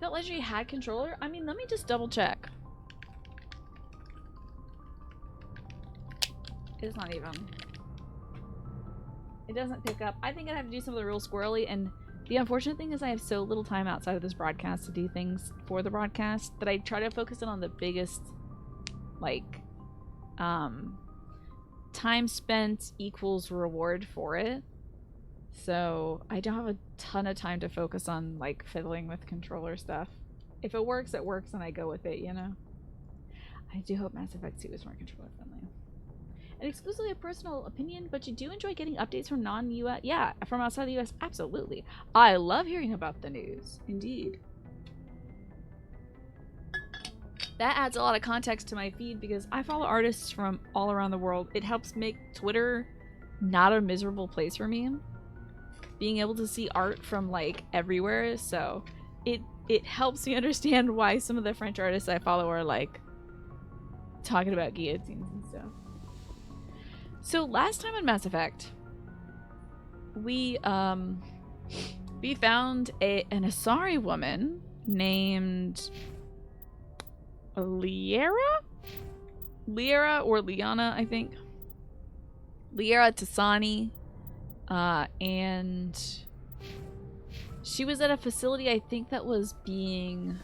That legendary had controller? I mean, let me just double check. It's not even. It doesn't pick up. I think I'd have to do something real squirrely, and the unfortunate thing is I have so little time outside of this broadcast to do things for the broadcast that I try to focus in on the biggest, like, time spent equals reward for it. So I don't have a ton of time to focus on, like, fiddling with controller stuff. If it works, and I go with it, you know? I do hope Mass Effect 2 is more controller friendly. And exclusively a personal opinion, but you do enjoy getting updates from non-US? Yeah, from outside the US? Absolutely. I love hearing about the news. Indeed. That adds a lot of context to my feed because I follow artists from all around the world. It helps make Twitter not a miserable place for me. Being able to see art from, like, everywhere, so it helps me understand why some of the French artists I follow are, like, talking about guillotines and stuff. So last time on Mass Effect, we found an Asari woman named Liera or Liana, I think. Liera Tassani. And she was at a facility, I think, that was being,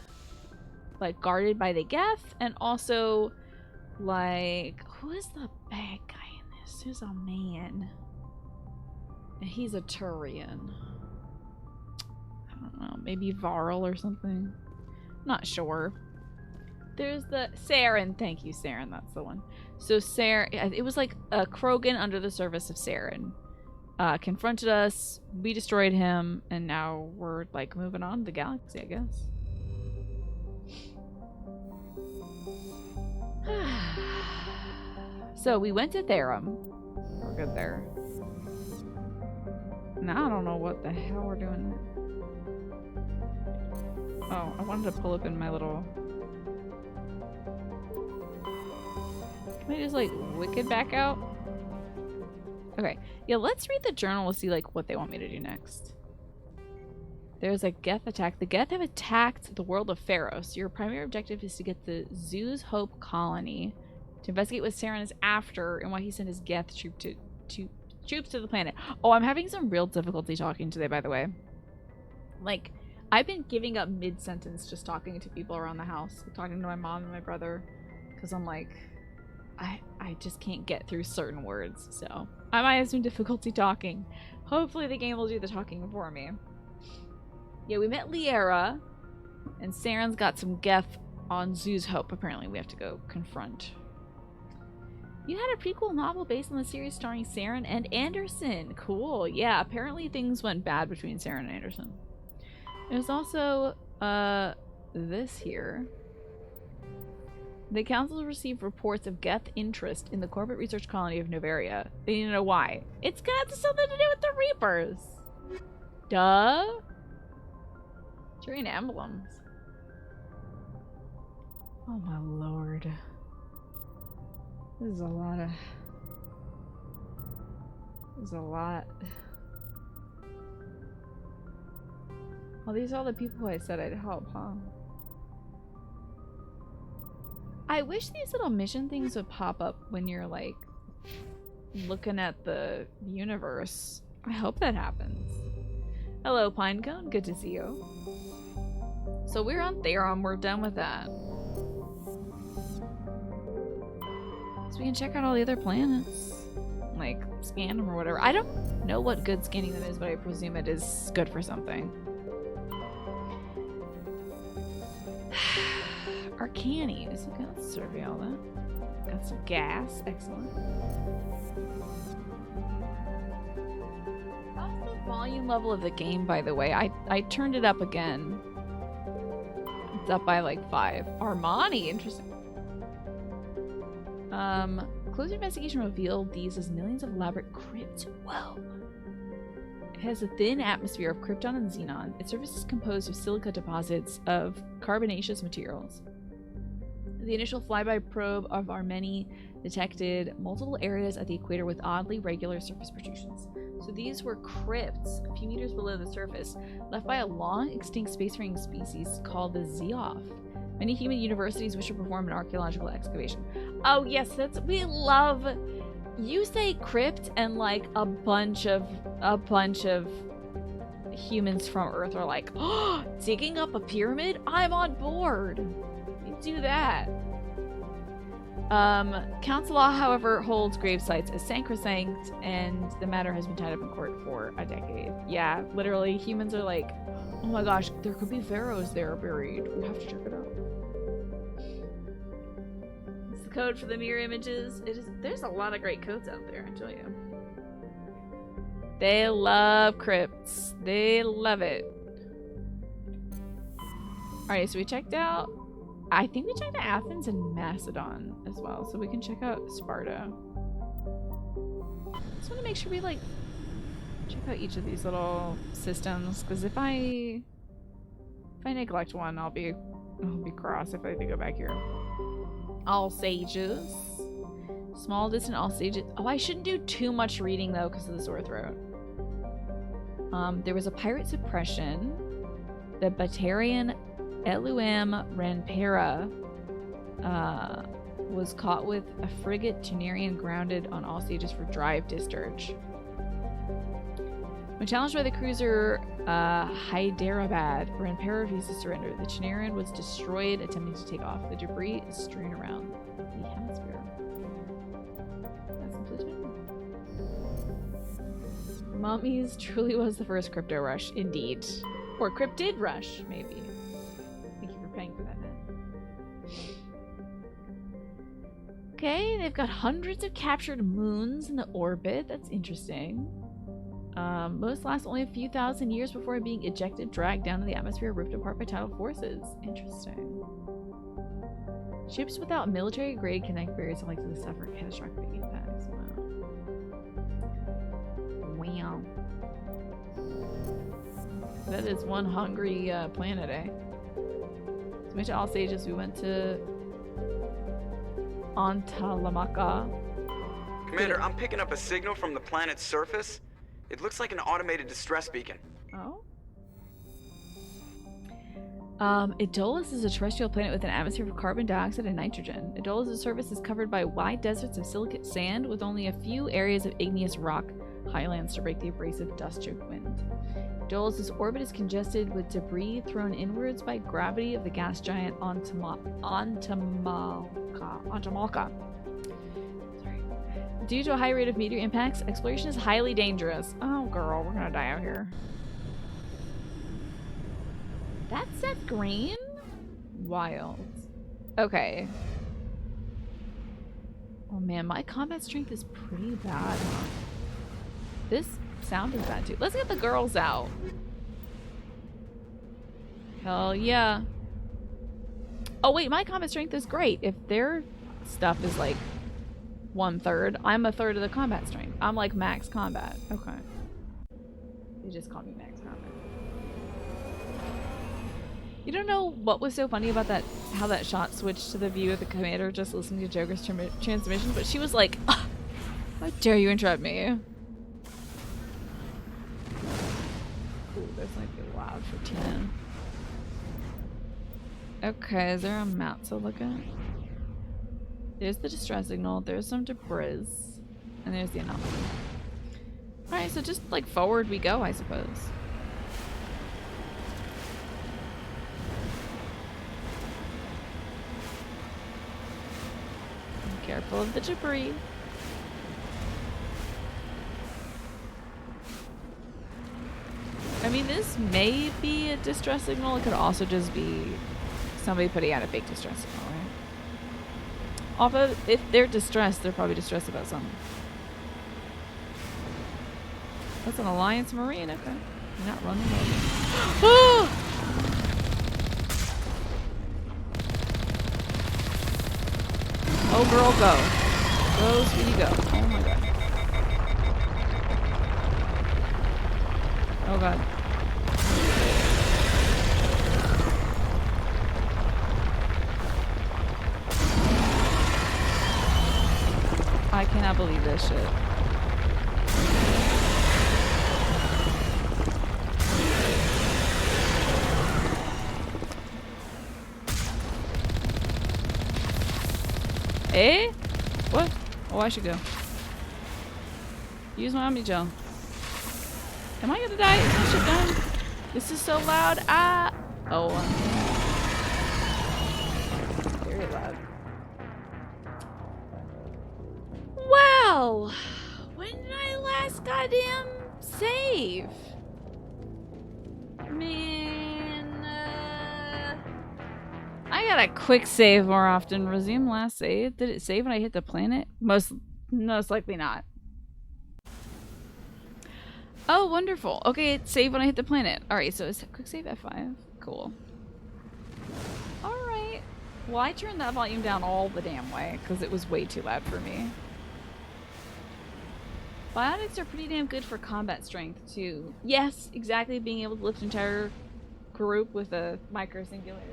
like, guarded by the Geth, and also, like, who is the bad guy in this? Who's a man? And he's a Turian. I don't know, maybe Varl or something. Not sure. There's the Saren. Thank you, Saren. That's the one. So Saren, it was like a Krogan under the surface of Saren. Confronted us, we destroyed him, and now we're, like, moving on to the galaxy, I guess. So we went to Therum. We're good there. Now I don't know what the hell we're doing. Oh, I wanted to pull up in my little... Can I just, like, wicked back out? Okay, yeah, let's read the journal to see, like, what they want me to do next. There's a Geth attack. The Geth have attacked the world of Pharos. Your primary objective is to get the Zoo's Hope colony to investigate what Saren is after and why he sent his Geth troops to the planet. Oh, I'm having some real difficulty talking today, by the way. Like, I've been giving up mid-sentence just talking to people around the house. Talking to my mom and my brother. Because I'm like... I just can't get through certain words, so I might have some difficulty talking. Hopefully the game will do the talking for me. Yeah, we met Liera, and Saren's got some Geth on Zoo's Hope. Apparently we have to go confront. You had a prequel novel based on the series starring Saren and Anderson. Cool. Yeah, apparently things went bad between Saren and Anderson. There's also, this here. The Council received reports of Geth interest in the corporate research colony of Novaria. They need to know why. It's gonna have something to do with the Reapers. Duh. Turian emblems. Oh my lord. This is a lot of... There's a lot. Well, these are all the people I said I'd help, huh? I wish these little mission things would pop up when you're, like, looking at the universe. I hope that happens. Hello, Pinecone. Good to see you. So we're on Therum. We're done with that. So we can check out all the other planets. Like, scan them or whatever. I don't know what good scanning them is, but I presume it is good for something. Arcanes. Okay, let's survey all that. Got some gas. Excellent. How's the volume level of the game, by the way? I turned it up again. It's up by like 5. Armani, interesting. Closer investigation revealed these as millions of elaborate crypts. Whoa. It has a thin atmosphere of krypton and xenon. Its surface is composed of silica deposits of carbonaceous materials. The initial flyby probe of Armeni detected multiple areas at the equator with oddly regular surface protrusions. So these were crypts a few meters below the surface, left by a long extinct spacefaring species called the Zeoff. Many human universities wish to perform an archaeological excavation. Oh yes, we love. You say crypt, and like a bunch of humans from Earth are like, oh, digging up a pyramid? I'm on board. You do that. Council law, however, holds grave sites as sacrosanct, and the matter has been tied up in court for a decade. Yeah, literally, humans are like, oh my gosh, there could be pharaohs there buried. We have to check it out. It's the code for the mirror images. There's a lot of great codes out there, I tell you. They love crypts. They love it. Alright, so we checked out, I think we checked out Athens and Macedon as well, so we can check out Sparta. Just want to make sure we like check out each of these little systems, because if I neglect one, I'll be cross if I have to go back here. All sages. Small distant all sages. Oh, I shouldn't do too much reading though because of the sore throat. There was a pirate suppression. The Batarian Eluam Ranpera was caught with a frigate Tunerian grounded on all stages for drive discharge. When challenged by the cruiser Hyderabad, Ranpera refused to surrender. The Tunerian was destroyed attempting to take off. The debris is strewn around the hemisphere. That's completely. Mummies truly was the first crypto rush, indeed. Or cryptid rush, maybe. Thank you for paying for that, man. Okay, they've got hundreds of captured moons in the orbit. That's interesting. Most last only a few thousand years before being ejected, dragged down to the atmosphere, ripped apart by tidal forces. Interesting. Ships without military-grade kinetic barriers are likely to suffer catastrophic impacts. Wow. That is one hungry planet, eh? So we went to all stages. We went to Antalamaka. Commander, I'm picking up a signal from the planet's surface. It looks like an automated distress beacon. Oh? Adolis is a terrestrial planet with an atmosphere of carbon dioxide and nitrogen. Adolis' surface is covered by wide deserts of silicate sand with only a few areas of igneous rock highlands to break the abrasive dust-choked wind. Adolis' orbit is congested with debris thrown inwards by gravity of the gas giant Antamalka. Due to a high rate of meteor impacts, exploration is highly dangerous. Oh, girl, we're gonna die out here. That's Seth Green? Wild. Okay. Oh man, my combat strength is pretty bad, huh? This sound is bad too. Let's get the girls out. Hell yeah. Oh wait, my combat strength is great. If their stuff is like 1/3, I'm 1/3 of the combat strength. I'm like max combat. Okay. They just call me max combat. You don't know what was so funny about that, how that shot switched to the view of the commander just listening to Joker's transmission, but she was like, how dare you interrupt me? Ooh, this might be loud for Tina. Okay, is there a map to look at? There's the distress signal, there's some debris, and there's the anomaly. Alright, so just like forward we go, I suppose. Be careful of the debris. I mean, this may be a distress signal, it could also just be somebody putting out a big distress signal, right? Although, if they're distressed, they're probably distressed about something. That's an Alliance Marine, okay. You're not running over. Oh, girl, go. Go, sweetie, go. Oh my god. Oh god. I cannot believe this shit. Eh? What? Oh, I should go. Use my Omni Gel. Am I gonna die? Is this shit done? This is so loud. Ah! Oh. Very loud. Well, when did I last goddamn save? Man, I gotta quick save more often. Resume last save. Did it save when I hit the planet? Most likely not. Oh, wonderful. Okay, it saved when I hit the planet. Alright, so it's quick save F5. Cool. Alright. Well, I turned that volume down all the damn way because it was way too loud for me. Biotics are pretty damn good for combat strength, too. Yes, exactly. Being able to lift an entire group with a micro-singularity.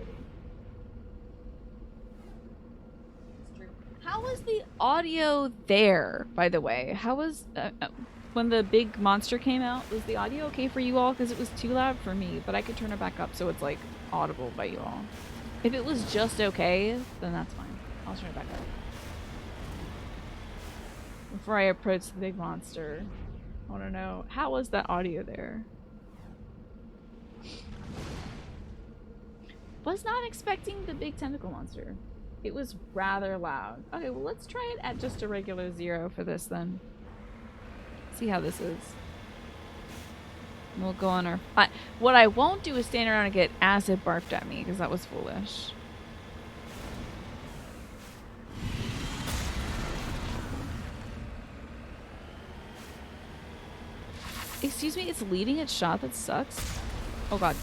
It's true. How was the audio there, by the way? How was... when the big monster came out, was the audio okay for you all? Because it was too loud for me, but I could turn it back up so it's, like, audible by you all. If it was just okay, then that's fine. I'll turn it back up. Before I approach the big monster, I want to know, how was that audio there? Was not expecting the big tentacle monster. It was rather loud. Okay, well let's try it at just a regular 0 for this then. See how this is. We'll go on our... what I won't do is stand around and get acid barfed at me, because that was foolish. Excuse me, it's leading its shot? That sucks. Oh god.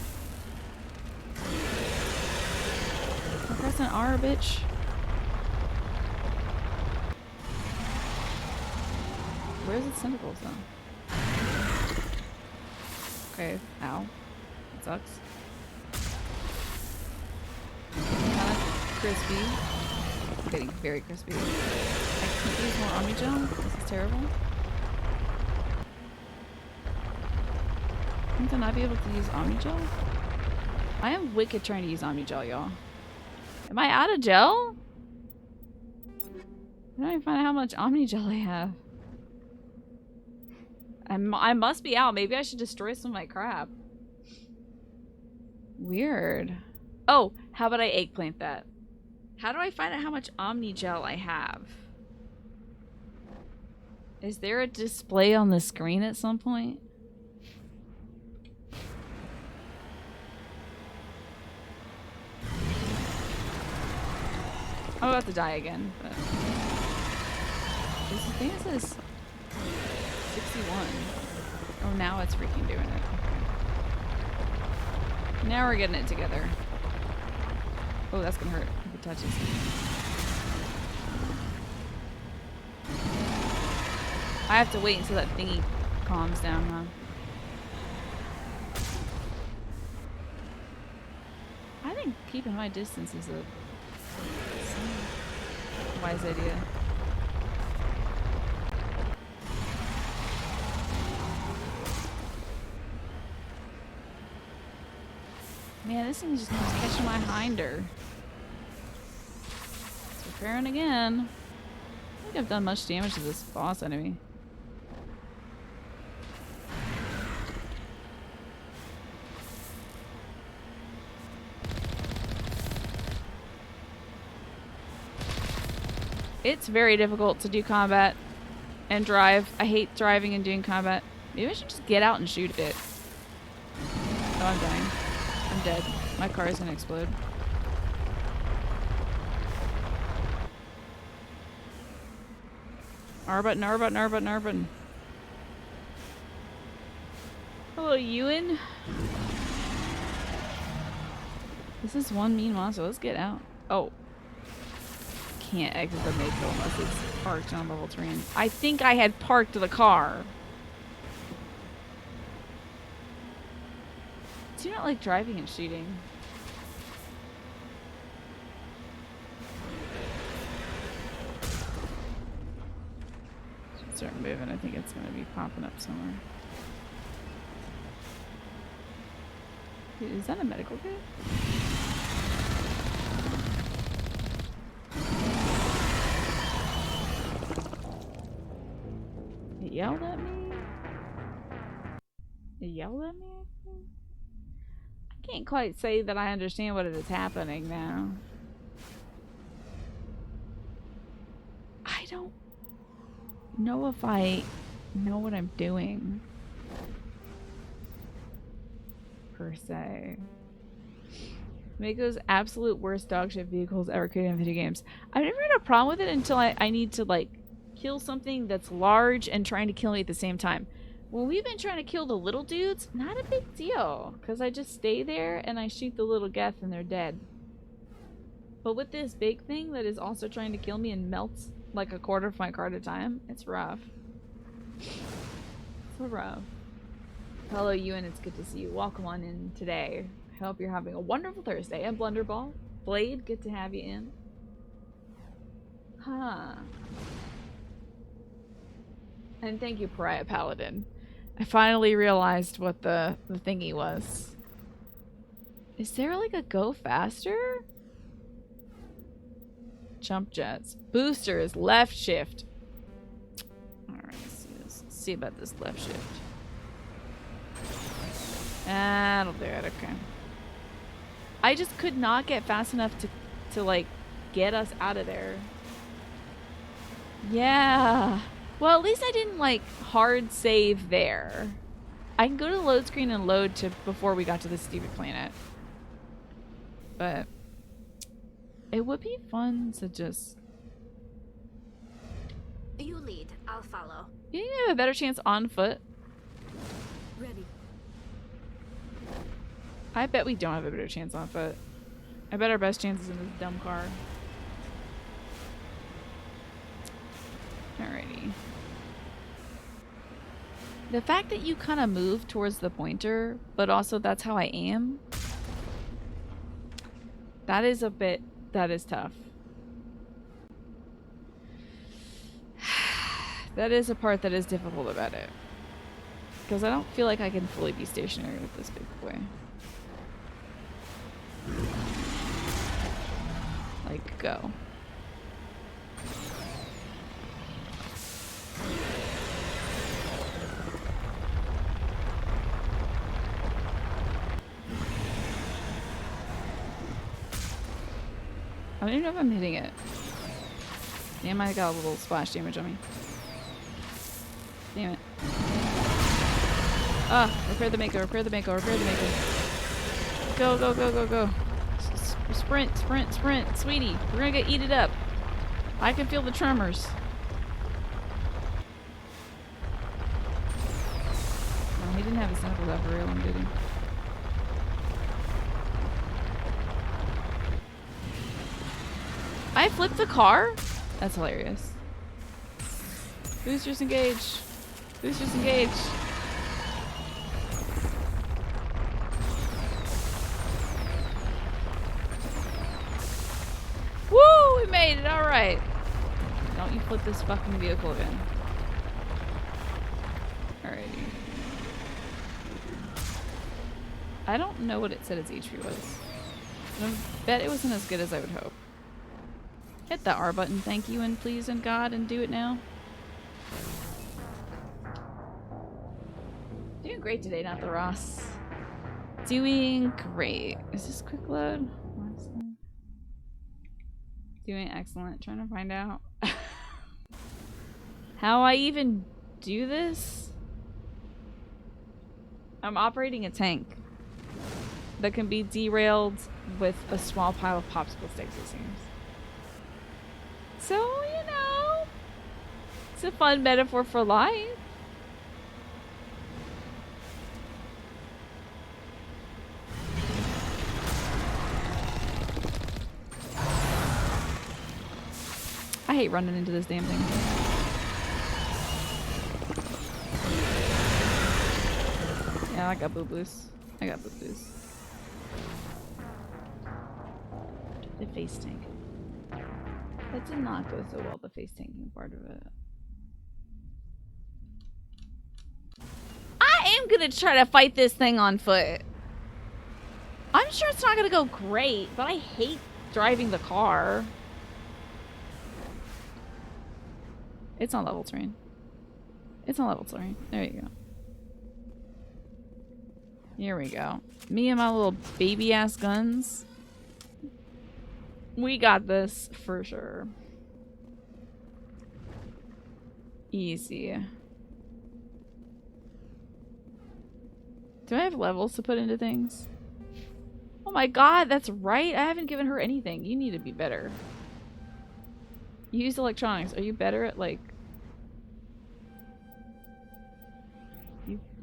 Press an R, bitch. Where's its tentacles though? Okay, ow. That sucks. Kinda crispy. Getting very crispy. I can't use more Omni Gel? This is terrible. Wouldn't I not be able to use Omni Gel? I am wicked trying to use Omni Gel, y'all. Am I out of gel? I don't even find out how much Omni Gel I have. I must be out. Maybe I should destroy some of my crap. Weird. Oh, how about I eggplant that? How do I find out how much Omni Gel I have? Is there a display on the screen at some point? I'm about to die again, but... I think it says 61. Oh, now it's freaking doing it. Okay. Now we're getting it together. Oh, that's gonna hurt if it touches. I have to wait until that thingy calms down, huh? I think keeping my distance is a wise idea. Man, this thing just keeps catching my hinder. It's repairing again. I don't think I've done much damage to this boss enemy. It's very difficult to do combat and drive. I hate driving and doing combat. Maybe I should just get out and shoot it. Oh, I'm dying. I'm dead. My car is gonna explode. R button, R button, R button, R button. Hello, Ewan. This is one mean monster. Let's get out. Oh. Can't exit the Mako unless it's parked on level terrain. I think I had parked the car. Do you not like driving and shooting? Should start moving. I think it's going to be popping up somewhere. Dude, is that a medical kit? yelled at me? It yelled at me? I can't quite say that I understand what is happening now. I don't know if I know what I'm doing. Per se. Mako's absolute worst dog shit vehicles ever created in video games. I've never had a problem with it until I need to, like, kill something that's large and trying to kill me at the same time. When we've been trying to kill the little dudes, not a big deal. Because I just stay there and I shoot the little geth and they're dead. But with this big thing that is also trying to kill me and melts like a quarter of my card at a time, it's rough. It's rough. Hello, Ewan. It's good to see you. Welcome on in today. I hope you're having a wonderful Thursday. And Blunderball. Blade, good to have you in. Huh. And thank you, Pariah Paladin. I finally realized what the thingy was. Is there like a go faster? Jump jets. Boosters. Left shift. Alright, let's see this. Let's see about this left shift. That'll do it. Okay. I just could not get fast enough to like get us out of there. Yeah. Well, at least I didn't like hard save there. I can go to the load screen and load to before we got to this stupid planet. But it would be fun to just... You lead, I'll follow. You think you have a better chance on foot? Ready. I bet we don't have a better chance on foot. I bet our best chance is in this dumb car. Alrighty. The fact that you kind of move towards the pointer, but also that's how I am. That is a bit... That is tough. That is a part that is difficult about it. Because I don't feel like I can fully be stationary with this big boy. Like, go. I don't even know if I'm hitting it. Damn, I got a little splash damage on me. Damn it. Ah, repair the Mako, repair the Mako, repair the Mako. Go, go, go, go, go. Sprint, sprint, sprint. Sweetie, we're gonna get eaten up. I can feel the tremors. Oh, he didn't have his knuckles out for real, did he? I flipped the car? That's hilarious. Boosters engage. Boosters engage. Woo! We made it! Alright. Don't you flip this fucking vehicle again. Alrighty. I don't know what it said its HP was. I bet it wasn't as good as I would hope. Hit the R button, thank you, and please, and God, and do it now. Doing great today, not the Ross. Doing great. Is this quick load? Doing excellent. Trying to find out how I even do this. I'm operating a tank that can be derailed with a small pile of popsicle sticks, it seems. So, you know, it's a fun metaphor for life. I hate running into this damn thing. Yeah, I got boo-boos. I got boo-boos. The face tank. That did not go so well, the face tanking part of it. I am gonna try to fight this thing on foot. I'm sure it's not gonna go great, but I hate driving the car. It's on level terrain. It's on level 3. There you go. Here we go. Me and my little baby ass guns. We got this for sure. Easy. Do I have levels to put into things? Oh my god, that's right. I haven't given her anything. You need to be better. You use electronics. Are you better at like...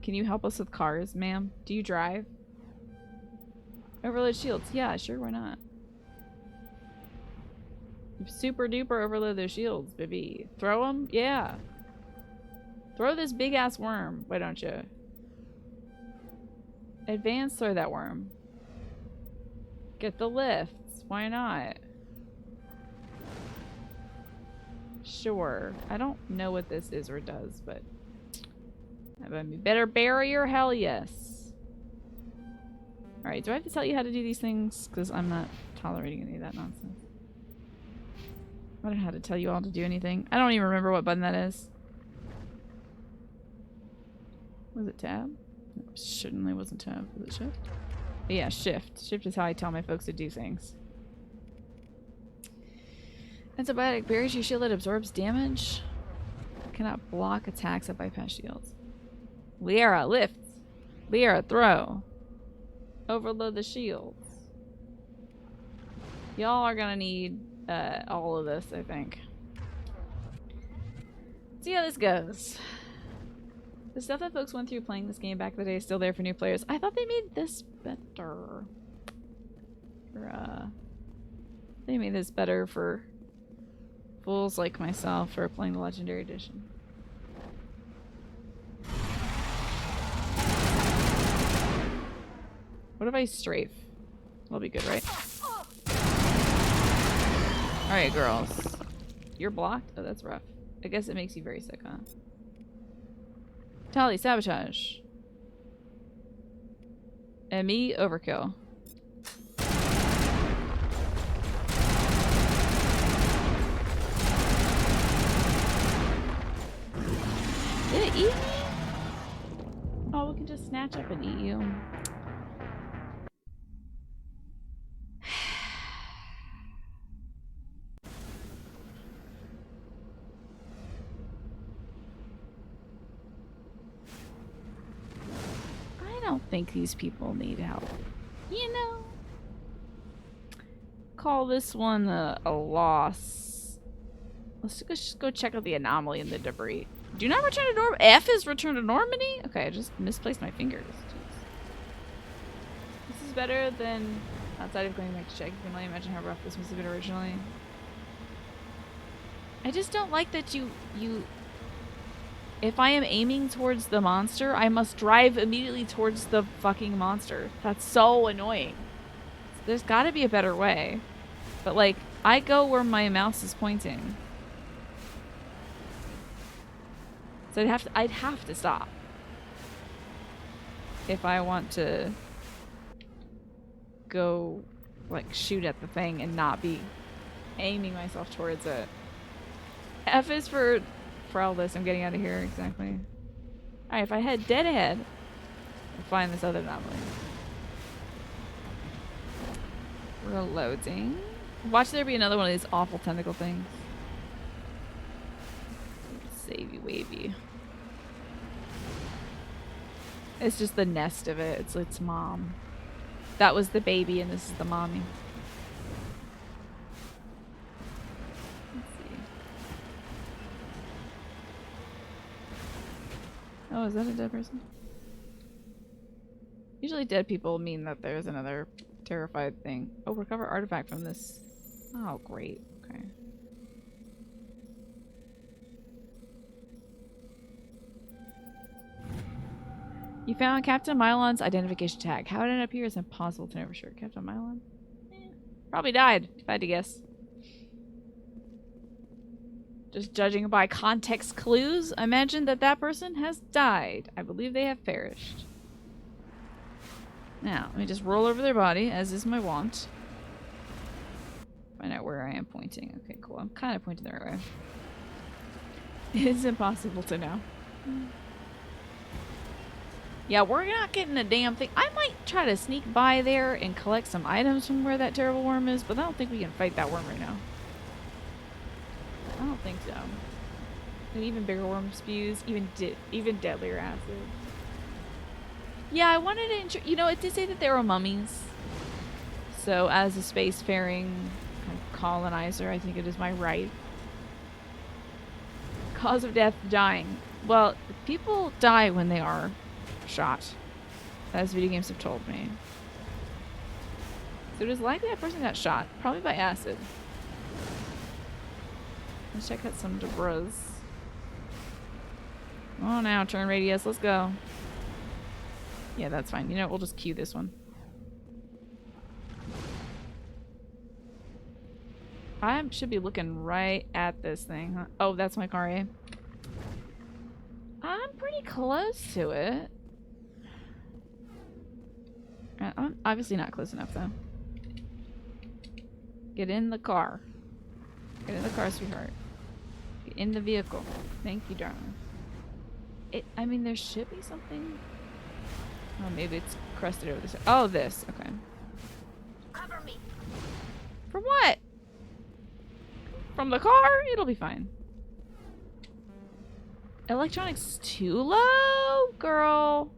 Can you help us with cars, ma'am? Do you drive? Overload shields. Yeah, sure, why not? Super duper overload those shields, baby. Throw them? Yeah. Throw this big ass worm. Why don't you? Advance, throw that worm. Get the lifts. Why not? Sure. I don't know what this is or does, but... Have a better barrier? Hell yes. Alright, do I have to tell you how to do these things? Because I'm not tolerating any of that nonsense. I don't know how to tell you all to do anything. I don't even remember what button that is. Was it tab? It certainly wasn't tab. Was it shift? But yeah, shift. Shift is how I tell my folks to do things. Antibiotic buries your shield that absorbs damage. Cannot block attacks that bypass shields. Liara, lift. Liara, throw. Overload the shields. Y'all are gonna need all of this, I think. See how this goes. The stuff that folks went through playing this game back in the day is still there for new players. I thought they made this better. They made this better for fools like myself for playing the Legendary Edition. What if I strafe? That'll be good, right? Alright, girls. You're blocked? Oh, that's rough. I guess it makes you very sick, huh? Tally, sabotage. And me, overkill. Did it eat me? Oh, we can just snatch up and eat you. I don't think these people need help. You know? Call this one a loss. Let's just go check out the anomaly in the debris. Do not return to Normandy. F is return to Normandy? Okay, I just misplaced my fingers. Jeez. This is better than outside of going back to check. You can only imagine how rough this must have been originally. I just don't like that you if I am aiming towards the monster, I must drive immediately towards the fucking monster. That's so annoying. There's gotta be a better way. But like, I go where my mouse is pointing. So I'd have to stop. If I want to go like shoot at the thing and not be aiming myself towards it. F is for all this. I'm getting out of here. Exactly. Alright, if I head dead ahead, I'll find this other anomaly. Reloading. Watch there be another one of these awful tentacle things. Savey wavy. It's just the nest of it. It's its mom. That was the baby and this is the mommy. Let's see. Oh, is that a dead person? Usually dead people mean that there's another terrified thing. Oh, recover artifact from this. Oh, great. Okay. You found Captain Mylon's identification tag. How it ended up here is impossible to know for sure. Captain Mylon? Probably died, if I had to guess. Just judging by context clues, imagine that that person has died. I believe they have perished. Now, let me just roll over their body, as is my wont. Find out where I am pointing. Okay, cool. I'm kind of pointing the right way. It is impossible to know. Yeah, we're not getting a damn thing. I might try to sneak by there and collect some items from where that terrible worm is, but I don't think we can fight that worm right now. I don't think so. An even bigger worm spews even deadlier acid. Yeah, I wanted to. You know, it did say that there were mummies. So, as a spacefaring kind of colonizer, I think it is my right. Cause of death: dying. Well, people die when they are shot, as video games have told me. So it is likely that person got shot, probably by acid. Let's check out some debris. Oh, now turn radius. Let's go. Yeah, that's fine. You know what? We'll just queue this one. I should be looking right at this thing. Huh? Oh, that's my car, eh? I'm pretty close to it. I'm obviously not close enough, though. Get in the car. Get in the car, sweetheart. Get in the vehicle. Thank you, darling. I mean, there should be something. Oh, maybe it's crusted over this. Oh, this. Okay. Cover me. From what? From the car? It'll be fine. Electronics too low? Girl.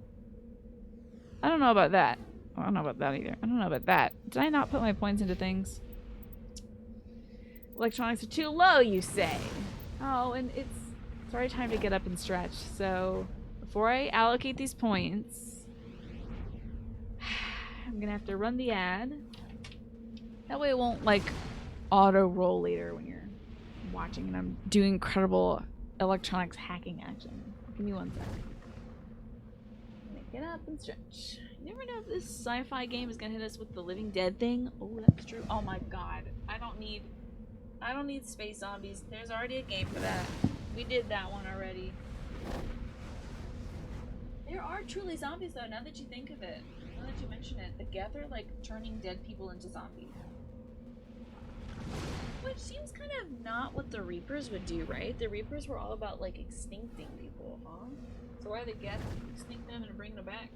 I don't know about that. I don't know about that either. I don't know about that. Did I not put my points into things? Electronics are too low, you say? Oh, and it's already time to get up and stretch. So, before I allocate these points, I'm gonna have to run the ad. That way it won't, like, auto-roll later when you're watching and I'm doing incredible electronics hacking action. Give me 1 second. Get up and stretch. You never know if this sci-fi game is gonna hit us with the Living Dead thing. Oh, that's true. Oh my god. I don't need space zombies. There's already a game for that. We did that one already. There are truly zombies though, now that you think of it. Now that you mention it. The Geth are like turning dead people into zombies. Which seems kind of not what the Reapers would do, right? The Reapers were all about like extincting people, huh? So why the Geth extinct them and bring them back?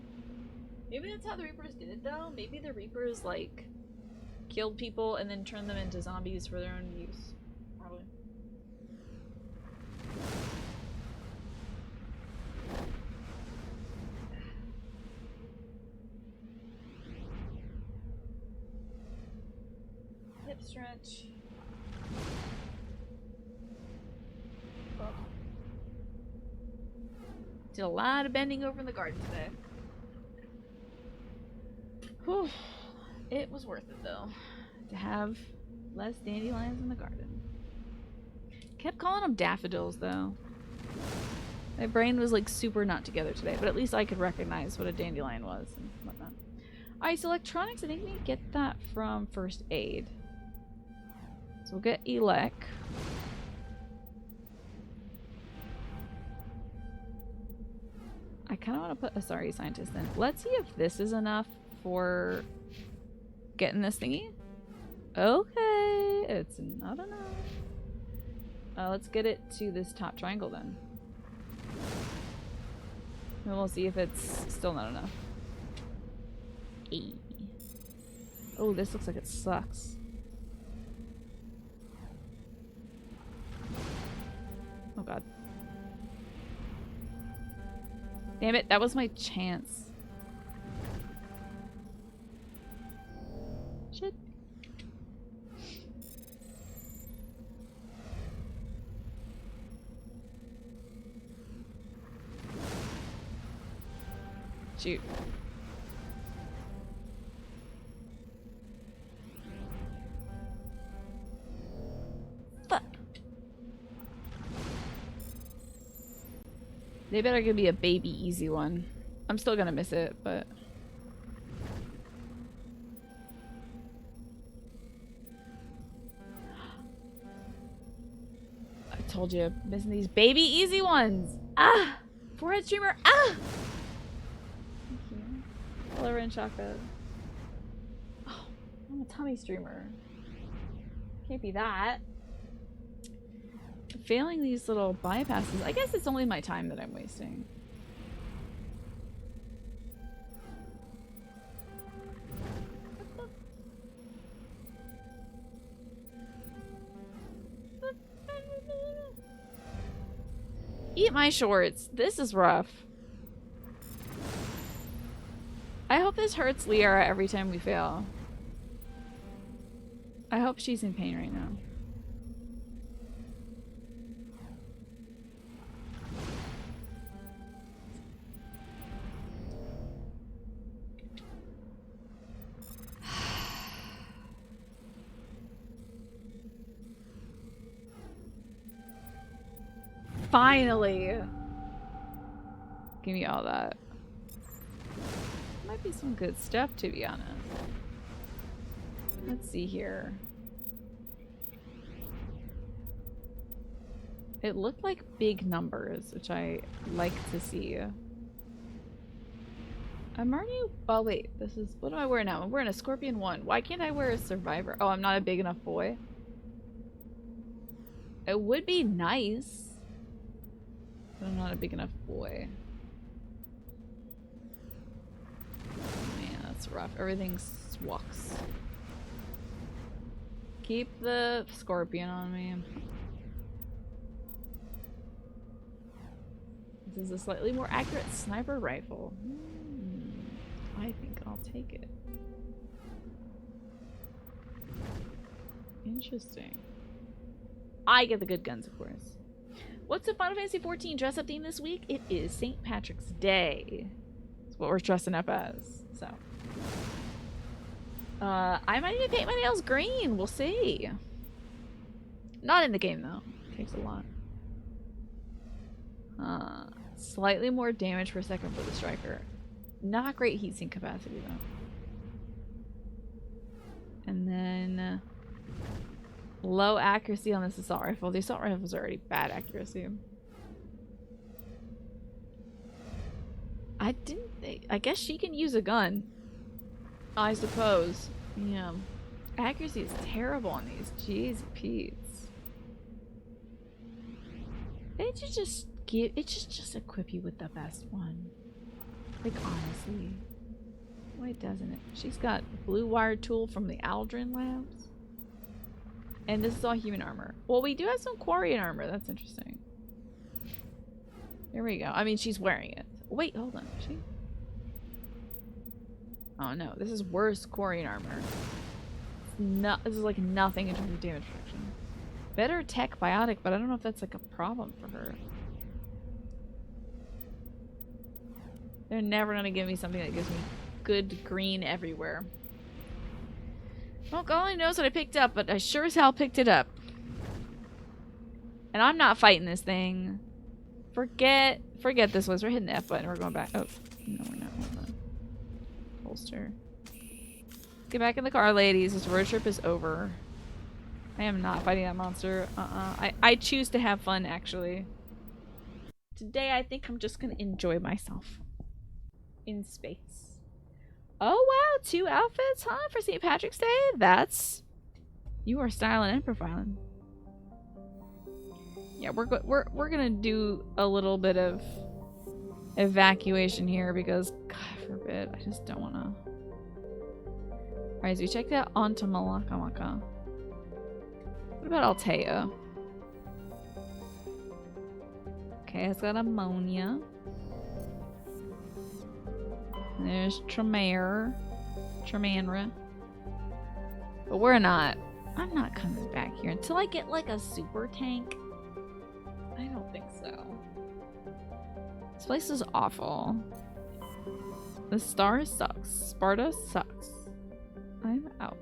Maybe that's how the Reapers did it though. Maybe the Reapers like killed people and then turned them into zombies for their own use. Probably. Hip stretch. Oh. Did a lot of bending over in the garden today. Whew. It was worth it though, to have less dandelions in the garden. Kept calling them daffodils though. My brain was like super not together today, but at least I could recognize what a dandelion was and whatnot. Alright, so electronics, I think we get that from first aid. So we'll get elec. I kind of want to put a sorry scientist in. Let's see if this is enough for getting this thingy. Okay, it's not enough. Let's get it to this top triangle then. And we'll see if it's still not enough. Oh, this looks like it sucks. Oh god. Damn it, that was my chance. Shit. Shoot. Fuck. They better give me a baby easy one. I'm still gonna miss it, but... I told you, missing these baby easy ones! Ah! Forehead streamer! Ah! Thank you. Oliver and Shaka. Oh, I'm a tummy streamer. Can't be that. failing these little bypasses. I guess it's only my time that I'm wasting. Eat my shorts. This is rough. I hope this hurts Liara every time we fail. I hope she's in pain right now. Finally! Give me all that. Might be some good stuff, to be honest. Let's see here. It looked like big numbers, which I like to see. I'm already... Oh, wait. This is... What do I wear now? I'm wearing a Scorpion 1. Why can't I wear a Survivor? Oh, I'm not a big enough boy. It would be nice. But I'm not a big enough boy. Man, that's rough. Everything sucks. Keep the Scorpion on me. This is a slightly more accurate sniper rifle. I think I'll take it. Interesting. I get the good guns, of course. What's the Final Fantasy XIV dress up theme this week? It is St. Patrick's Day. That's what we're dressing up as. So. I might even paint my nails green. We'll see. Not in the game, though. It takes a lot. Slightly more damage per second for the striker. Not great heatsink capacity, though. And then... low accuracy on this assault rifle. The assault rifle is already bad accuracy. I guess she can use a gun. I suppose. Yeah. Accuracy is terrible on these. Jeez Pete's. They should just give it just equip you with the best one. Like honestly. Why doesn't it? She's got blue wire tool from the Aldrin Labs. And this is all human armor. Well, we do have some Quarian armor. That's interesting. There we go. I mean, she's wearing it. Wait, hold on. Is she? Oh no, this is worse Quarian armor. This is like nothing in terms of damage reduction. Better tech biotic, but I don't know if that's like a problem for her. They're never gonna give me something that gives me good green everywhere. Well, God only knows what I picked up, but I sure as hell picked it up. And I'm not fighting this thing. Forget this was. We're hitting the F button. We're going back. Oh, no, we're not. Hold on. Holster. Get back in the car, ladies. This road trip is over. I am not fighting that monster. I choose to have fun, actually. Today, I think I'm just gonna enjoy myself. In space. Oh wow, 2 outfits, huh? For St. Patrick's Day? That's... You are styling and profiling. Yeah, we're gonna do a little bit of evacuation here because, God forbid, I just don't wanna... Alright, so we checked out onto Malaka. What about Altea? Okay, it's got ammonia. There's Tremere. Tremanra. But we're not. I'm not coming back here until I get like a super tank. I don't think so. This place is awful. The star sucks. Sparta sucks. I'm out.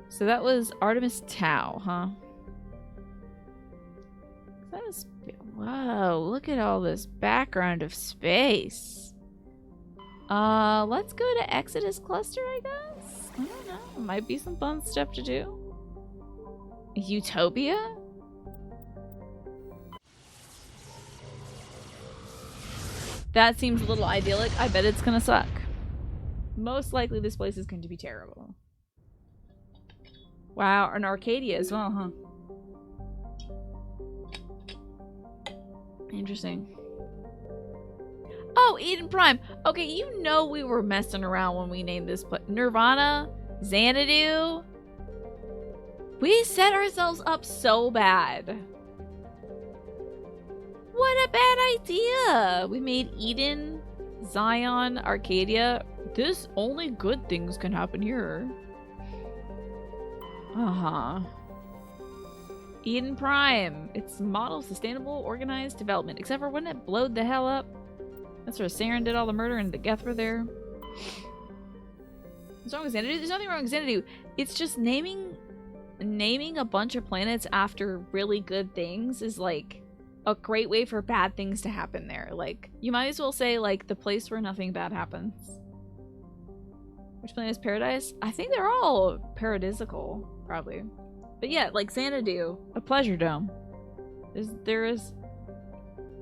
So that was Artemis Tau, huh? That is... Whoa, look at all this background of space. Let's go to Exodus Cluster, I guess? I don't know. Might be some fun stuff to do. Utopia? That seems a little idyllic. I bet it's gonna suck. Most likely this place is going to be terrible. Wow, an Arcadia as well, huh? Interesting. Oh, Eden Prime. Okay, you know we were messing around when we named this place. Nirvana, Xanadu. We set ourselves up so bad. What a bad idea. We made Eden, Zion, Arcadia. This only good things can happen here. Uh-huh. Eden Prime. It's model sustainable, organized development. Except for when it blowed the hell up. That's where Saren did all the murder and the Geth were there. What's wrong with Xanadu? There's nothing wrong with Xanadu. It's just naming a bunch of planets after really good things is like a great way for bad things to happen there. Like, you might as well say like the place where nothing bad happens. Which planet is Paradise? I think they're all paradisical, probably. But yeah, like Xanadu, a pleasure dome. There is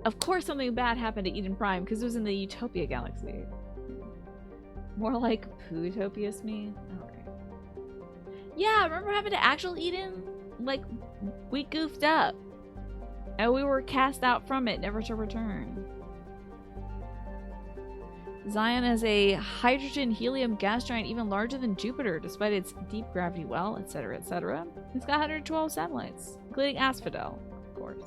of course something bad happened to Eden Prime because it was in the Utopia galaxy. More like Pootopius me? Okay. Yeah, remember having to actual Eden? Like, we goofed up. And we were cast out from it, never to return. Zion is a hydrogen-helium gas giant even larger than Jupiter, despite its deep gravity well, etc., etc. It's got 112 satellites, including Asphodel, of course.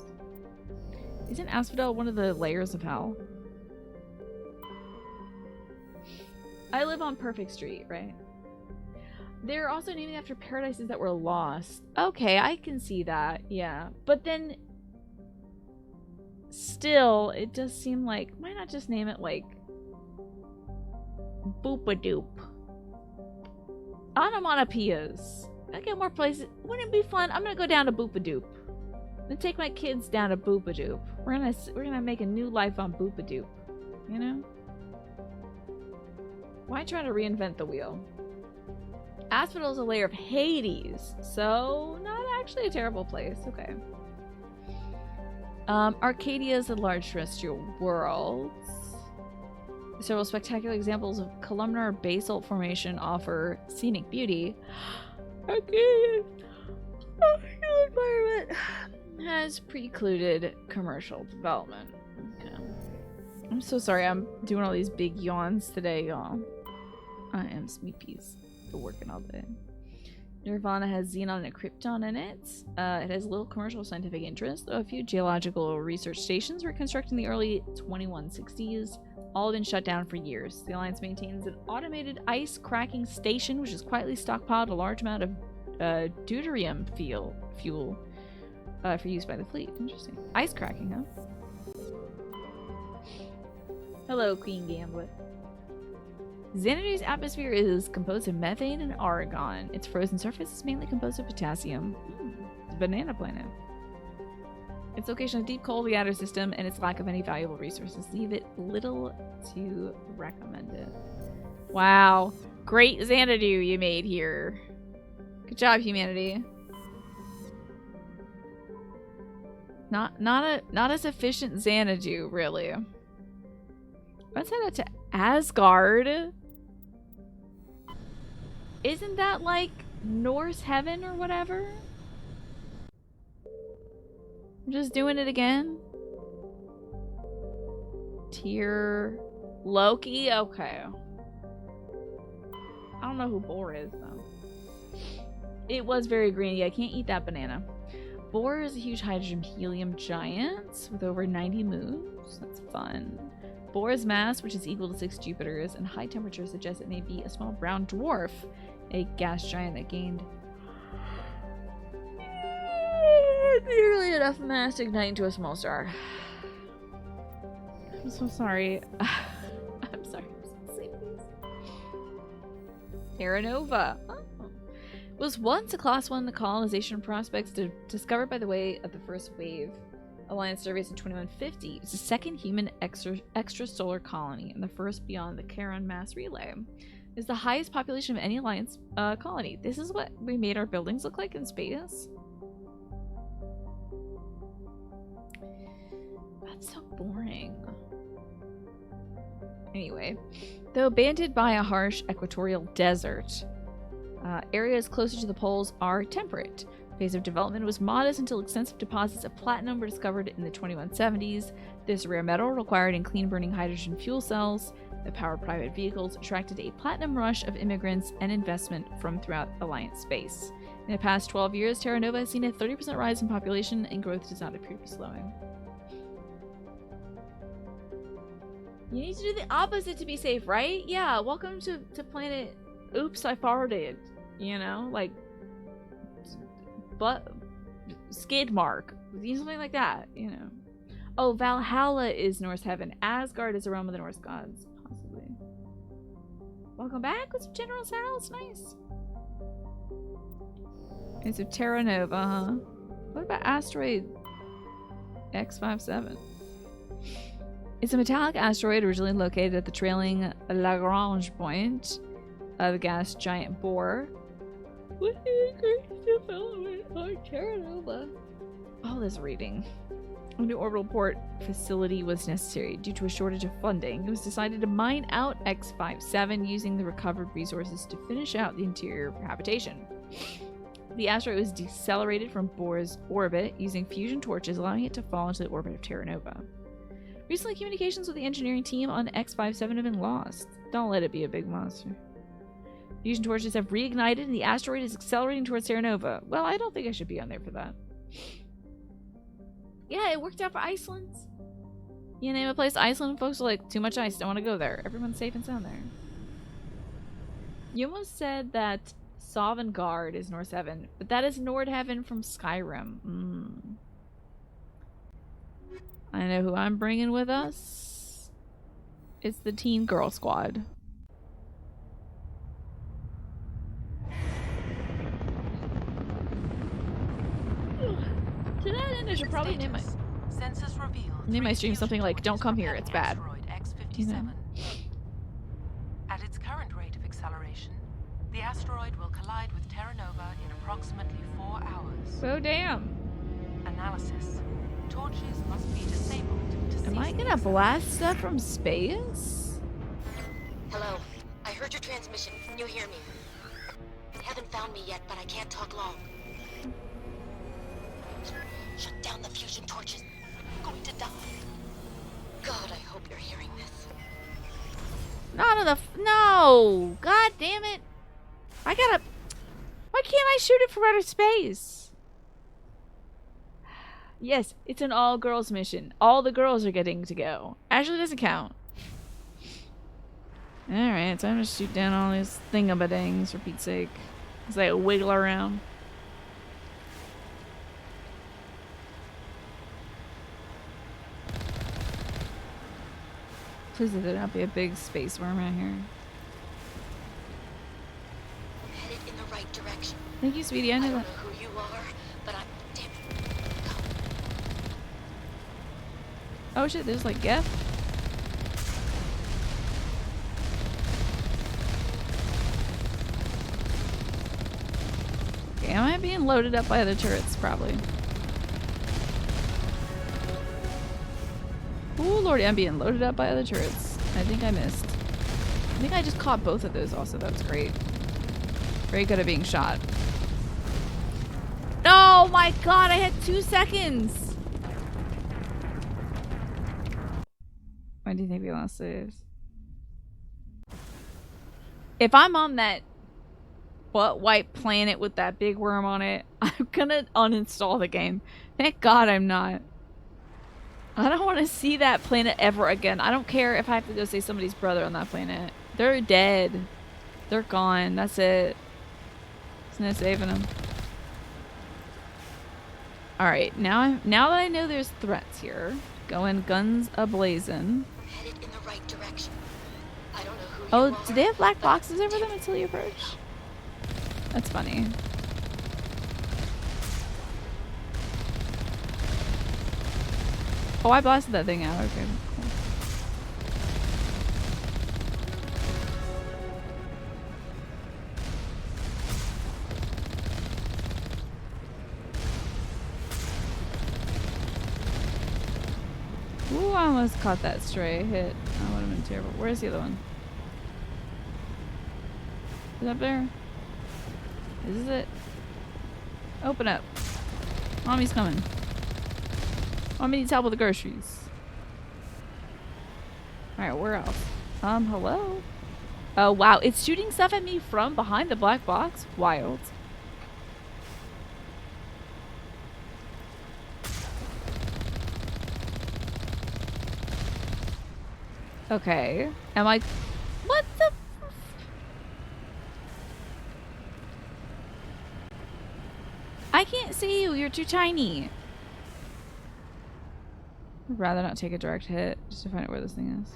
Isn't Asphodel one of the layers of hell? I live on Perfect Street, right? They're also naming after paradises that were lost. Okay, I can see that, yeah. But then, still, it does seem like, why not just name it like Boopadoop? Onomatopoeias. I get more places. Wouldn't it be fun? I'm gonna go down to Boopadoop. I'm gonna take my kids down to Boopadoop. We're gonna make a new life on Boopadoop. You know? Why try to reinvent the wheel? Asphodel is a layer of Hades, so not actually a terrible place. Okay. Arcadia is a large terrestrial world. Several spectacular examples of columnar basalt formation offer scenic beauty. Arcadia environment has precluded commercial development. Okay. I'm so sorry I'm doing all these big yawns today, y'all. I am sleepy's. Been working all day. Nirvana has Xenon and Krypton in it. It has little commercial scientific interest, though a few geological research stations were constructed in the early 2160s. All have been shut down for years. The Alliance maintains an automated ice cracking station, which has quietly stockpiled a large amount of deuterium fuel for use by the fleet. Interesting. Ice cracking, huh? Hello, Queen Gamblet. Xanadu's atmosphere is composed of methane and argon. Its frozen surface is mainly composed of potassium. It's a banana planet. Its location of deep cold, the outer system, and its lack of any valuable resources leave it little to recommend it. Wow. Great Xanadu you made here. Good job, humanity. Not as efficient Xanadu, really. Let's head out to Asgard. Isn't that like Norse heaven or whatever? I'm just doing it again. Tyr Loki? Okay. I don't know who Bor is though. It was very green. Yeah, I can't eat that banana. Bor is a huge hydrogen helium giant with over 90 moons. That's fun. Bor's mass, which is equal to 6 Jupiters, and high temperature suggests it may be a small brown dwarf, a gas giant that gained nearly enough mass to ignite into a small star. I'm so sorry. I'm sorry. I'm so sleepy. Terra Nova. Oh. Was once a Class 1 colonization prospects discovered by the way of the first wave Alliance surveys in 2150. It's the second human extrasolar colony and the first beyond the Charon mass relay. It's the highest population of any Alliance colony. This is what we made our buildings look like in space. That's so boring. Anyway, though banded by a harsh equatorial desert, areas closer to the poles are temperate. Phase of development was modest until extensive deposits of platinum were discovered in the 2170s. This rare metal, required in clean-burning hydrogen fuel cells that powered private vehicles, attracted a platinum rush of immigrants and investment from throughout Alliance space. In the past 12 years, Terra Nova has seen a 30% rise in population, and growth does not appear to be slowing. You need to do the opposite to be safe, right? Yeah, welcome to planet... Oops, I farted. You know? Like... But... Skid mark. Something like that, you know. Oh, Valhalla is Norse heaven. Asgard is the realm of the Norse gods. Possibly. Welcome back with some General House. Nice. Okay, so Terra Nova, huh? What about asteroid X57? It's a metallic asteroid originally located at the trailing Lagrange point of the gas giant Bohr. What is great development on Terra Nova? All this reading. A new orbital port facility was necessary. Due to a shortage of funding, it was decided to mine out X57 using the recovered resources to finish out the interior habitation. The asteroid was decelerated from Bohr's orbit using fusion torches, allowing it to fall into the orbit of Terra Nova. Recently, communications with the engineering team on X57 have been lost. Don't let it be a big monster. Fusion torches have reignited and the asteroid is accelerating towards Terra Nova. Well, I don't think I should be on there for that. Yeah, it worked out for Iceland. You name a place Iceland, folks are like, too much ice, don't want to go there. Everyone's safe and sound there. You almost said that Sovngarde is Norse heaven, but that is Nord heaven from Skyrim. I know who I'm bringing with us. It's the Teen Girl Squad. To that end, I should probably name my stream something like "Don't come here, it's bad." You know? At its current rate of acceleration, the asteroid will collide with Terra Nova in approximately 4 hours. Oh damn! Analysis. Torches must be disabled to cease. Am I gonna blast stuff from space? Hello. I heard your transmission. Can you hear me? They haven't found me yet, but I can't talk long. Shut down the fusion torches. I'm going to die. God, I hope you're hearing this. Not on the no! God damn it! I gotta. Why can't I shoot it from outer space? Yes, it's an all-girls mission. All the girls are getting to go. Actually, doesn't count. Alright, time to shoot down all these thingamadings for Pete's sake. As I wiggle around. Please let there not be a big space worm out here. I'm headed in the right direction. Thank you, sweetie. I know I don't that. know who you are, but I'm... Damn it. Oh shit, there's like Geth. Okay, am I being loaded up by the turrets? Probably. Oh lordy, I'm being loaded up by other turrets. I think I missed. I think I just caught both of those also. That's great. Very good at being shot. Oh my god, I had 2 seconds! When do you think we lost saves? If I'm on that butt white planet with that big worm on it, I'm gonna uninstall the game. Thank god I'm not. I don't want to see that planet ever again. I don't care if I have to go see somebody's brother on that planet. They're dead. They're gone. That's it. There's no saving them. Alright, now that I know there's threats here, going guns ablazing. I'm headed in the right direction. I don't know who you Oh, are, do they have black but boxes over them until you approach? That's funny. Oh, I blasted that thing out. Okay, cool. Ooh, I almost caught that stray hit. That would have been terrible. Where's the other one? Is it up there? Is it? Open up. Mommy's coming. Mommy needs help with the groceries. Alright, where else? Hello? Oh, wow. It's shooting stuff at me from behind the black box? Wild. Okay. Am I... What the... I can't see you. You're too tiny. I'd rather not take a direct hit just to find out where this thing is.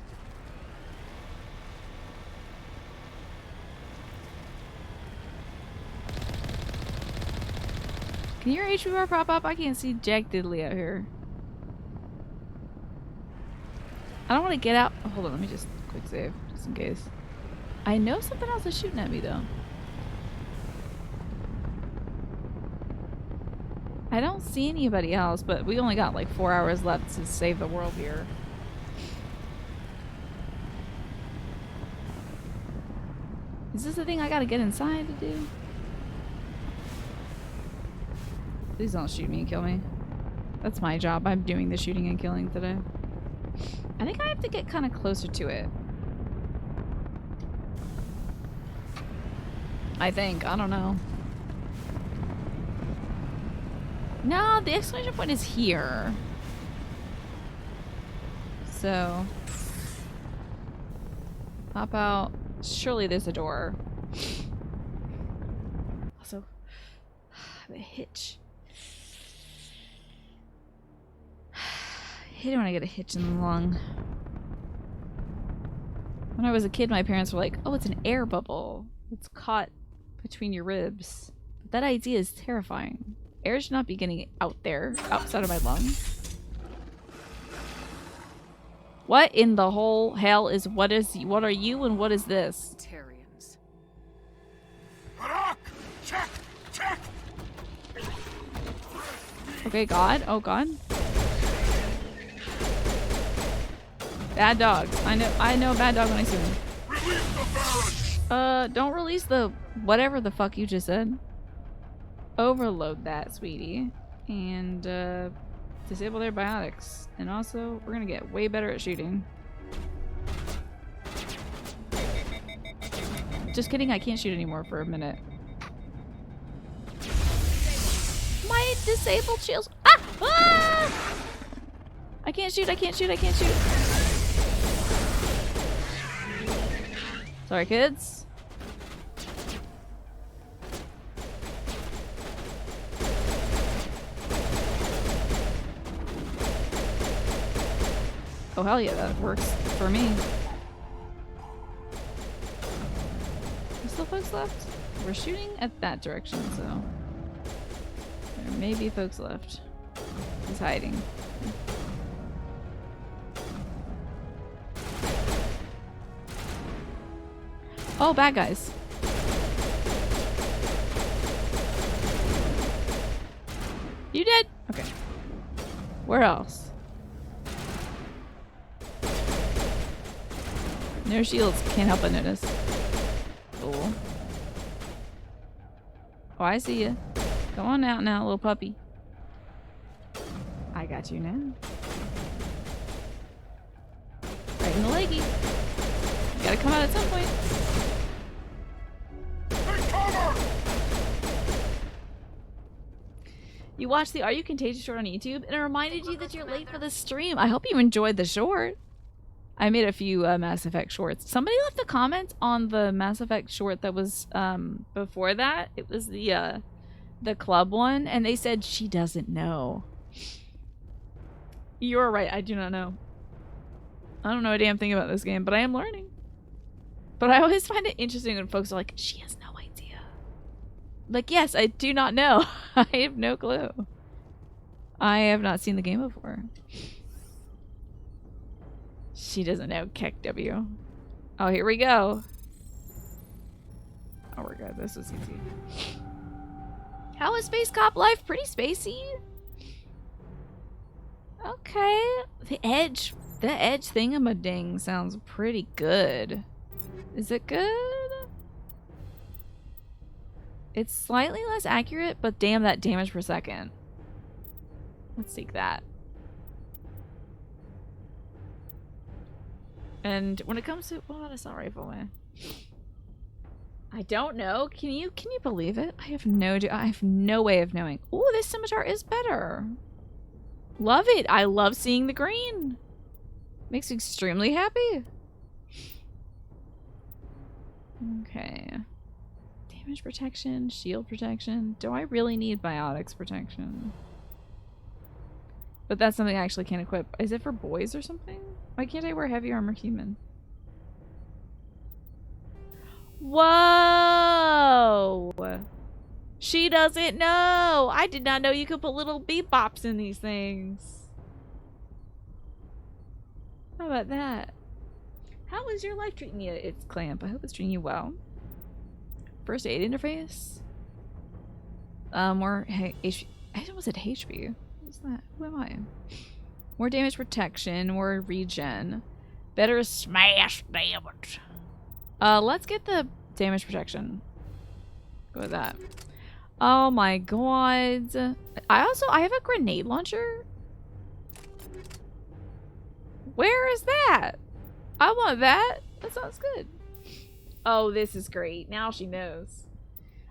Can your HP bar pop up? I can't see Jack Diddley out here. I don't want to get out. Oh, hold on, let me just quick save, just in case. I know something else is shooting at me, though. I don't see anybody else, but we only got like 4 hours left to save the world here. Is this the thing I gotta get inside to do? Please don't shoot me and kill me. That's my job. I'm doing the shooting and killing today. I think I have to get kind of closer to it. I think. I don't know. No, the exclamation point is here. So. Hop out. Surely there's a door. Also, the hitch. I hate it when I get a hitch in the lung. When I was a kid, my parents were like, oh, it's an air bubble. It's caught between your ribs. But that idea is terrifying. Air should not be getting out there, outside of my lungs. What in the whole hell is, what are you and what is this? Tarians. Check! Okay, God. Oh, God. Bad dog. I know a bad dog when I see one. Release the Baron! Don't release the whatever the fuck you just said. Overload that, sweetie. And, disable their biotics. And also, we're gonna get way better at shooting. Just kidding, I can't shoot anymore for a minute. My disabled shields. Ah! Ah! I can't shoot. Sorry, kids. Oh, hell yeah, that works for me. There's still folks left? We're shooting at that direction, so there may be folks left. He's hiding. Oh, bad guys. You did? Okay. Where else? No shields. Can't help but notice. Cool. Oh, I see you. Come on out now, little puppy. I got you now. Right in the leggy. You gotta come out at some point. You watched the Are You Contagious short on YouTube, and it reminded you that you're late for the stream. I hope you enjoyed the short. I made a few Mass Effect shorts. Somebody left a comment on the Mass Effect short that was before that. It was the club one, and they said she doesn't know. You're right, I do not know. I don't know a damn thing about this game, but I am learning. But I always find it interesting when folks are like, she has no idea. Like, yes, I do not know. I have no clue. I have not seen the game before. She doesn't know Keck W. Oh, here we go. Oh, we're good. This was easy. How is Space Cop life? Pretty spacey. Okay. The edge thingamading sounds pretty good. Is it good? It's slightly less accurate, but damn, that damage per second. Let's take that. And when it comes to, what about assault rifle, man? I don't know. Can you believe it? I have no way of knowing. Oh, this scimitar is better. Love it. I love seeing the green. Makes me extremely happy. Okay. Damage protection, shield protection. Do I really need biotics protection? But that's something I actually can't equip. Is it for boys or something? Why can't I wear heavy armor human? Whoa! She doesn't know! I did not know you could put little bebops in these things. How about that? How is your life treating you? It's Clamp. I hope it's treating you well. First aid interface? More HP. I was at HP. What's that? Who am I? More damage protection, more regen. Better smash damage. Let's get the damage protection. Go with that. Oh my god. I have a grenade launcher. Where is that? I want that. That sounds good. Oh, this is great. Now she knows.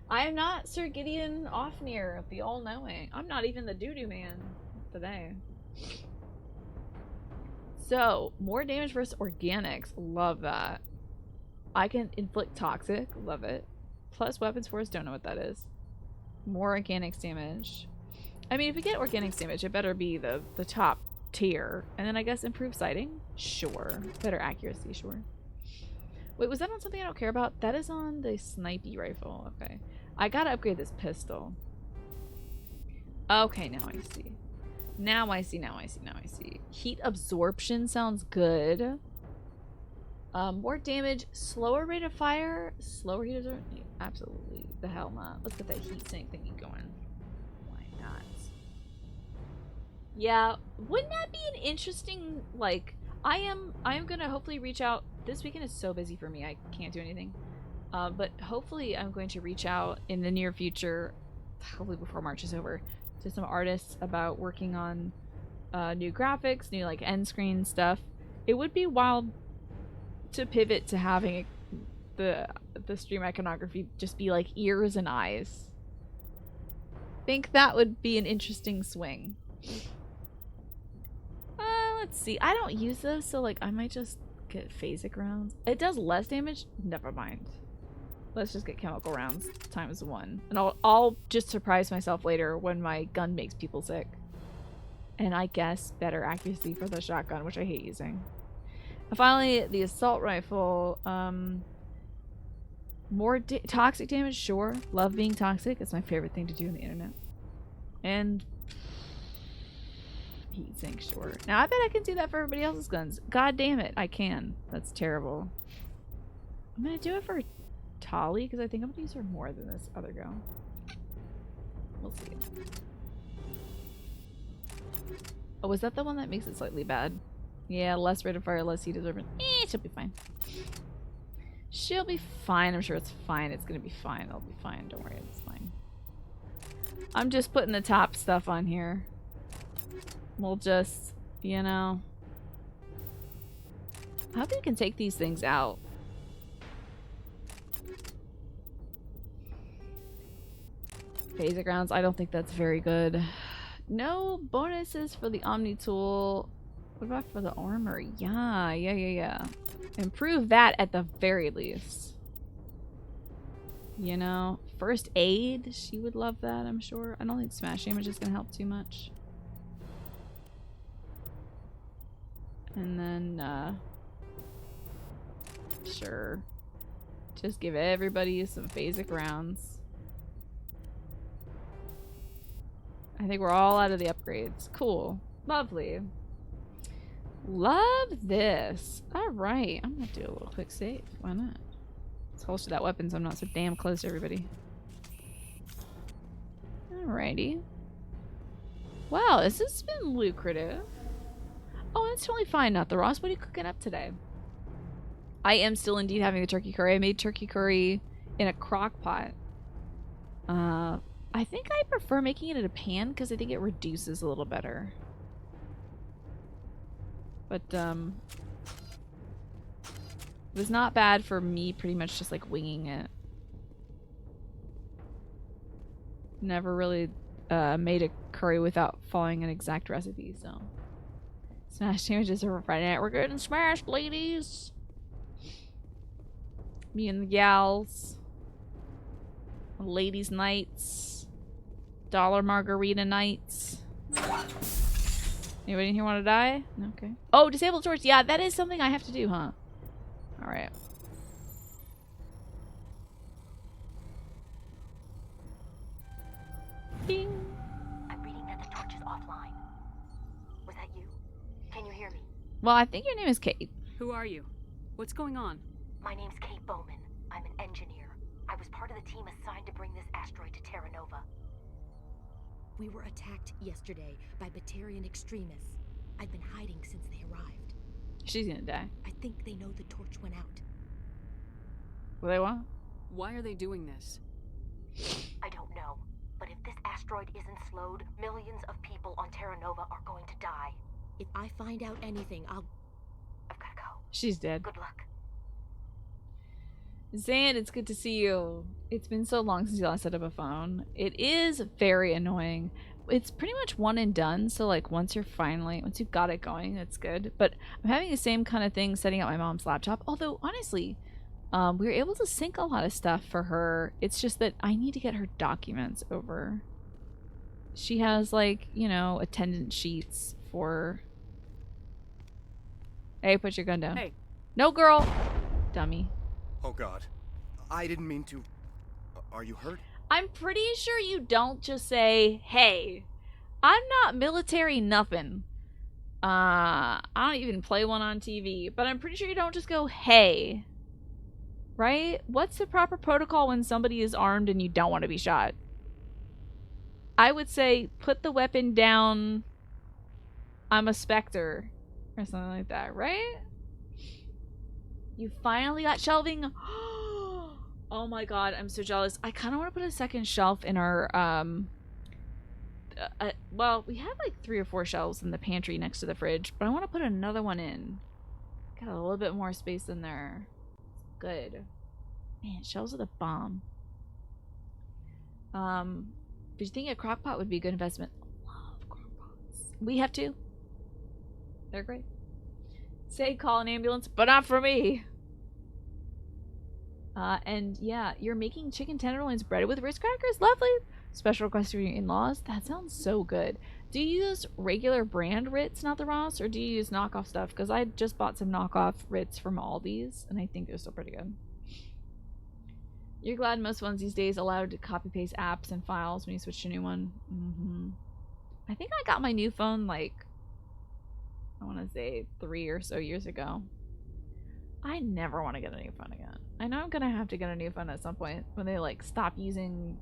I am not Sir Gideon Offnear, the all-knowing. I'm not even the doo-doo man today. So, more damage versus organics. Love that. I can inflict toxic. Love it. Plus weapons force. Don't know what that is. More organics damage. I mean, if we get organics damage, it better be the top tier. And then I guess improved sighting? Sure. Better accuracy? Sure. Wait, was that on something I don't care about? That is on the snipey rifle. Okay. I gotta upgrade this pistol. Okay, now I see. Now I see. Heat absorption sounds good. More damage, slower rate of fire, slower heat absorption. Absolutely. The hell not. Let's get that heat sink thingy going. Why not? Yeah, wouldn't that be an interesting, like, I am gonna hopefully reach out. This weekend is so busy for me, I can't do anything. But hopefully I'm going to reach out in the near future, hopefully before March is over, to some artists about working on new graphics, new like end screen stuff. It would be wild to pivot to having the stream iconography just be like ears and eyes. Think that would be an interesting swing. Let's see. I don't use this, so like I might just get phasic rounds. It does less damage. Never mind. Let's just get chemical rounds ×1. And I'll just surprise myself later when my gun makes people sick. And I guess better accuracy for the shotgun, which I hate using. And finally, the assault rifle. More toxic damage, sure. Love being toxic. It's my favorite thing to do on the internet. And heat sink, sure. Now I bet I can do that for everybody else's guns. God damn it, I can. That's terrible. I'm gonna do it for Tali because I think I'm gonna use her more than this other girl. We'll see. Oh, was that the one that makes it slightly bad? Yeah, less rate of fire, less heat absorption. She'll be fine. She'll be fine. I'm sure it's fine. It's gonna be fine. It'll be fine. Don't worry, it's fine. I'm just putting the top stuff on here. We'll just, you know. I hope you can take these things out. Phasic rounds, I don't think that's very good. No bonuses for the Omni tool. What about for the armor? Yeah. Improve that at the very least. You know, first aid, she would love that, I'm sure. I don't think smash damage is gonna help too much. And then, sure. Just give everybody some phasic rounds. I think we're all out of the upgrades. Cool. Lovely. Love this. Alright. I'm gonna do a little quick save. Why not? Let's holster that weapon so I'm not so damn close to everybody. Alrighty. Wow, this has been lucrative. Oh, that's totally fine. Not the Ross. What are you cooking up today? I am still indeed having the turkey curry. I made turkey curry in a crock pot. I think I prefer making it in a pan because I think it reduces a little better. But, it was not bad for me pretty much just like winging it. Never really made a curry without following an exact recipe, so. Smash sandwiches for Friday night. We're getting smashed, ladies! Me and the gals. Ladies' nights. Dollar margarita nights. Anybody in here want to die? No, okay. Oh, disable torch. Yeah, that is something I have to do, huh? Alright. Bing. I'm reading that the torch is offline. Was that you? Can you hear me? Well, I think your name is Kate. Who are you? What's going on? My name's Kate Bowman. I'm an engineer. I was part of the team assigned to bring this asteroid to Terra Nova. We were attacked yesterday by Batarian extremists. I've been hiding since they arrived. She's gonna die. I think they know the torch went out. What do they want? Why are they doing this? I don't know, but if this asteroid isn't slowed, millions of people on Terra Nova are going to die. If I find out anything, I've gotta go. She's dead. Good luck. Zan, it's good to see you. It's been so long since you last set up a phone. It is very annoying. It's pretty much one and done, so like once you've got it going, it's good. But I'm having the same kind of thing setting up my mom's laptop. Although, honestly, we were able to sync a lot of stuff for her. It's just that I need to get her documents over. She has like, you know, attendance sheets for... Hey, put your gun down. Hey. No, girl! Dummy. Oh God, I didn't mean to. Are you hurt? I'm pretty sure you don't just say, hey, I'm not military nothing. I don't even play one on TV, but I'm pretty sure you don't just go, hey. Right? What's the proper protocol when somebody is armed and you don't want to be shot? I would say, put the weapon down. I'm a Spectre. Or something like that, right? You finally got shelving. Oh my god, I'm so jealous. I kind of want to put a second shelf in our, well, we have like 3 or 4 shelves in the pantry next to the fridge, but I want to put another one in. Got a little bit more space in there. Good. Man, shelves are the bomb. Did you think a crock pot would be a good investment? Love crock pots. We have 2. They're great. Say call an ambulance, but not for me. And yeah, you're making chicken tenderloins breaded with Ritz crackers? Lovely. Special request for your in-laws? That sounds so good. Do you use regular brand Ritz, not the Ross, or do you use knockoff stuff? Because I just bought some knockoff Ritz from Aldi's, and I think they're still pretty good. You're glad most phones these days allow to copy-paste apps and files when you switch to a new one? Mm-hmm. I think I got my new phone, like, I want to say 3 or so years ago. I never want to get a new phone again. I know I'm gonna have to get a new phone at some point when they like stop using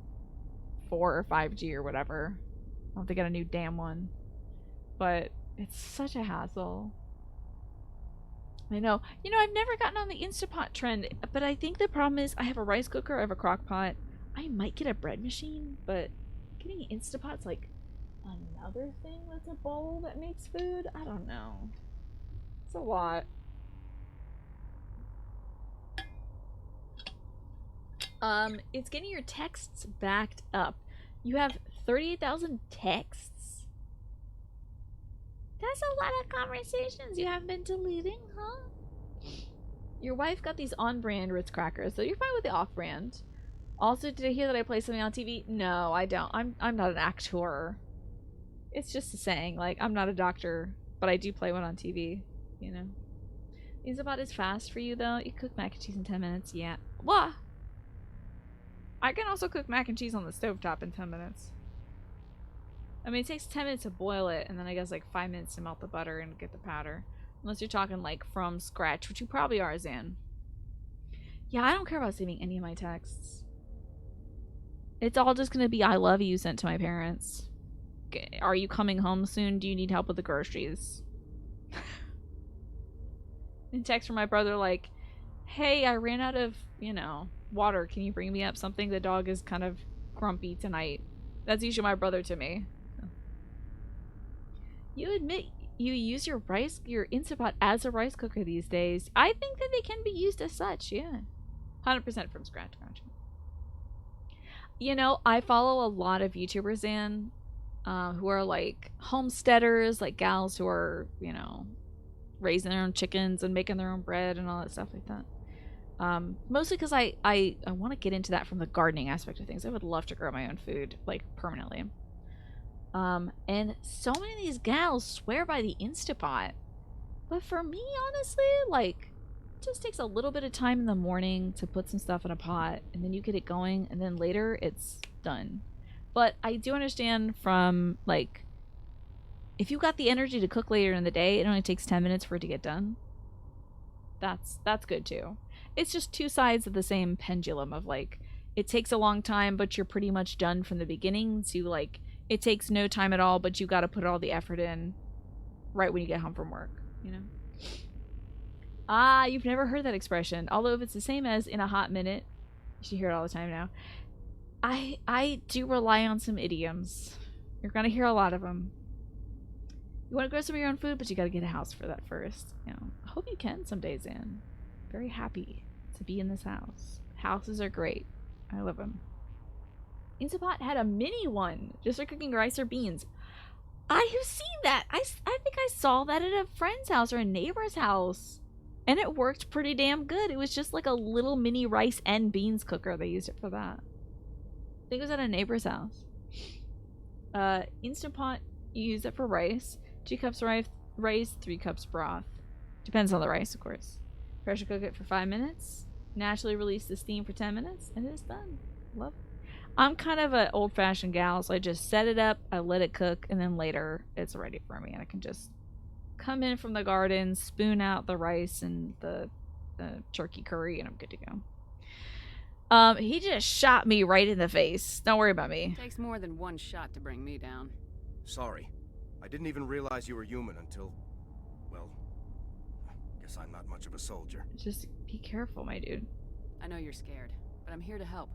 4 or 5G or whatever. I'll have to get a new damn one. But it's such a hassle. I know. You know, I've never gotten on the Instapot trend, but I think the problem is I have a rice cooker, I have a crock pot. I might get a bread machine, but getting an Instapot's like another thing that's a bowl that makes food? I don't know. It's a lot. It's getting your texts backed up. You have 38,000 texts? That's a lot of conversations you haven't been deleting, huh? Your wife got these on-brand Ritz crackers, so you're fine with the off-brand. Also, did I hear that I play something on TV? No, I don't. I'm not an actor. It's just a saying. Like, I'm not a doctor, but I do play one on TV, you know? Is about as fast for you, though? You cook mac and cheese in 10 minutes? Yeah. What? I can also cook mac and cheese on the stovetop in 10 minutes. I mean, it takes 10 minutes to boil it, and then I guess like 5 minutes to melt the butter and get the powder. Unless you're talking like from scratch, which you probably are, Zan. Yeah, I don't care about saving any of my texts. It's all just gonna be I love you sent to my parents. Are you coming home soon? Do you need help with the groceries? And text from my brother like, hey, I ran out of, you know, water. Can you bring me up something? The dog is kind of grumpy tonight. That's usually my brother to me. So. You admit you use your Instant Pot as a rice cooker these days. I think that they can be used as such, yeah. 100% from scratch. You know, I follow a lot of YouTubers who are like homesteaders, like gals who are, you know, raising their own chickens and making their own bread and all that stuff like that. Mostly because I want to get into that from the gardening aspect of things. I would love to grow my own food, like, permanently. And so many of these gals swear by the Instapot. But for me, honestly, like, it just takes a little bit of time in the morning to put some stuff in a pot, and then you get it going, and then later it's done. But I do understand from, like, if you got the energy to cook later in the day, it only takes 10 minutes for it to get done. That's good too. It's just two sides of the same pendulum of, like, it takes a long time, but you're pretty much done from the beginning. So, like, it takes no time at all, but you got to put all the effort in right when you get home from work, you know? Ah, you've never heard that expression. Although if it's the same as in a hot minute, you should hear it all the time now. I do rely on some idioms. You're going to hear a lot of them. You want to grow some of your own food, but you got to get a house for that first. You know, I hope you can some days in. Very happy to be in this house. Houses are great. I love them. Instapot had a mini one just for cooking rice or beans. I have seen that. I think I saw that at a friend's house or a neighbor's house. And it worked pretty damn good. It was just like a little mini rice and beans cooker. They used it for that. I think it was at a neighbor's house. Instant Pot, you use it for rice. 2 cups rice, 3 cups broth. Depends on the rice, of course. Pressure cook it for 5 minutes. Naturally release the steam for 10 minutes. And it's done. Love it. I'm kind of an old-fashioned gal, so I just set it up, I let it cook, and then later it's ready for me. And I can just come in from the garden, spoon out the rice and the turkey curry, and I'm good to go. He just shot me right in the face. Don't worry about me. Takes more than one shot to bring me down. Sorry. I didn't even realize you were human until... well... guess I'm not much of a soldier. Just be careful, my dude. I know you're scared, but I'm here to help.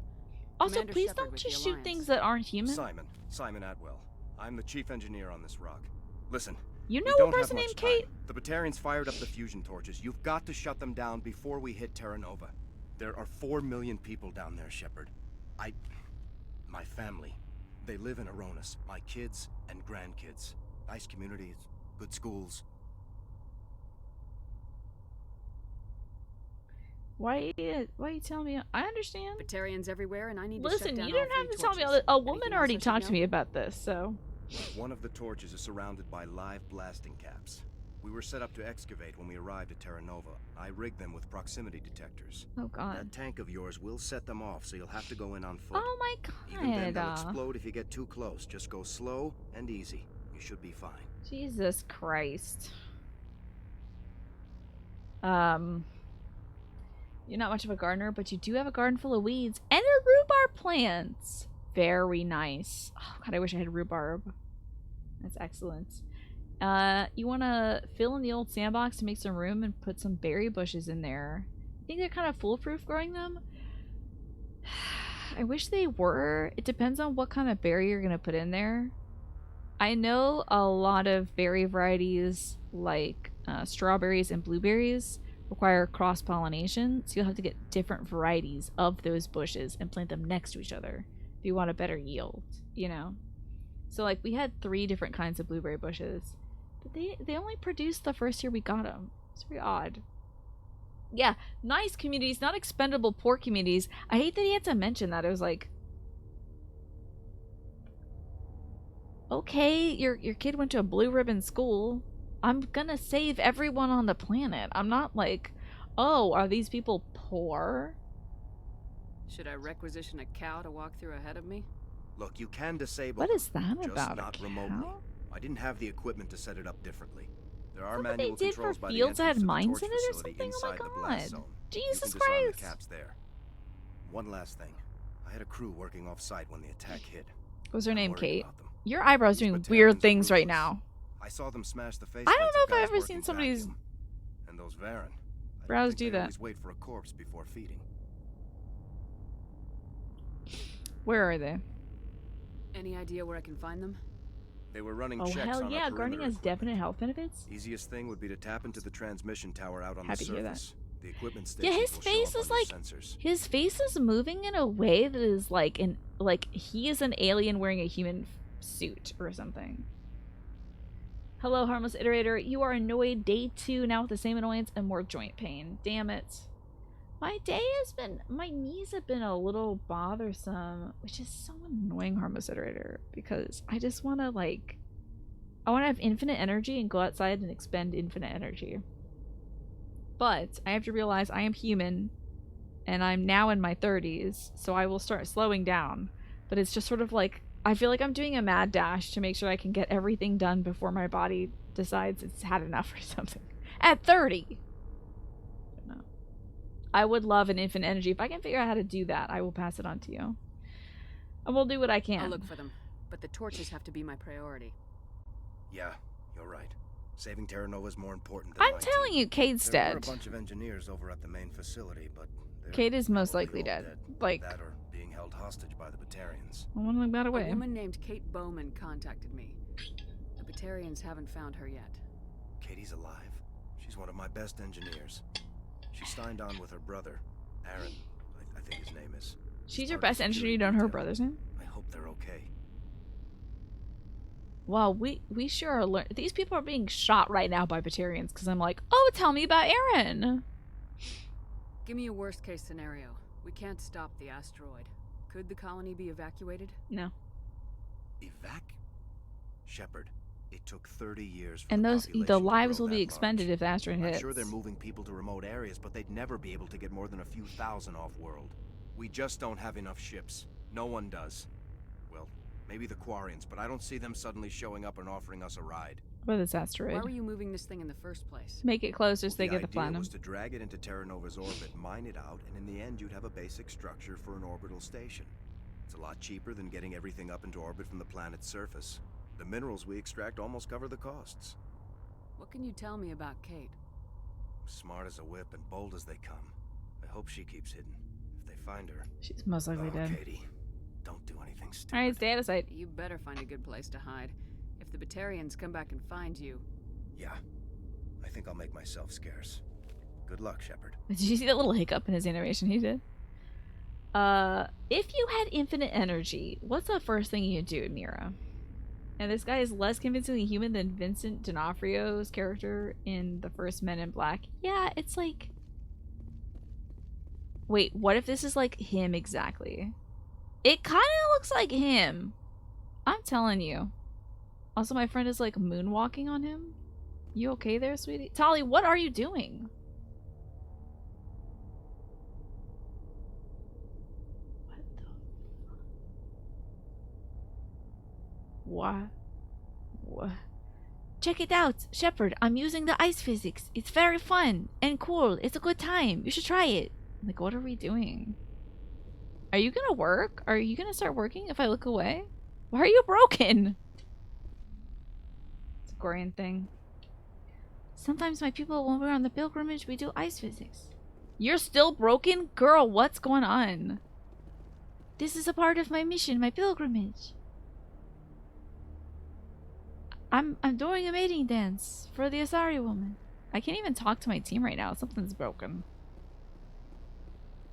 Also, Commander please Shepard don't with just the shoot things Alliance. that aren't human. Simon Atwell. I'm the chief engineer on this rock. Listen, You we know don't a have person much named time. Kate? The Batarians fired up the fusion torches. You've got to shut them down before we hit Terra Nova. There are 4 million people down there, Shepard. My family, they live in Aronis. My kids and grandkids. Nice communities, good schools. Why you telling me? I understand. Batarians everywhere, and I need to shut Listen, down you all don't have 3 to tell me all torches. that. A woman Anything else already I should talked to know? me about this, so. One of the torches is surrounded by live blasting caps. We were set up to excavate when we arrived at Terra Nova. I rigged them with proximity detectors. Oh god. That tank of yours will set them off, so you'll have to go in on foot. Oh my Even then, they'll god. explode if you get too close. Just go slow and easy. You should be fine. Jesus Christ. You're not much of a gardener, but you do have a garden full of weeds and a rhubarb plant. Very nice. Oh god, I wish I had rhubarb. That's excellent. You want to fill in the old sandbox to make some room and put some berry bushes in there. I think they're kind of foolproof growing them. I wish they were. It depends on what kind of berry you're going to put in there. I know a lot of berry varieties like strawberries and blueberries require cross-pollination, so you'll have to get different varieties of those bushes and plant them next to each other if you want a better yield, you know? So, like, we had 3 different kinds of blueberry bushes, but they only produced the first year we got them. It's very odd. Yeah, nice communities, not expendable poor communities. I hate that he had to mention that. It was like, okay, your kid went to a blue ribbon school. I'm gonna save everyone on the planet. I'm not like, oh, are these people poor? Should I requisition a cow to walk through ahead of me? Look, you can disable What them, is that just about? not A remotely. cow? I didn't have the equipment to set it up differently. There are Is that what manual they did for controls by the fields that had entrance to the mines torch in it or facility something? Oh my inside the blast god. zone. Jesus You can disarm the Christ. caps there. One last thing. I had a crew working off-site when the attack hit. What was her I'm name, worried Kate? about them. Your eyebrows These doing Batarians weird are things right ruthless. now. I saw them smash the face I don't plates know of if I've guys ever working seen somebody's vacuum. And those Varen. I brows think do they that. always wait for a corpse before feeding. Where are they? Any idea where I can find them? They were running Oh, checks hell on yeah. our Guarding perimeter has equipment. definite health benefits. Easiest thing would be to tap into the transmission tower out on Happy to the hear that. surface. The equipment station Yeah, his will show face up is on your like sensors. his face is moving in a way that is like he is an alien wearing a human suit or something. Hello, harmless iterator. You are annoyed. Day 2 now with the same annoyance and more joint pain. Damn it. My knees have been a little bothersome, which is so annoying, harmless iterator, because I just want to I want to have infinite energy and go outside and expend infinite energy. But I have to realize I am human, and I'm now in my 30s, so I will start slowing down. But it's just sort of like, I feel like I'm doing a mad dash to make sure I can get everything done before my body decides it's had enough or something. At 30! No. I would love an infinite energy. If I can figure out how to do that, I will pass it on to you. I will do what I can. I'll look for them, but the torches have to be my priority. Yeah, you're right. Saving Terra Nova is more important than I'm my telling team. you, Cade's There were dead. a bunch of engineers over at the main facility, but Cade is most probably likely all dead. Like, that or being held hostage by the Batarians. I want to got A away. woman named Kate Bowman contacted me. The Batarians haven't found her yet. Katie's alive. She's one of my best engineers. She signed on with her brother, Aaron, I think his name is. She's your Started best engineer. You security don't know her detail. brother's name? I hope they're okay. Wow, we sure are these people are being shot right now by Batarians because I'm like, oh, tell me about Aaron. Give me a worst case scenario. We can't stop the asteroid. Could the colony be evacuated? No. Shepard, it took 30 years for And the the population lives to will grow be that expended large. if the asteroid I'm hits. sure they're moving people to remote areas, but they'd never be able to get more than a few thousand off-world. We just don't have enough ships. No one does. Well, maybe the Quarians, but I don't see them suddenly showing up and offering us a ride. Where this Why asteroid? were you moving this thing in the first place? Make it closer so they get the idea platinum. was to drag it into Terra Nova's orbit, mine it out, and in the end you'd have a basic structure for an orbital station. It's a lot cheaper than getting everything up into orbit from the planet's surface. The minerals we extract almost cover the costs. What can you tell me about Kate? Smart as a whip and bold as they come. I hope she keeps hidden. If they find her... She's most likely dead. Katie, don't do anything stupid. Alright, stay out of sight. You better find a good place to hide. If the Batarians come back and find you... Yeah. I think I'll make myself scarce. Good luck, Shepard. Did you see that little hiccup in his animation he did? If you had infinite energy, what's the first thing you'd do, Mira? And this guy is less convincingly human than Vincent D'Onofrio's character in the first Men in Black. Yeah, it's like... Wait, what if this is like him exactly? It kind of looks like him. I'm telling you. Also, my friend is like moonwalking on him. You okay there, sweetie? Tali, what are you doing? What the... What? Check it out, Shepard. I'm using the ice physics. It's very fun and cool. It's a good time. You should try it. Like, what are we doing? Are you gonna work? Are you gonna start working if I look away? Why are you broken? It's a Gorian thing. Sometimes my people, when we're on the pilgrimage, we do ice physics. You're still broken? Girl, what's going on? This is a part of my mission, my pilgrimage. I'm doing a mating dance for the Asari woman. I can't even talk to my team right now. Something's broken.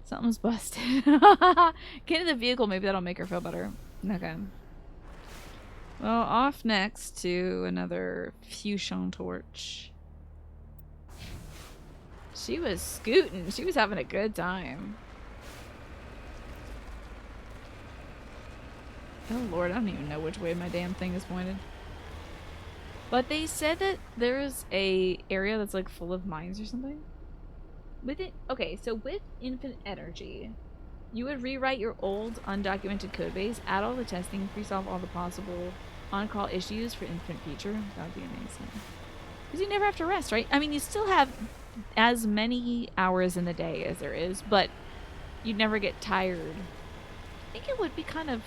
Something's busted. Get in the vehicle. Maybe that'll make her feel better. Okay. Well, off next to another fusion torch. She was scooting. She was having a good time. Oh lord, I don't even know which way my damn thing is pointed. But they said that there's a area that's like full of mines or something. With it, okay, so with infinite energy, you would rewrite your old undocumented codebase, add all the testing, pre-solve all the possible on-call issues for infinite future. That would be amazing. Because you never have to rest, right? I mean, you still have as many hours in the day as there is, but you'd never get tired. I think it would be kind of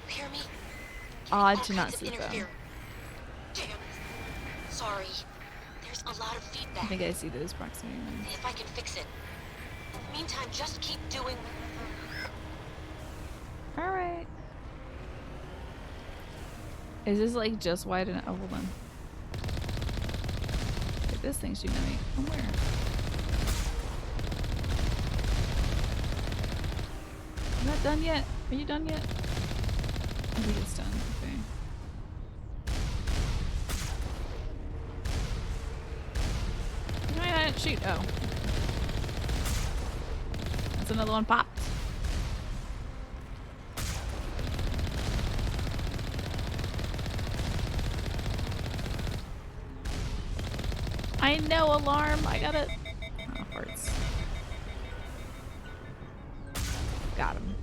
Hear me? odd to not sleep though. Damn. Sorry. There's a lot of feedback. I think I see those proximity ones. See if I can fix it. Meantime, just keep doing... Alright. Is this like just wide enough? Oh, hold on. Okay, this thing's shooting at me. From where? I'm not done yet. Are you done yet? I think it's done. Okay. Why not shoot? Oh. That's another one popped. I know, alarm. I got it. Oh, farts. Got him.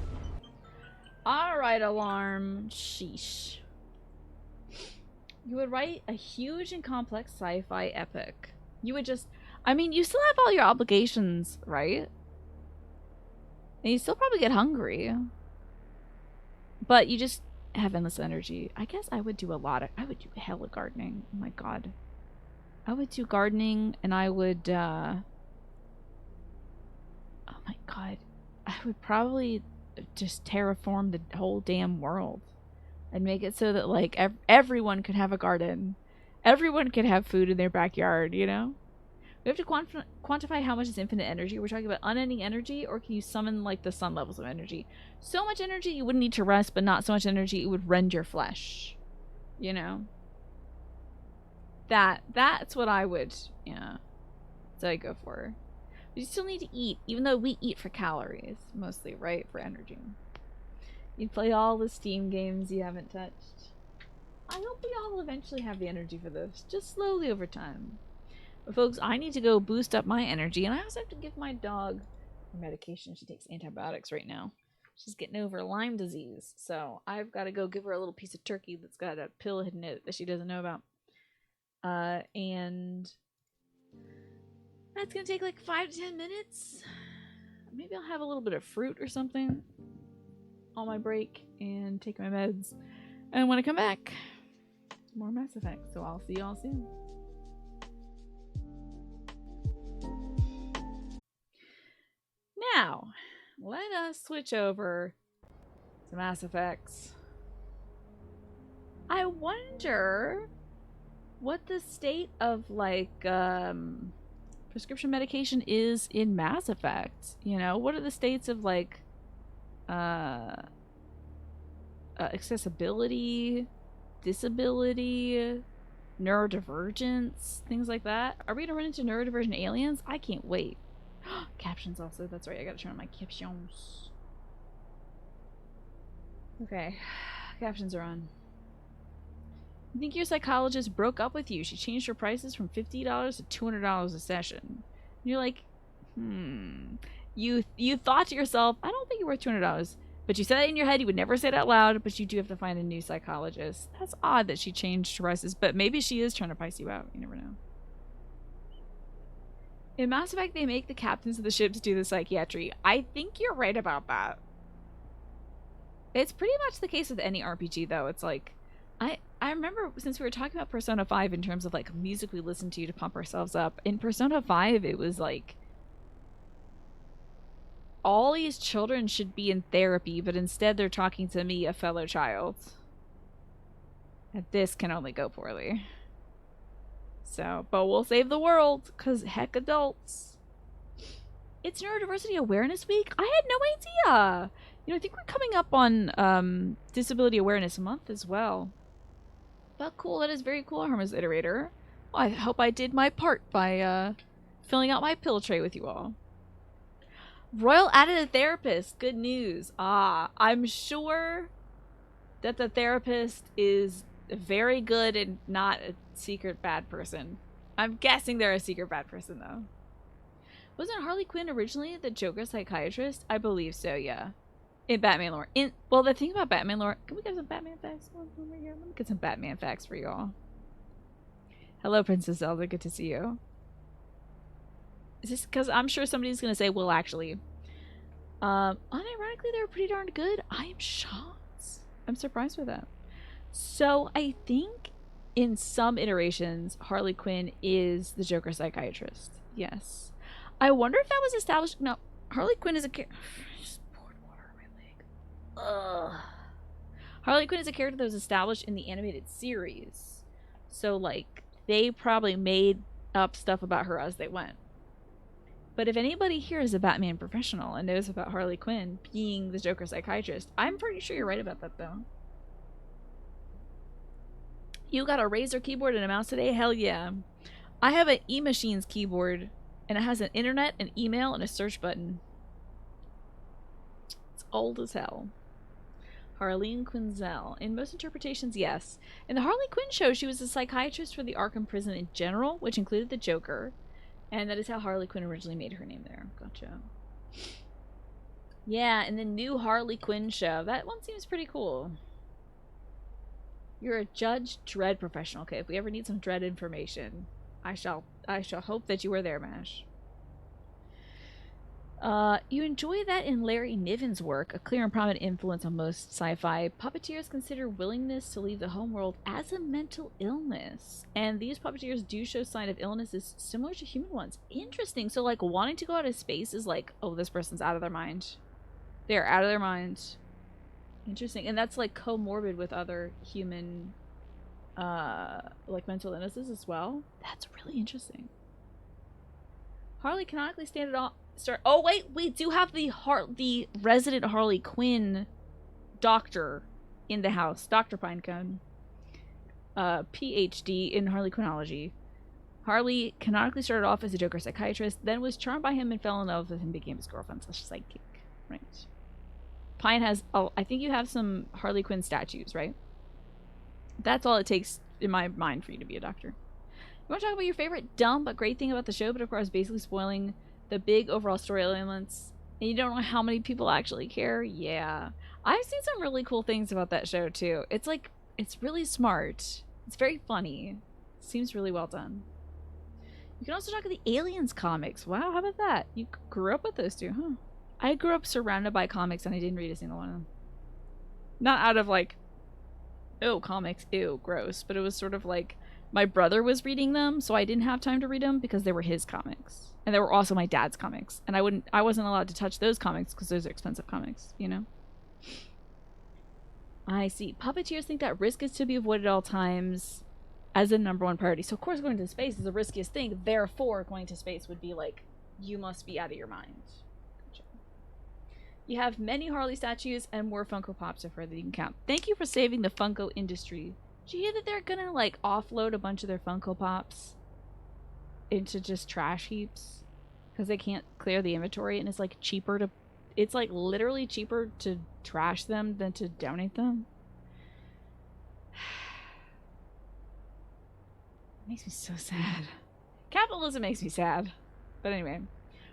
Alright, alarm. Sheesh. You would write a huge and complex sci-fi epic. You would just... I mean, you still have all your obligations, right? And you still probably get hungry. But you just have endless energy. I guess I would do a lot of... I would do hella gardening. Oh my god. I would do gardening, and I would, oh my god. I would probably just terraform the whole damn world. And make it so that, like, everyone could have a garden. Everyone could have food in their backyard, you know? We have to quantify how much is infinite energy. We're talking about unending energy, or can you summon, like, the sun levels of energy? So much energy you wouldn't need to rest, but not so much energy it would rend your flesh. You know? That's what I would, yeah. That's what I go for. But you still need to eat, even though we eat for calories, mostly, right? For energy. You play all the Steam games you haven't touched. I hope we all eventually have the energy for this, just slowly over time. But folks, I need to go boost up my energy, and I also have to give my dog her medication. She takes antibiotics right now. She's getting over Lyme disease, so I've got to go give her a little piece of turkey that's got a pill hidden in it that she doesn't know about. And that's gonna take like 5 to 10 minutes. Maybe I'll have a little bit of fruit or something on my break and take my meds. And when I come back, more Mass Effect. So I'll see y'all soon. Now, let us switch over to Mass Effects. I wonder what the state of, like, prescription medication is in Mass Effect. You know, what are the states of, like, accessibility, disability, neurodivergence, things like that? Are we gonna run into neurodivergent aliens? I can't wait. Captions also, that's right, I gotta turn on my captions. Okay, captions are on. You think your psychologist broke up with you? She changed her prices from $50 to $200 a session. And you're like, You thought to yourself, I don't think you're worth $200. But you said it in your head. You would never say it out loud, but you do have to find a new psychologist. That's odd that she changed her prices, but maybe she is trying to price you out. You never know. In Mass Effect, they make the captains of the ships do the psychiatry. I think you're right about that. It's pretty much the case with any RPG, though. It's like, I remember, since we were talking about Persona 5 in terms of, like, music we listen to pump ourselves up. In Persona 5, it was like, all these children should be in therapy, but instead they're talking to me, a fellow child. And this can only go poorly. So, but we'll save the world, because heck, adults. It's Neurodiversity Awareness Week? I had no idea! You know, I think we're coming up on Disability Awareness Month as well. But cool, that is very cool, Hermes Iterator. Well, I hope I did my part by filling out my pill tray with you all. Royal added a therapist. Good news. I'm sure that the therapist is very good and not a secret bad person. I'm guessing they're a secret bad person, though. Wasn't Harley Quinn originally the Joker psychiatrist? I believe so, yeah. In Batman lore. Well, the thing about Batman lore... Can we get some Batman facts over here? Let me get some Batman facts for y'all. Hello, Princess Zelda. Good to see you. Is this because I'm sure somebody's going to say, well, actually... unironically, they were pretty darn good. I am shocked. I'm surprised with that. So, I think in some iterations, Harley Quinn is the Joker psychiatrist. Yes. I wonder if that was established... No, Harley Quinn is a character... Ugh. Harley Quinn is a character that was established in the animated series. So, like, they probably made up stuff about her as they went. But if anybody here is a Batman professional and knows about Harley Quinn being the Joker psychiatrist, I'm pretty sure you're right about that, though. You got a Razer keyboard and a mouse today? Hell yeah. I have an E-Machines keyboard, and it has an internet, an email, and a search button. It's old as hell. Harleen Quinzel. In most interpretations, yes. In the Harley Quinn show, she was a psychiatrist for the Arkham prison in general, which included the Joker. And that is how Harley Quinn originally made her name there. Gotcha. Yeah, and the new Harley Quinn show. That one seems pretty cool. You're a Judge Dredd professional. Okay, if we ever need some Dredd information, I shall hope that you are there, MASH. You enjoy that in Larry Niven's work, a clear and prominent influence on most sci-fi. Puppeteers consider willingness to leave the homeworld as a mental illness. And these puppeteers do show sign of illnesses similar to human ones. Interesting. So, like, wanting to go out of space is like, oh, this person's out of their mind. They're out of their mind. Interesting. And that's, like, comorbid with other human, like, mental illnesses as well. That's really interesting. Harley canonically stand it all. Oh wait, we do have the resident Harley Quinn doctor in the house, Dr. Pinecone, PhD in Harley Quinnology. Harley canonically started off as a Joker psychiatrist, then was charmed by him and fell in love with him, became his girlfriend / psychic. Right. Pine has, I think you have some Harley Quinn statues, right? That's all it takes in my mind for you to be a doctor. You want to talk about your favorite dumb but great thing about the show, but of course basically spoiling the big overall story elements, and you don't know how many people actually care? Yeah. I've seen some really cool things about that show, too. It's like, it's really smart. It's very funny. Seems really well done. You can also talk about the Aliens comics. Wow, how about that? You grew up with those two, huh? I grew up surrounded by comics, and I didn't read a single one of them. Not out of, like, oh, comics, ew, gross, but it was sort of like, my brother was reading them, so I didn't have time to read them because they were his comics. And they were also my dad's comics. And I wasn't allowed to touch those comics because those are expensive comics, you know? I see. Puppeteers think that risk is to be avoided at all times as a #1 priority. So of course going to space is the riskiest thing. Therefore, going to space would be like, you must be out of your mind. Gotcha. You have many Harley statues and more Funko Pops so far that you can count. Thank you for saving the Funko industry. Did you hear that they're gonna, like, offload a bunch of their Funko Pops into just trash heaps? Because they can't clear the inventory, and it's, like, cheaper to... It's, like, literally cheaper to trash them than to donate them. It makes me so sad. Capitalism makes me sad. But anyway.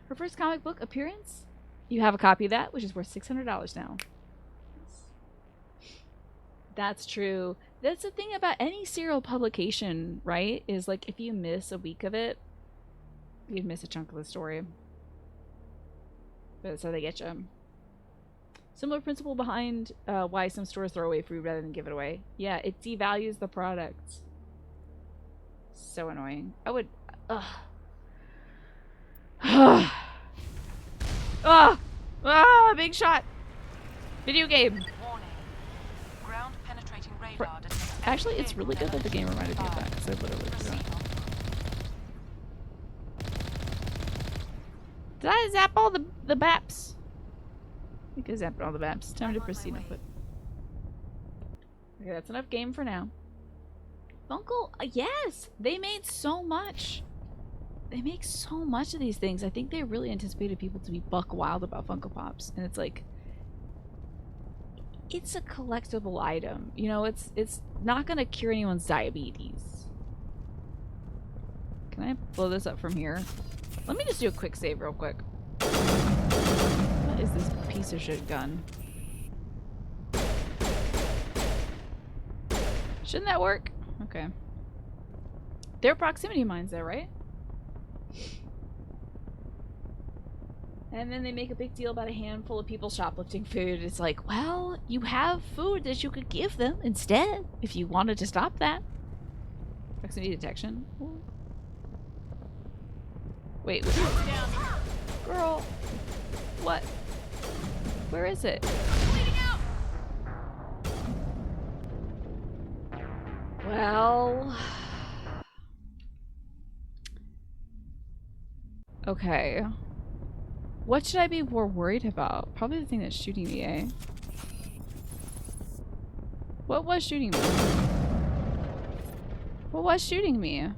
Her first comic book appearance? You have a copy of that, which is worth $600 now. That's true. That's the thing about any serial publication, right? Is like if you miss a week of it, you'd miss a chunk of the story. But that's how they get you. Similar principle behind why some stores throw away food rather than give it away. Yeah, it devalues the product. So annoying. I would... Ugh. Ah! Big shot! Video game! Actually, it's really good that the game reminded me of that, because I literally forgot. Did I zap all the baps? I think I zapped all the baps. Time to proceed and put. Okay, that's enough game for now. Funko, yes! They made so much. They make so much of these things. I think they really anticipated people to be buck wild about Funko Pops. And it's like... It's a collectible item. You know, it's not gonna cure anyone's diabetes. Can I blow this up from here? Let me just do a quick save real quick. What is this piece of shit gun? Shouldn't that work? Okay. They're proximity mines there, right? And then they make a big deal about a handful of people shoplifting food. It's like, well, you have food that you could give them instead if you wanted to stop that. Proximity detection. Ooh. Wait, girl, what? Where is it? Well... Okay. What should I be more worried about? Probably the thing that's shooting me, eh? What was shooting me? What was shooting me?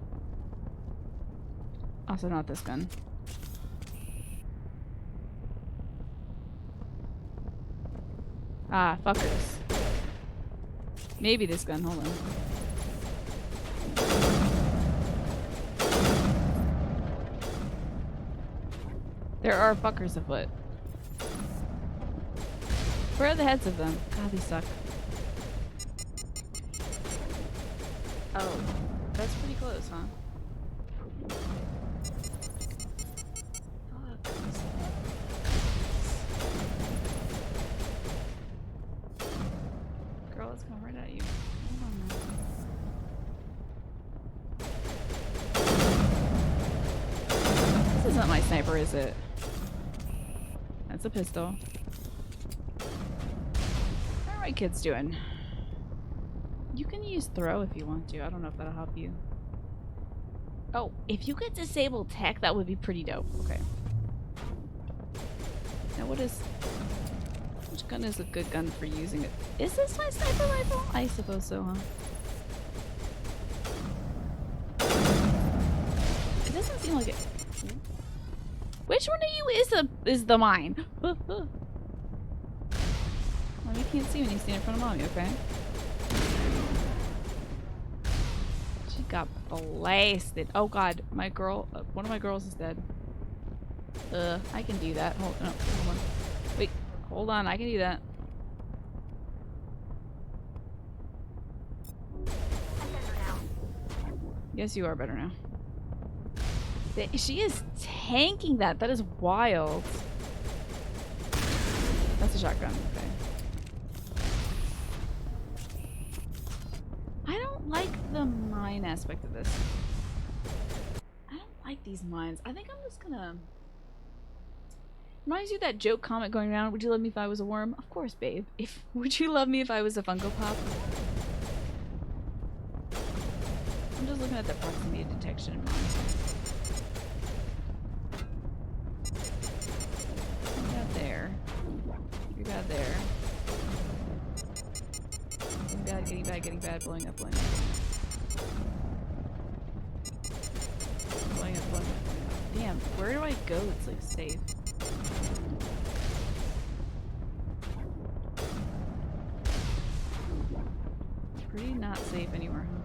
Also not this gun. Ah, fuckers. Maybe this gun, hold on. There are fuckers afoot. Where are the heads of them? God, these suck. Oh, that's pretty close, huh? Fuck. Girl, it's coming right at you. Hold on now. This isn't my sniper, is it? That's a pistol. How are my kids doing? You can use throw if you want to. I don't know if that'll help you. Oh, if you could disable tech, that would be pretty dope. Okay. Now what is... Which gun is a good gun for using it? Is this my sniper rifle? I suppose so, huh? It doesn't seem like it. Which one of you is the mine? Well, you can't see when you stand in front of mommy, okay? She got blasted. Oh god, my girl, one of my girls is dead. I can do that. Hold on. Wait, hold on, I can do that. Yes, you are better now. She is tanking that. That is wild. That's a shotgun. Okay. I don't like the mine aspect of this. I don't like these mines. I think I'm just gonna... Reminds you of that joke comment going around. Would you love me if I was a worm? Of course, babe. Would you love me if I was a Funko Pop? I'm just looking at the proximity detection in mine. There. You got there. Getting bad, blowing up. Blowing up. Damn, where do I go? It's like safe. Pretty not safe anywhere, huh?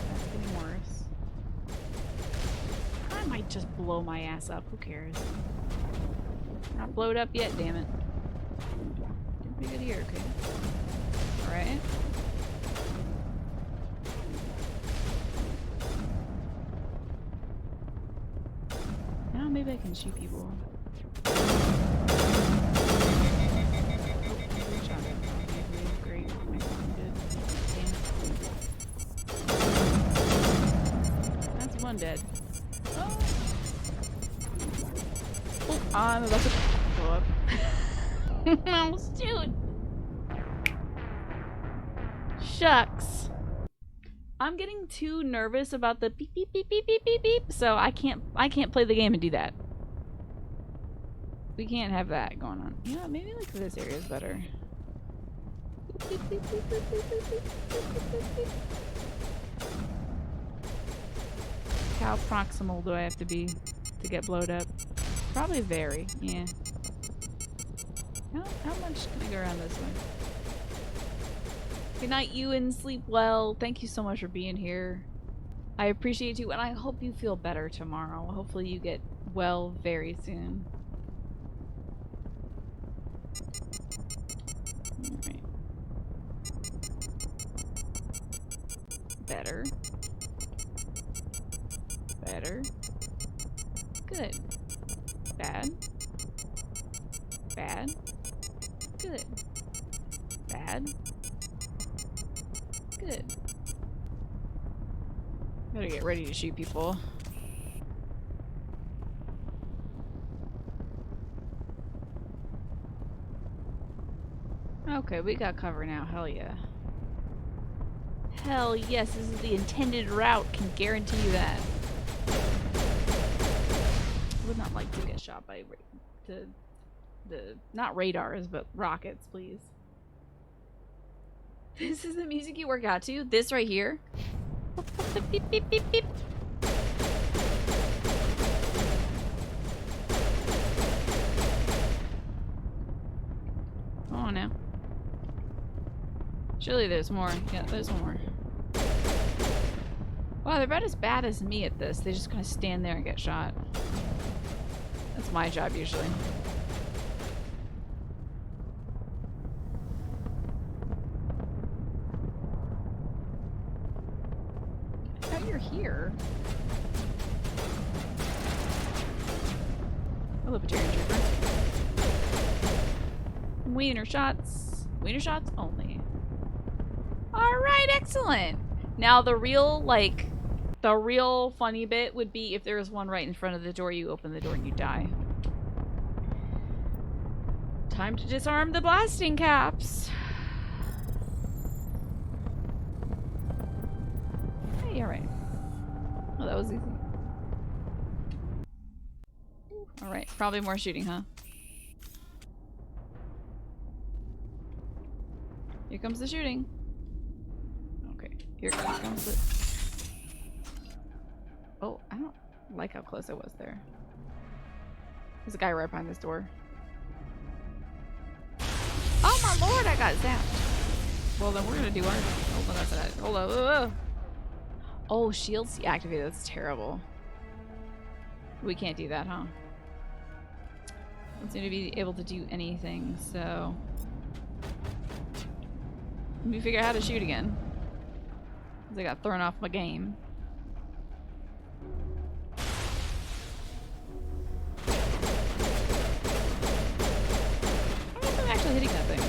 That's getting worse. I might just blow my ass up. Who cares? Not blowed up yet, damn it. Did pretty good here, okay. Alright. Now maybe I can shoot people. Great. Good. That's one dead. Oh, I'm about to blow up. Oh, shoot. Shucks. I'm getting too nervous about the beep beep beep beep beep beep beep, so I can't play the game and do that. We can't have that going on. You know, maybe like this area is better. How proximal do I have to be to get blowed up? Probably very, yeah. How much can I go around this way? Good night, Ewan. Sleep well. Thank you so much for being here. I appreciate you, and I hope you feel better tomorrow. Hopefully you get well very soon. Alright. Better. Better. Good. Bad. Bad. Good. Bad. Good. Gotta get ready to shoot people. Okay, we got cover now. Hell yeah. Hell yes, this is the intended route. Can guarantee you that. I would not like to get shot by the not radars, but rockets, please. This is the music you work out to? This right here? Beep, beep, beep, beep. Oh no. Surely there's more. Yeah, there's more. Wow, they're about as bad as me at this. They just kind of stand there and get shot. That's my job usually. Oh, you're here. Hello, Libertarian Trooper. Wiener shots. Wiener shots only. Alright, excellent. Now the real, like, the real funny bit would be if there was one right in front of the door, you open the door and you die. Time to disarm the blasting caps. Hey, alright. Oh, that was easy. Alright, probably more shooting, huh? Here comes the shooting. Okay, here comes the... Oh, I don't like how close I was there. There's a guy right behind this door. Oh my lord, I got zapped. Well, then we're gonna do our... Hold on, that's that. Hold on. Whoa. Oh, shields deactivated. That's terrible. We can't do that, huh? Don't seem to be able to do anything, so... Let me figure out how to shoot again. Because I got thrown off my game. I don't know if I'm actually hitting that thing.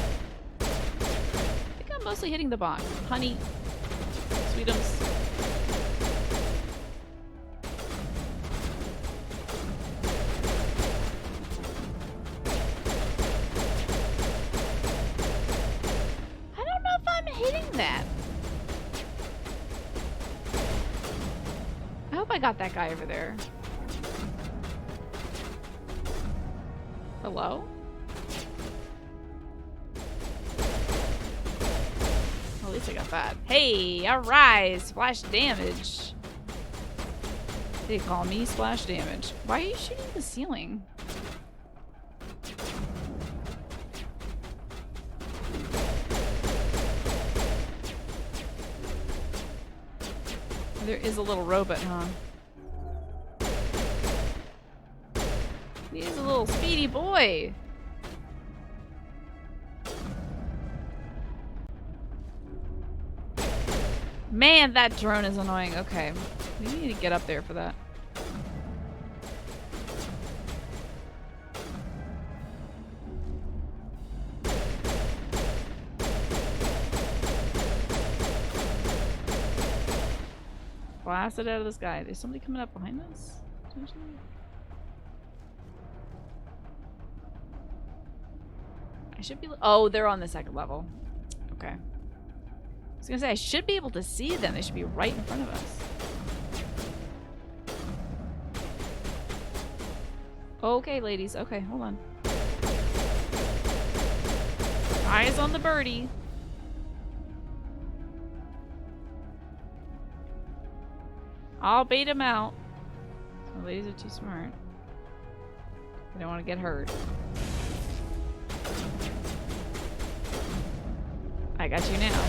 I think I'm mostly hitting the box. Honey. Sweetums. That. I hope I got that guy over there. Hello? Well, at least I got that. Hey, alright! Splash damage. They call me splash damage. Why are you shooting the ceiling? There is a little robot, huh? He's a little speedy boy. Man, that drone is annoying. Okay. We need to get up there for that. Blast it out of the sky. There's somebody coming up behind us? Potentially? I should be... Oh, they're on the second level. Okay. I was gonna say, I should be able to see them. They should be right in front of us. Okay, ladies. Okay, hold on. Eyes on the birdie. I'll bait him out. The ladies are too smart. They don't want to get hurt. I got you now.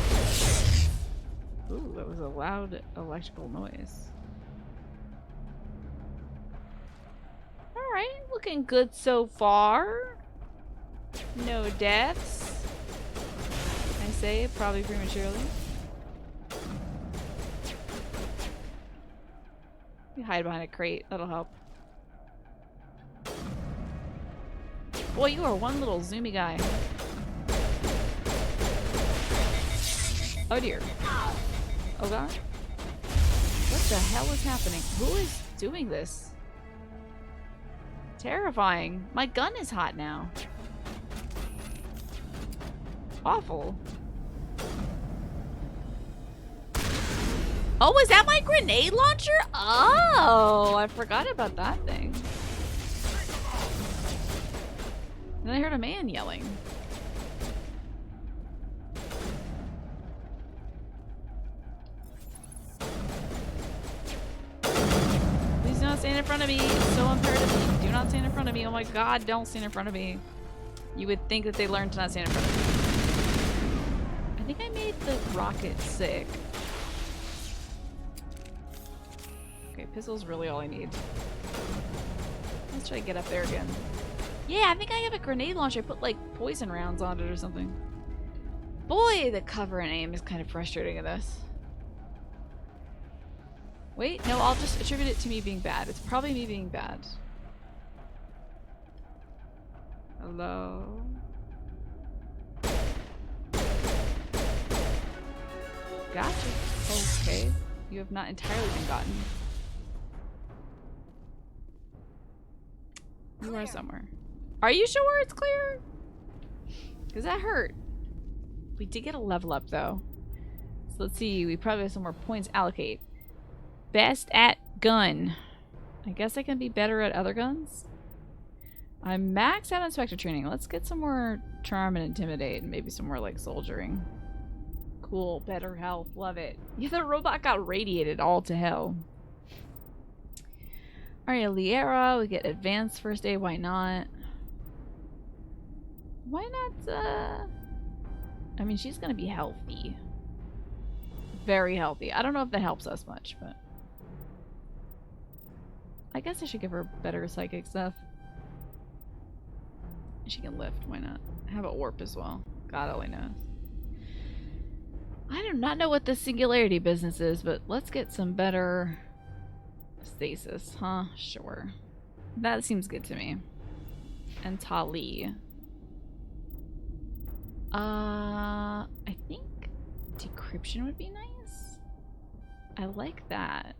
Ooh, that was a loud electrical noise. Alright, looking good so far. No deaths. I say, probably prematurely. Hide behind a crate. That'll help. Boy, you are one little zoomy guy. Oh dear. Oh god. What the hell is happening? Who is doing this? Terrifying. My gun is hot now. Awful. Oh, was that my grenade launcher? Oh, I forgot about that thing. Then I heard a man yelling. Please do not stand in front of me. It's so imperative. Do not stand in front of me. Oh my god, don't stand in front of me. You would think that they learned to not stand in front of me. I think I made the rocket sick. Okay, pistol's really all I need. Let's try to get up there again. Yeah, I think I have a grenade launcher. I put like poison rounds on it or something. Boy, the cover and aim is kind of frustrating in this. Wait, no, I'll just attribute it to me being bad. It's probably me being bad. Hello? Gotcha. Okay. You have not entirely been gotten. You are somewhere. Are you sure it's clear? Because that hurt. We did get a level up though. So let's see. We probably have some more points to allocate. Best at gun. I guess I can be better at other guns. I'm maxed out on Spectre training. Let's get some more charm and intimidate and maybe some more like soldiering. Cool. Better health. Love it. Yeah, the robot got radiated all to hell. Alright, Liera. We get advanced first aid. Why not? Why not, I mean, she's gonna be healthy. Very healthy. I don't know if that helps us much, but... I guess I should give her better psychic stuff. She can lift. Why not? How about warp as well? God only knows. I do not know what the singularity business is, but let's get some better... stasis, huh? Sure. That seems good to me. And Tali. I think decryption would be nice. I like that.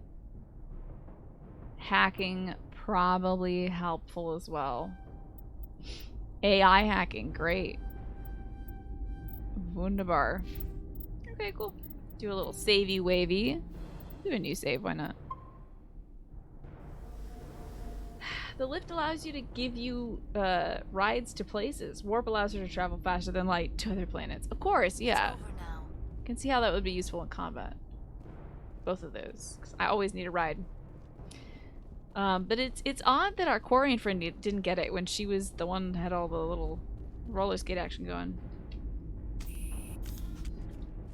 Hacking, probably helpful as well. AI hacking, great. Wunderbar. Okay, cool. Do a little savey wavy. Do a new save, why not? The lift allows you to give you rides to places. Warp allows her to travel faster than light to other planets. Of course, yeah. It's over now. Can see how that would be useful in combat. Both of those. 'Cause I always need a ride. But it's odd that our Quarian friend didn't get it when she was the one that had all the little roller skate action going.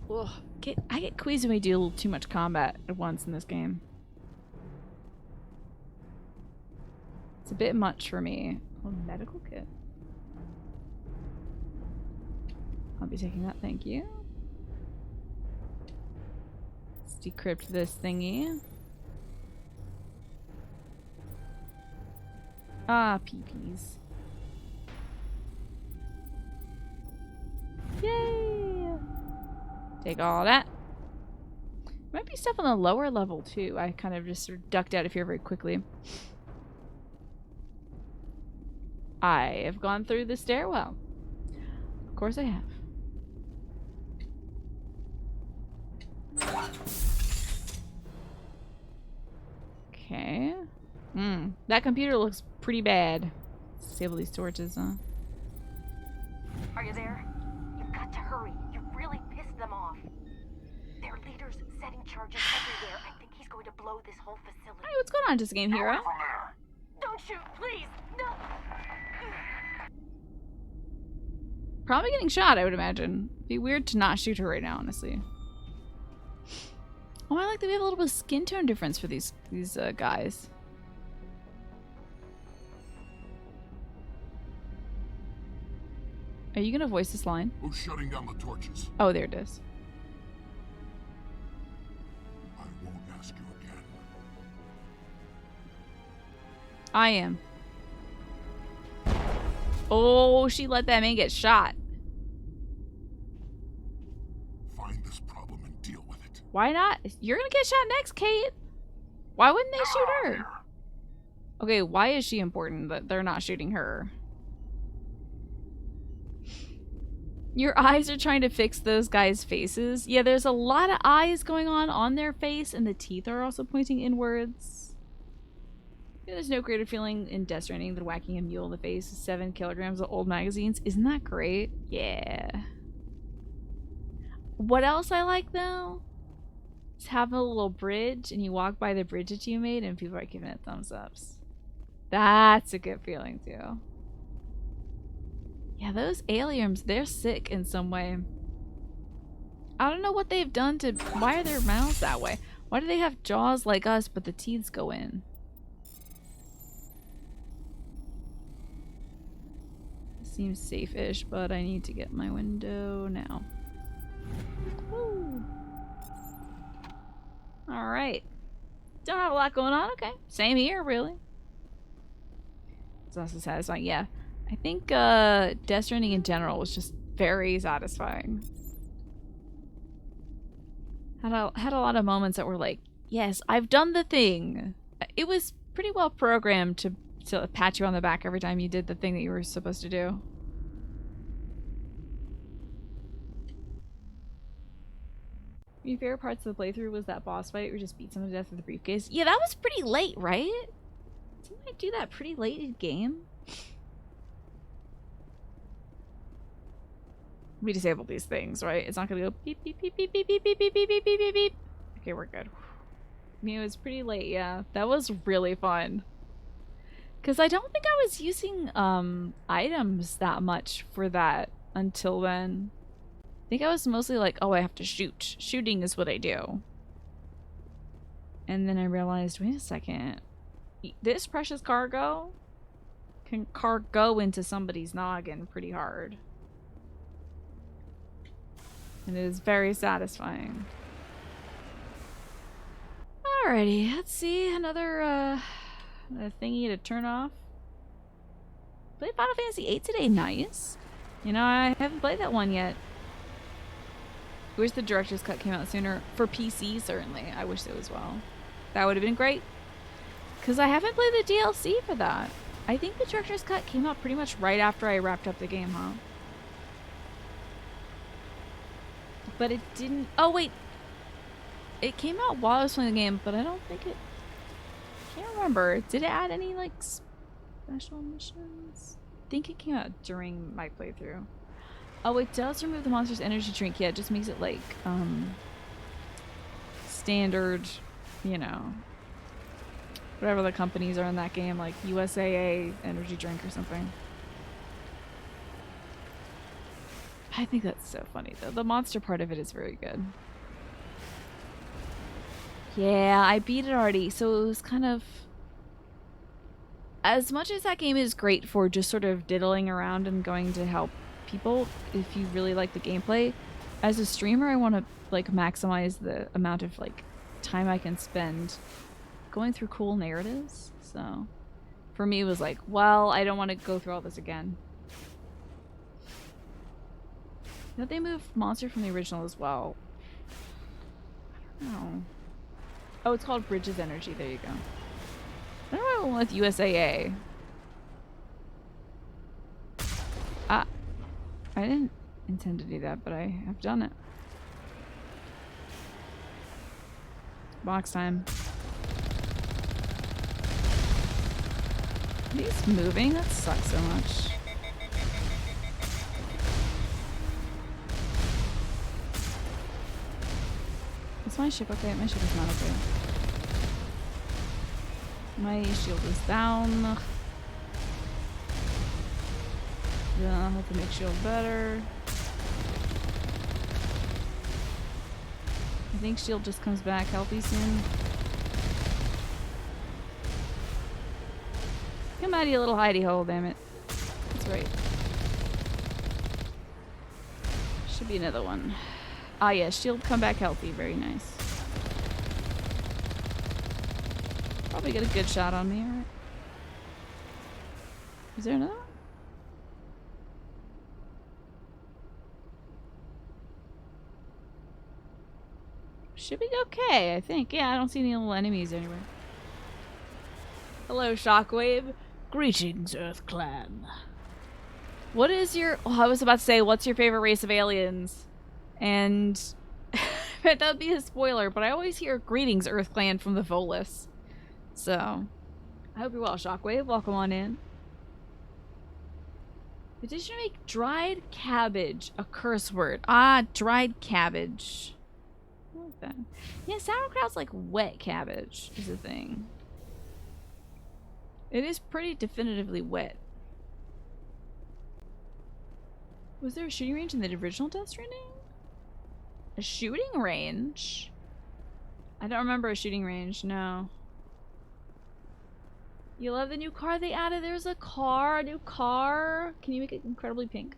Ugh, I get queasy when we do a little too much combat at once in this game. It's a bit much for me. Oh, medical kit. I'll be taking that, thank you. Let's decrypt this thingy. Ah, peepees. Yay! Take all that. Might be stuff on the lower level too. I kind of just sort of ducked out of here very quickly. I have gone through the stairwell. Of course I have. Okay. That computer looks pretty bad. Disable these torches, huh? Are you there? You've got to hurry. You really pissed them off. Their leader's setting charges everywhere. I think he's going to blow this whole facility. Hey, what's going on, Just Game Hero? Don't shoot, please! No! Probably getting shot, I would imagine. Be weird to not shoot her right now, honestly. Oh, I like that we have a little bit of skin tone difference for these guys. Are you gonna voice this line? Who's shutting down the torches? Oh, there it is. I won't ask you again. I am. Oh, she let that man get shot. Find this problem and deal with it. Why not? You're gonna get shot next, Kate. Why wouldn't they shoot her? Okay, why is she important that they're not shooting her? Your eyes are trying to fix those guys' faces. Yeah, there's a lot of eyes going on their face, and the teeth are also pointing inwards. Yeah, there's no greater feeling in Death Stranding than whacking a mule in the face with 7 kilograms of old magazines. Isn't that great? Yeah. What else I like, though? Is having a little bridge, and you walk by the bridge that you made, and people are giving it thumbs ups. That's a good feeling, too. Yeah, those aliens, they're sick in some way. I don't know what they've done to... Why are their mouths that way? Why do they have jaws like us, but the teeth go in? Seems safe-ish, but I need to get my window now. Woo. Alright. Don't have a lot going on, okay. Same here, really. It's also satisfying, yeah. I think Death Stranding in general was just very satisfying. Had a lot of moments that were like, yes, I've done the thing. It was pretty well programmed to pat you on the back every time you did the thing that you were supposed to do. Your favorite parts of the playthrough was that boss fight where you just beat someone to death with a briefcase. Yeah, that was pretty late, right? Didn't I do that pretty late in the game? We disabled these things, right? It's not gonna go beep beep beep beep beep beep beep beep beep beep beep beep beep. Okay, we're good. I mean, it was pretty late, yeah. That was really fun. Because I don't think I was using items that much for that until then. I think I was mostly like, oh, I have to shoot. Shooting is what I do. And then I realized, wait a second. This precious cargo can cargo into somebody's noggin pretty hard. And it is very satisfying. Alrighty, let's see. Another thingy to turn off. Played Final Fantasy VIII today. Nice. You know, I haven't played that one yet. Wish the director's cut came out sooner. For PC, certainly. I wish so as well. That would have been great. Because I haven't played the DLC for that. I think the director's cut came out pretty much right after I wrapped up the game, huh? But it didn't... Oh, wait. It came out while I was playing the game, but I don't think it... I can't remember. Did it add any, like, special missions? I think it came out during my playthrough. Oh, it does remove the monster's energy drink. Yeah, it just makes it, like, standard, you know, whatever the companies are in that game, like USAA energy drink or something. I think that's so funny, though. The monster part of it is very good. Yeah, I beat it already, so it was kind of... As much as that game is great for just sort of diddling around and going to help people, if you really like the gameplay, as a streamer, I want to, like, maximize the amount of, like, time I can spend going through cool narratives. So, for me, it was like, well, I don't want to go through all this again. You know, they moved Monster from the original as well. I don't know. Oh, it's called Bridges Energy. There you go. I don't know why I went with USAA. I didn't intend to do that, but I have done it. Box time. Are these moving? That sucks so much. Is my ship okay? My ship is not okay. My shield is down. Yeah, I'll have to make shield better. I think shield just comes back healthy soon. Come out, you little hidey hole, damn it. That's right. Should be another one. Ah, yeah, shield come back healthy. Very nice. Probably get a good shot on me, alright? Is there another one? Should be okay, I think. Yeah, I don't see any little enemies anywhere. Hello, Shockwave. Greetings, Earth Clan. What is your... Oh, I was about to say, what's your favorite race of aliens? And... that would be a spoiler, but I always hear greetings, Earth Clan, from the Volus. So... I hope you're well, Shockwave. Welcome on in. Petition to make dried cabbage a curse word. Ah, dried cabbage. I like that. Yeah, sauerkraut's like wet cabbage is the thing. It is pretty definitively wet. Was there a shooting range in the original Death Stranding? A shooting range? I don't remember a shooting range, no. You love the new car they added? There's a new car. Can you make it incredibly pink?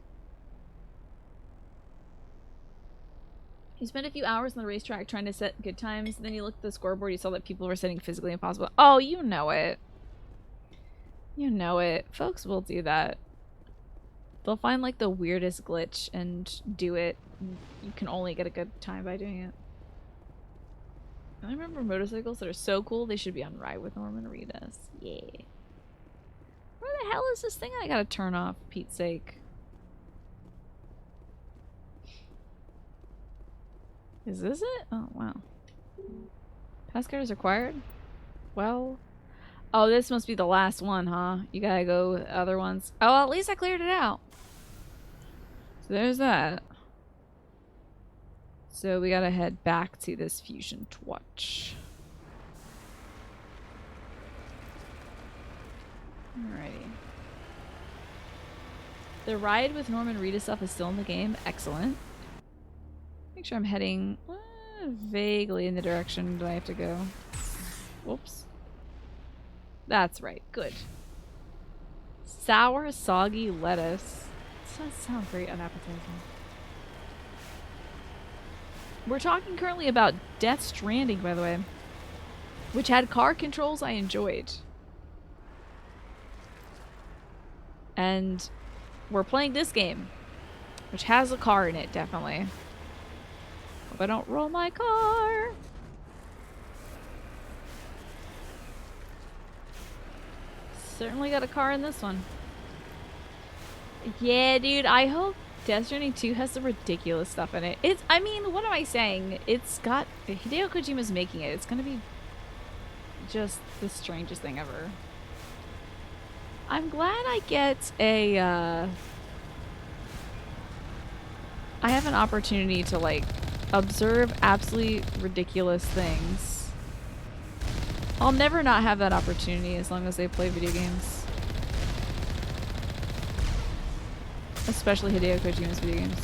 You spent a few hours on the racetrack trying to set good times, then you looked at the scoreboard, you saw that people were setting physically impossible. Oh, you know it. You know it. Folks will do that. They'll find like the weirdest glitch and do it. You can only get a good time by doing it. I remember motorcycles that are so cool they should be on Ride with Norman Reedus. Yeah. Where the hell is this thing I gotta turn off, for Pete's sake? Is this it? Oh, wow. Passcard is required? Well... Oh, this must be the last one, huh? You gotta go with other ones. Oh, well, at least I cleared it out. So there's that. So we gotta head back to this fusion torch. Alrighty. The ride with Norman Reedus stuff is still in the game. Excellent. Make sure I'm heading vaguely in the direction that I have to go. Whoops. That's right. Good. Sour, soggy lettuce. That sounds very unappetizing. We're talking currently about Death Stranding, by the way, which had car controls I enjoyed. And we're playing this game, which has a car in it, definitely. Hope I don't roll my car. Certainly got a car in this one. Yeah, dude, I hope Death Stranding 2 has some ridiculous stuff in it. I mean, what am I saying? It's got... Hideo Kojima's making it. It's gonna be just the strangest thing ever. I'm glad I get a, I have an opportunity to, like, observe absolutely ridiculous things. I'll never not have that opportunity as long as I play video games. Especially Hideo Kojima's video games.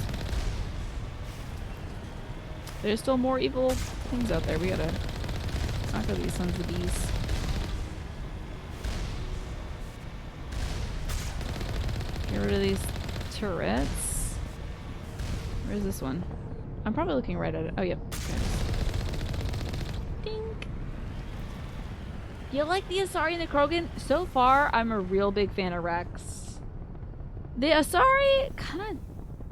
There's still more evil things out there. We gotta knock out these sons of bees. Get rid of these turrets. Where's this one? I'm probably looking right at it. Oh, yep. Okay. Dink. You like the Asari and the Krogan? So far, I'm a real big fan of Rex. The Asari, kind of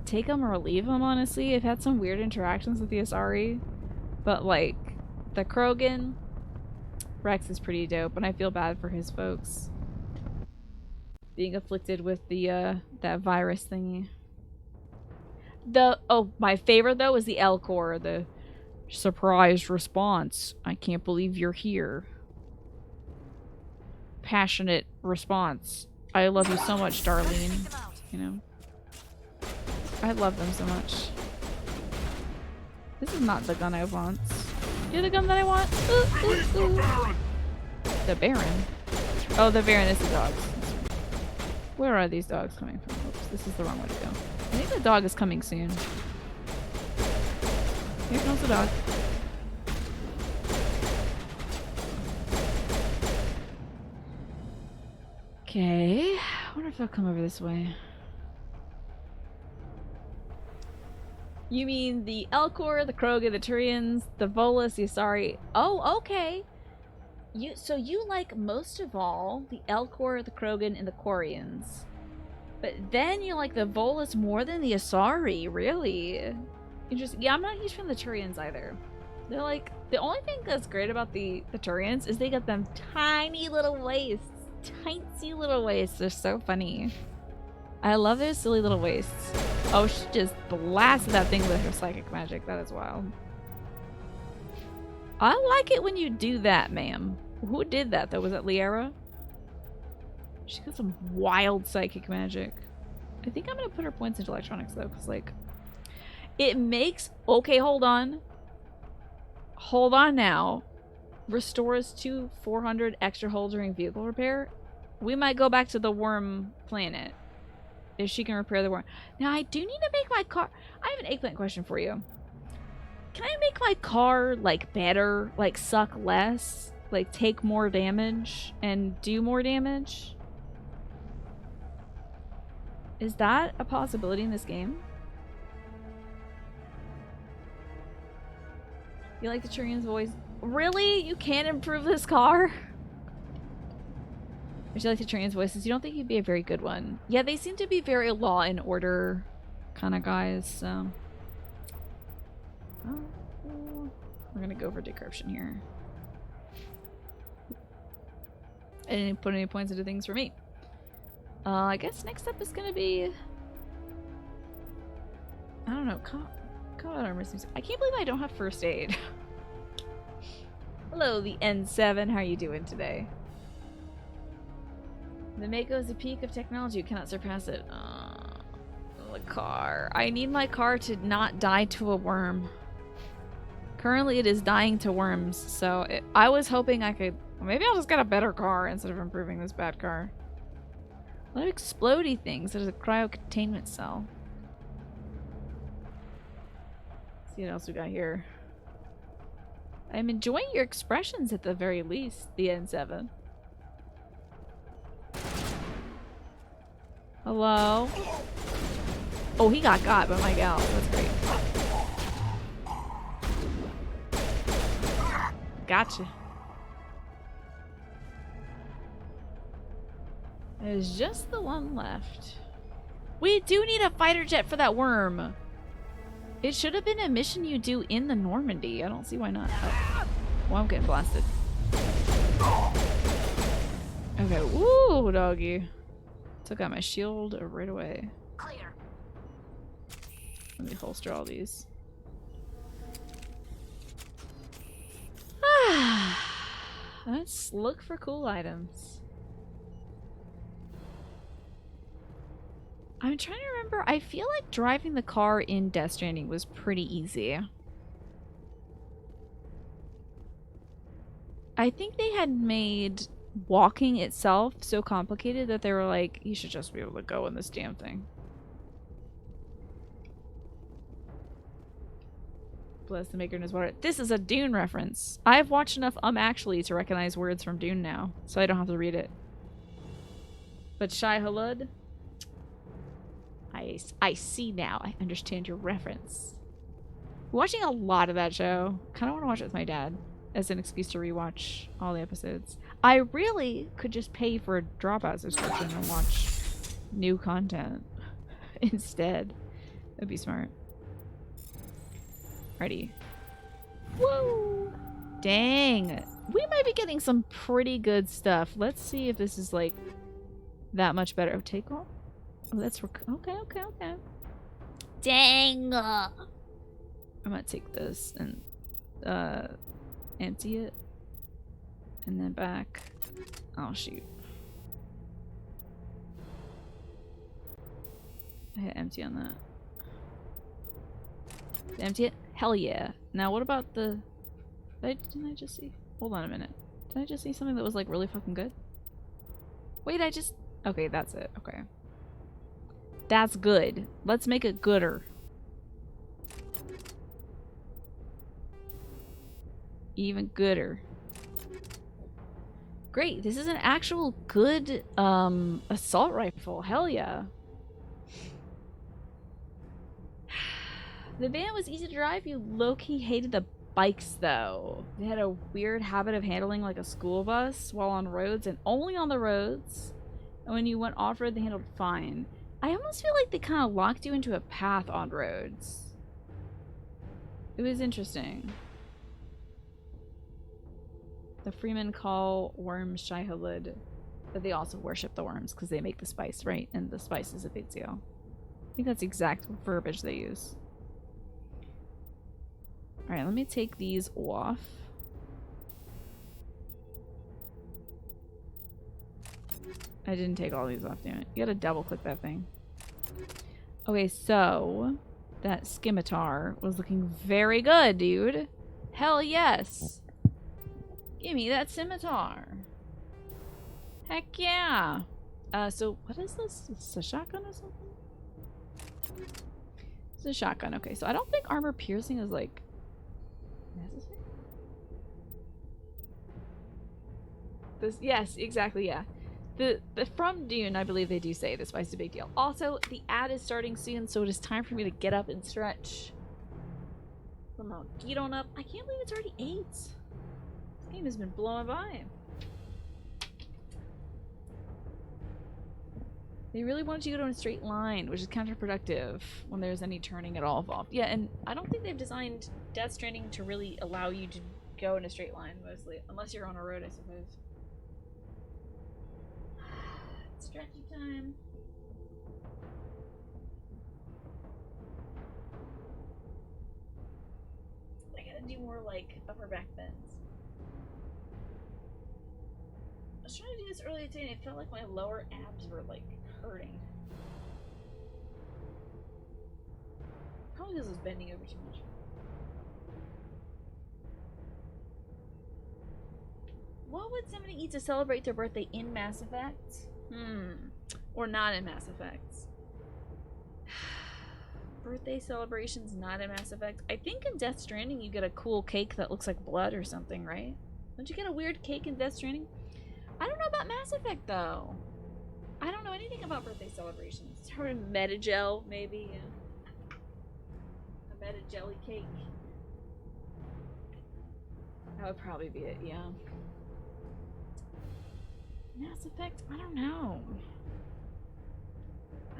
take them or leave them, honestly. I've had some weird interactions with the Asari. But, like, the Krogan, Rex is pretty dope, and I feel bad for his folks being afflicted with the, that virus thingy. My favorite, though, is the Elcor, the surprised response. I can't believe you're here. Passionate response. I love you so much, Darlene. You know? I love them so much. This is not the gun I want. You're the gun that I want? The Baron? Oh, the Baron is the dogs. Where are these dogs coming from? Oops, this is the wrong way to go. I think the dog is coming soon. Here comes the dog. Okay. I wonder if they'll come over this way. You mean the Elcor, the Krogan, the Turians, the Volus, the Asari. Oh, okay. So you like most of all the Elcor, the Krogan, and the Quarians. But then you like the Volus more than the Asari, really? Interesting. Yeah, I'm not huge fan of the Turians either. They're like, the only thing that's great about the Turians is they got them tiny little waists. Tiny little waists. They're so funny. I love those silly little wastes. Oh, she just blasted that thing with her psychic magic. That is wild. I like it when you do that, ma'am. Who did that, though? Was that Liara? She got some wild psychic magic. I think I'm going to put her points into electronics, though, because, like, it makes... Okay, hold on. Hold on now. Restores 400 extra hull during vehicle repair. We might go back to the worm planet. If she can repair the worm. Now, I do need to make my car... I have an eggplant question for you. Can I make my car, like, better? Like, suck less? Like, take more damage and do more damage? Is that a possibility in this game? You like the Turian's voice? Really? You can't improve this car? Would you like the Turian's voices? You don't think he'd be a very good one? Yeah, they seem to be very law and order kind of guys, so... Oh, we're gonna go for decryption here. I didn't put any points into things for me. I guess next up is gonna be... I don't know, combat armor seems... I can't believe I don't have first aid. Hello, the N7. How are you doing today? The Mako is a peak of technology. You cannot surpass it. The car. I need my car to not die to a worm. Currently, it is dying to worms, so I was hoping I could... Maybe I'll just get a better car instead of improving this bad car. A lot of explodey things. There's a cryo-containment cell. Let's see what else we got here. I'm enjoying your expressions at the very least, the N7. Hello? Oh, he got by my gal. That's great. Gotcha. There's just the one left. We do need a fighter jet for that worm. It should have been a mission you do in the Normandy. I don't see why not. Oh. Well, I'm getting blasted. Okay, woo, doggy. Took out my shield right away. Clear. Let me holster all these. Let's look for cool items. I'm trying to remember. I feel like driving the car in Death Stranding was pretty easy. I think they had made walking itself so complicated that they were like, you should just be able to go in this damn thing. Bless the maker in his water. This is a Dune reference. I've watched enough Actually to recognize words from Dune now, so I don't have to read it. But Shai Hulud? I see now. I understand your reference. I'm watching a lot of that show. Kind of want to watch it with my dad as an excuse to rewatch all the episodes. I really could just pay for a Dropout subscription and watch new content instead. That'd be smart. Ready. Whoa! Dang. We might be getting some pretty good stuff. Let's see if this is like that much better. Oh, take all? Oh, that's okay. Dang. I'm gonna take this and empty it. And then back. Oh, shoot. I hit empty on that. Empty it? Hell yeah. Now what about the... Didn't I just see? Hold on a minute. Did I just see something that was like really fucking good? Wait, I just... Okay, that's it. Okay. That's good. Let's make it gooder. Even gooder. Great, this is an actual good assault rifle. Hell yeah. The van was easy to drive. You low-key hated the bikes though. They had a weird habit of handling like a school bus while on roads and only on the roads. And when you went off-road, they handled fine. I almost feel like they kind of locked you into a path on roads. It was interesting. The Freemen call worms Shai Hulud. But they also worship the worms because they make the spice, right? And the spice is a big deal. I think that's the exact verbiage they use. Alright, let me take these off. I didn't take all these off, damn it. You gotta double click that thing. Okay, so that scimitar was looking very good, dude. Hell yes. Give me that scimitar. Heck yeah. So what is this? Is this a shotgun or something? It's a shotgun. Okay, so I don't think armor piercing is like necessary. This, yes, exactly, yeah. The from Dune, I believe they do say the spice is a big deal. Also, the ad is starting soon, so it is time for me to get up and stretch. Come on, get on up. I can't believe it's already 8. This game has been blowing by. They really wanted you to go in a straight line, which is counterproductive when there's any turning at all involved. Yeah, and I don't think they've designed Death Stranding to really allow you to go in a straight line, mostly. Unless you're on a road, I suppose. Stretchy time. I gotta do more, like, upper back bends. I was trying to do this earlier today and it felt like my lower abs were, like, hurting. Probably because I was bending over too much. What would somebody eat to celebrate their birthday in Mass Effect? Or not in Mass Effect? Birthday celebrations not in Mass Effect. I think in Death Stranding you get a cool cake that looks like blood or something, right? Don't you get a weird cake in Death Stranding? I don't know about Mass Effect though. I don't know anything about birthday celebrations. Start with Metagel, maybe. Yeah. A Metajelly cake. That would probably be it, yeah. Mass Effect? I don't know.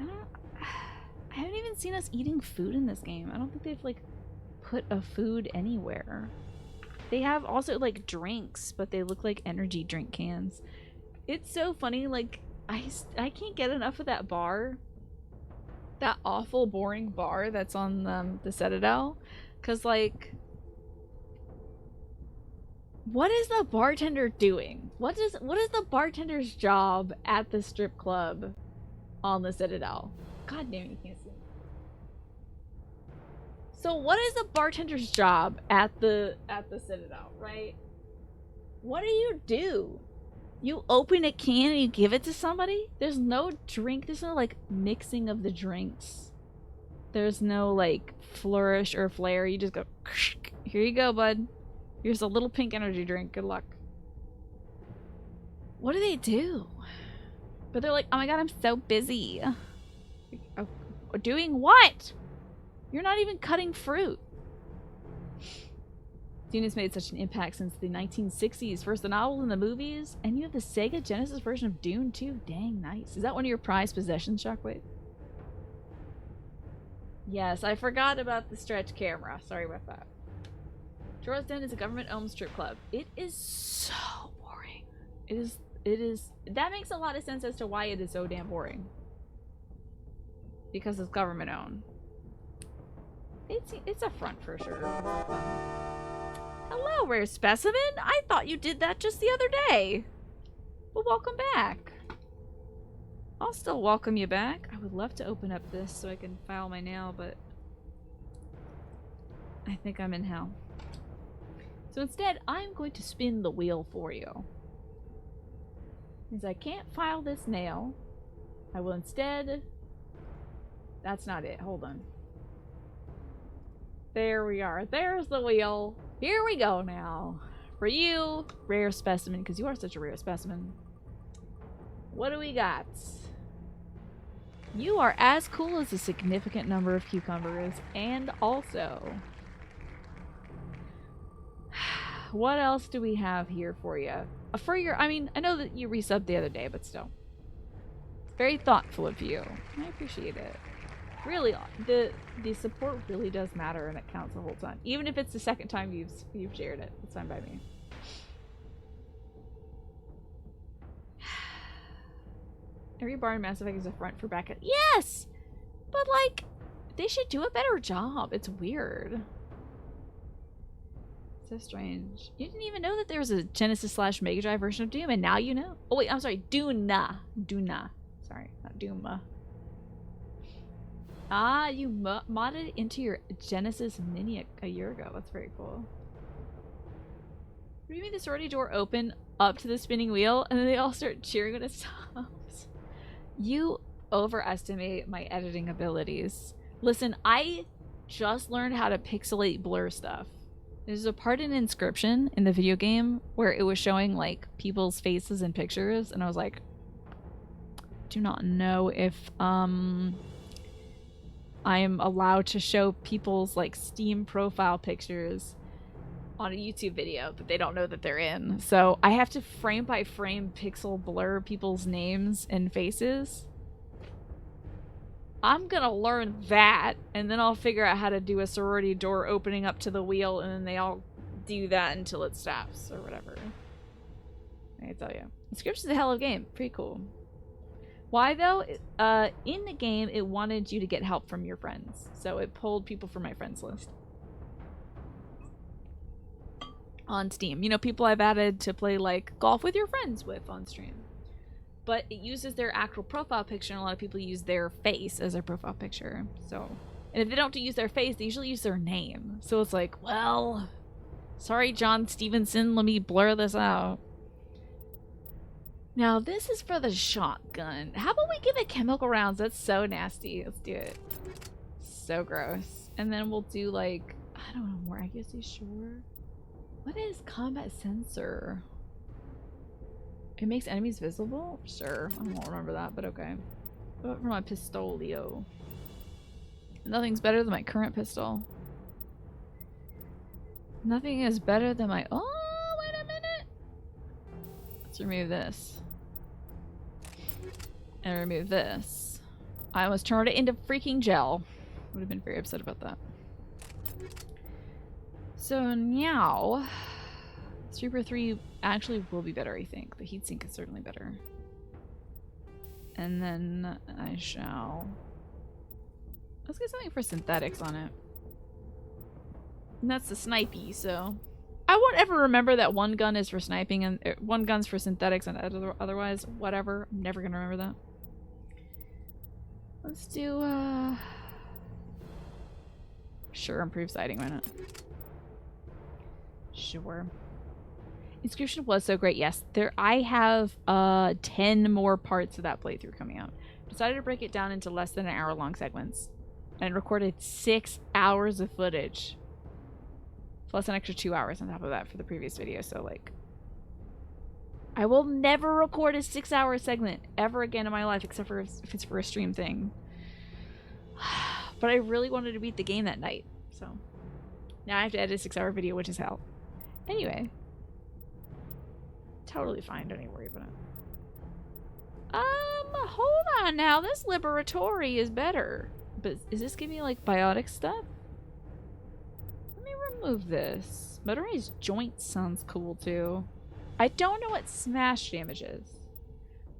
I haven't even seen us eating food in this game. I don't think they've, like, put a food anywhere. They have also, like, drinks, but they look like energy drink cans. It's so funny, like, I can't get enough of that bar. That awful, boring bar that's on the Citadel. Because, like, what is the bartender doing? What is the bartender's job at the strip club on the Citadel? God damn it, you can't see. So what is the bartender's job at the Citadel, right? What do you do? You open a can and you give it to somebody? There's no drink, there's no like mixing of the drinks. There's no like flourish or flair. You just go, here you go, bud. Here's a little pink energy drink. Good luck. What do they do? But they're like, oh my god, I'm so busy. Doing what? You're not even cutting fruit. Dune has made such an impact since the 1960s. First the novels and the movies, and you have the Sega Genesis version of Dune too. Dang, nice. Is that one of your prized possessions, Shockwave? Yes, I forgot about the stretch camera. Sorry about that. Jorah's Den is a government-owned strip club. It is so boring. It is. That makes a lot of sense as to why it is so damn boring. Because it's government-owned. It's a front for sure. Hello, rare specimen. I thought you did that just the other day. Well, welcome back. I'll still welcome you back. I would love to open up this so I can file my nail, but I think I'm in hell. So instead, I'm going to spin the wheel for you. Since I can't file this nail, I will instead... That's not it. Hold on. There we are. There's the wheel. Here we go now. For you, rare specimen, because you are such a rare specimen. What do we got? You are as cool as a significant number of cucumbers, and also... What else do we have here for you? For your, I mean, I know that you resubbed the other day, but still. Very thoughtful of you. I appreciate it. Really, the support really does matter, and it counts the whole time. Even if it's the second time you've shared it. It's fine by me. Every bar in Mass Effect is a front for backup. Yes! But, like, they should do a better job. It's weird. So strange. You didn't even know that there was a Genesis / Mega Drive version of Doom, and now you know. Oh, wait, I'm sorry. Duna. Duna. Sorry, not Doom. Ah, you modded it into your Genesis Mini a year ago. That's very cool. What do you mean the sorority door open up to the spinning wheel, and then they all start cheering when it stops? You overestimate my editing abilities. Listen, I just learned how to pixelate blur stuff. There's a part in Inscription in the video game where it was showing like people's faces in pictures, and I was like, do not know if I am allowed to show people's like Steam profile pictures on a YouTube video that they don't know that they're in. So I have to frame by frame pixel blur people's names and faces. I'm gonna learn that, and then I'll figure out how to do a sorority door opening up to the wheel, and then they all do that until it stops, or whatever. I can tell you. Inscription's a hell of a game. Pretty cool. Why, though? In the game, it wanted you to get help from your friends. So it pulled people from my friends list. On Steam. You know, people I've added to play, like, golf with your friends with on stream. But it uses their actual profile picture, and a lot of people use their face as their profile picture. So, and if they don't use their face, they usually use their name. So it's like, well, sorry, John Stevenson, let me blur this out. Now, this is for the shotgun. How about we give it chemical rounds? That's so nasty. Let's do it. So gross. And then we'll do, like, I don't know, more accuracy, sure. What is combat sensor? It makes enemies visible? Sure. I won't remember that, but okay. What for my pistolio? Nothing's better than my current pistol. Nothing is better than my... Oh, wait a minute! Let's remove this. And remove this. I almost turned it into freaking gel. Would have been very upset about that. So now... Super 3 actually will be better, I think. The heatsink is certainly better. And then I shall... Let's get something for synthetics on it. And that's the snipey, so... I won't ever remember that one gun is for sniping and one gun's for synthetics and otherwise, whatever. I'm never gonna remember that. Let's do, Sure, improved sighting, why not? Sure. Inscription was so great, yes. I have 10 more parts of that playthrough coming out. Decided to break it down into less than an hour-long segments. And recorded 6 hours of footage. Plus an extra 2 hours on top of that for the previous video, so like... I will never record a 6-hour segment ever again in my life, except for if it's for a stream thing. But I really wanted to beat the game that night, so... Now I have to edit a 6-hour video, which is hell. Anyway... Totally fine, don't even worry about it. Hold on now. This Liberatory is better. But is this giving me, like, biotic stuff? Let me remove this. Motorized joint sounds cool, too. I don't know what smash damage is.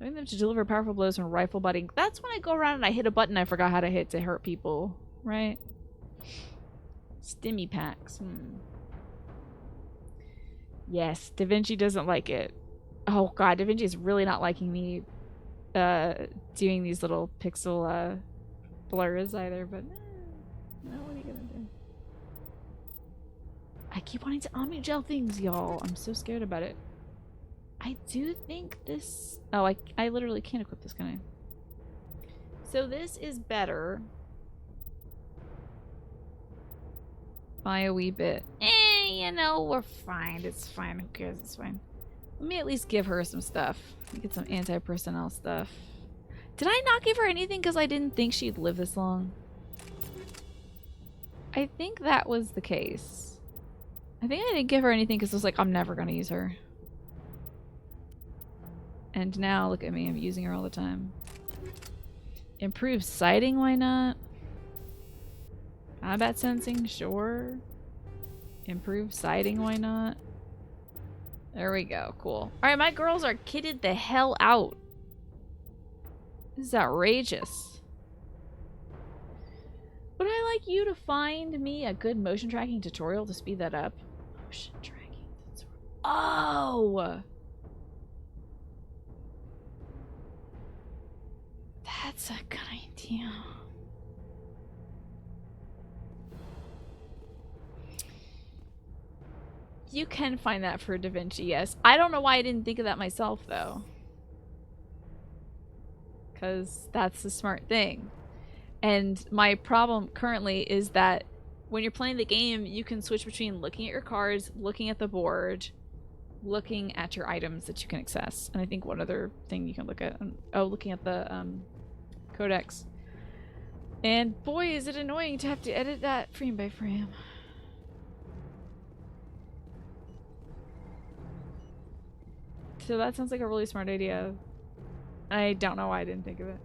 Knowing them to deliver powerful blows from rifle butting. That's when I go around and I hit a button I forgot how to hit to hurt people. Right? Stimmy packs. Yes, Da Vinci doesn't like it. Oh god, Da Vinci is really not liking me doing these little pixel blurs either, but no, what are you gonna do? I keep wanting to omni-gel things, y'all. I'm so scared about it. I do think this... Oh, I literally can't equip this, can I? So this is better. By a wee bit. You know, we're fine. It's fine. Who cares? It's fine. Let me at least give her some stuff. Get some anti-personnel stuff. Did I not give her anything because I didn't think she'd live this long? I think that was the case. I think I didn't give her anything because I was like, I'm never going to use her. And now, look at me. I'm using her all the time. Improved sighting, why not? Combat sensing, sure. Improved sighting, why not? There we go, cool. Alright, my girls are kitted the hell out. This is outrageous. Would I like you to find me a good motion tracking tutorial to speed that up? Motion tracking tutorial. Oh! That's a good idea. You can find that for DaVinci, yes. I don't know why I didn't think of that myself, though. Because that's the smart thing. And my problem currently is that when you're playing the game, you can switch between looking at your cards, looking at the board, looking at your items that you can access. And I think one other thing you can look at, looking at the codex. And boy, is it annoying to have to edit that frame by frame. So that sounds like a really smart idea. I don't know why I didn't think of it.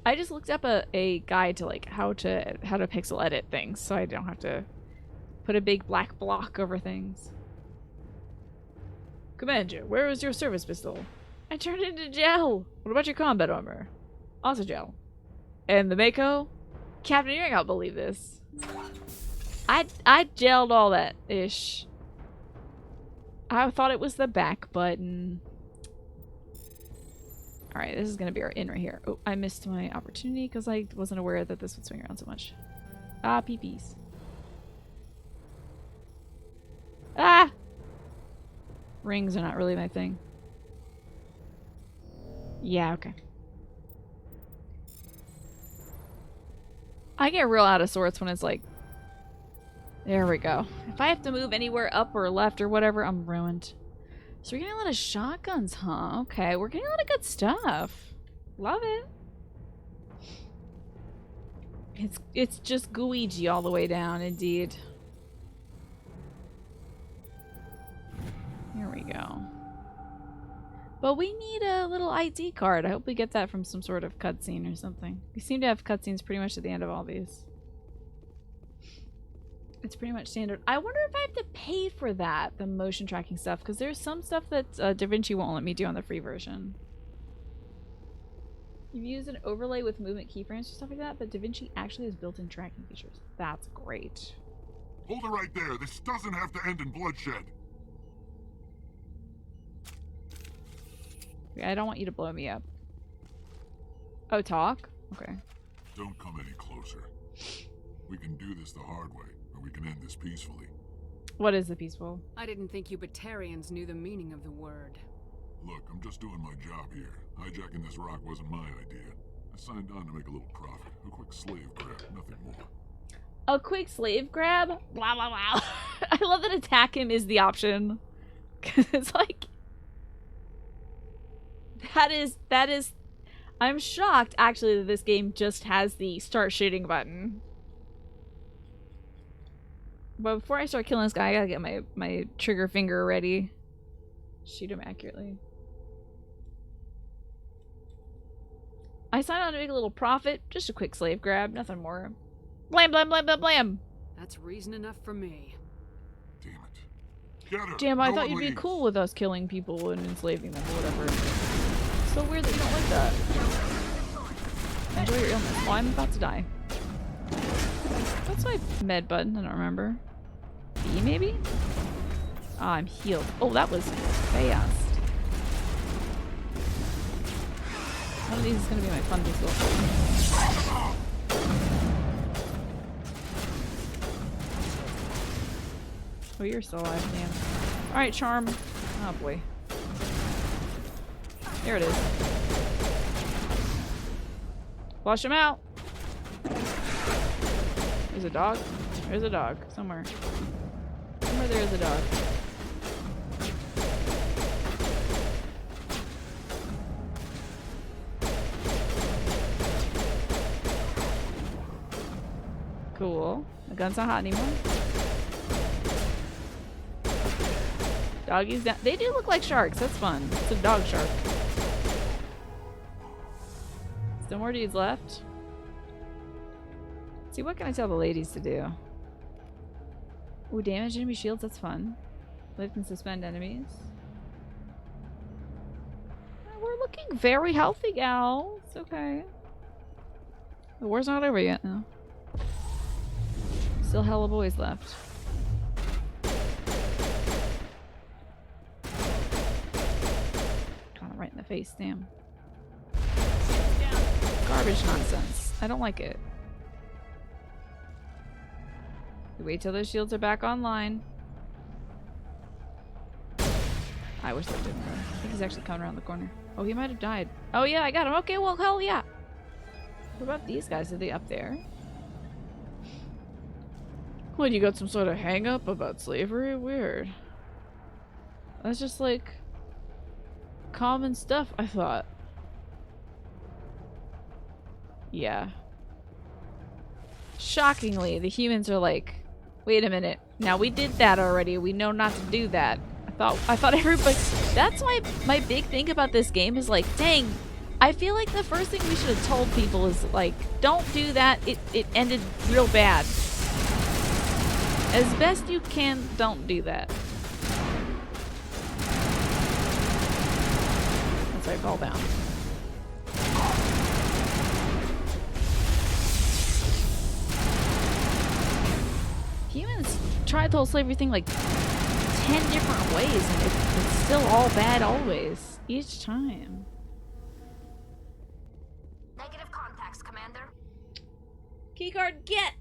I just looked up a guide to like how to pixel edit things, so I don't have to put a big black block over things. Commander, where is your service pistol? I turned it into gel. What about your combat armor? Also gel. And the Mako? Captain, you ain't gonna believe this. I gelled all that ish. I thought it was the back button. Alright, this is gonna be our in right here. Oh, I missed my opportunity because I wasn't aware that this would swing around so much. Ah, peepees. Ah! Rings are not really my thing. Yeah, okay. I get real out of sorts when it's like... There we go. If I have to move anywhere up or left or whatever, I'm ruined. So we're getting a lot of shotguns, huh? Okay, we're getting a lot of good stuff. Love it. It's just Guiji all the way down, indeed. Here we go. But we need a little ID card. I hope we get that from some sort of cutscene or something. We seem to have cutscenes pretty much at the end of all these. It's pretty much standard. I wonder if I have to pay for that, the motion tracking stuff, because there's some stuff that DaVinci won't let me do on the free version. You've used an overlay with movement keyframes or stuff like that, but DaVinci actually has built-in tracking features. That's great. Hold it right there. This doesn't have to end in bloodshed. I don't want you to blow me up. Oh, talk? Okay. Don't come any closer. We can do this the hard way, or we can end this peacefully. What is the peaceful? I didn't think you Batarians knew the meaning of the word. Look, I'm just doing my job here. Hijacking this rock wasn't my idea. I signed on to make a little profit. A quick slave grab, nothing more. A quick slave grab? Blah, blah, blah. I love that attack him is the option. Because it's like... That is... I'm shocked, actually, that this game just has the start shooting button. But before I start killing this guy, I gotta get my trigger finger ready. Shoot him accurately. I signed on to make a little profit. Just a quick slave grab, nothing more. Blam, blam, blam, blam, blam. That's reason enough for me. Damn it. Get her. Damn, I No thought one you'd be leaves. cool with us killing people and enslaving them or whatever. So weird that you don't like that. Enjoy your illness. Oh, I'm about to die. What's my med button? I don't remember. B, maybe? Ah, I'm healed. Oh, that was fast. One of these is going to be my fun pistol. Oh, you're still alive, man. Alright, charm. Oh, boy. There it is. Flush him out. There's a dog. There's a dog. Somewhere. Somewhere there is a dog. Cool. The gun's not hot anymore. Doggies down. They do look like sharks. That's fun. It's a dog shark. Still more dudes left. See, what can I tell the ladies to do? Ooh, damage enemy shields. That's fun. Lift and suspend enemies. We're looking very healthy, gal. It's okay. The war's not over yet, though. Still hella boys left. Kind of right in the face, damn. Garbage nonsense. I don't like it. Wait till those shields are back online. I wish they didn't. I think he's actually coming around the corner. Oh, he might have died. Oh yeah, I got him. Okay, well, hell yeah. What about these guys? Are they up there? What, you got some sort of hang up about slavery? Weird. That's just like common stuff, I thought. Yeah. Shockingly, the humans are like, wait a minute. Now we did that already. We know not to do that. I thought everybody. That's why my big thing about this game is like, dang, I feel like the first thing we should have told people is like, don't do that. It ended real bad. As best you can, don't do that. That's right, fall down. Humans tried the whole slavery thing like 10 different ways, and it's still all bad always. Each time. Negative contacts, Commander. Keycard, get!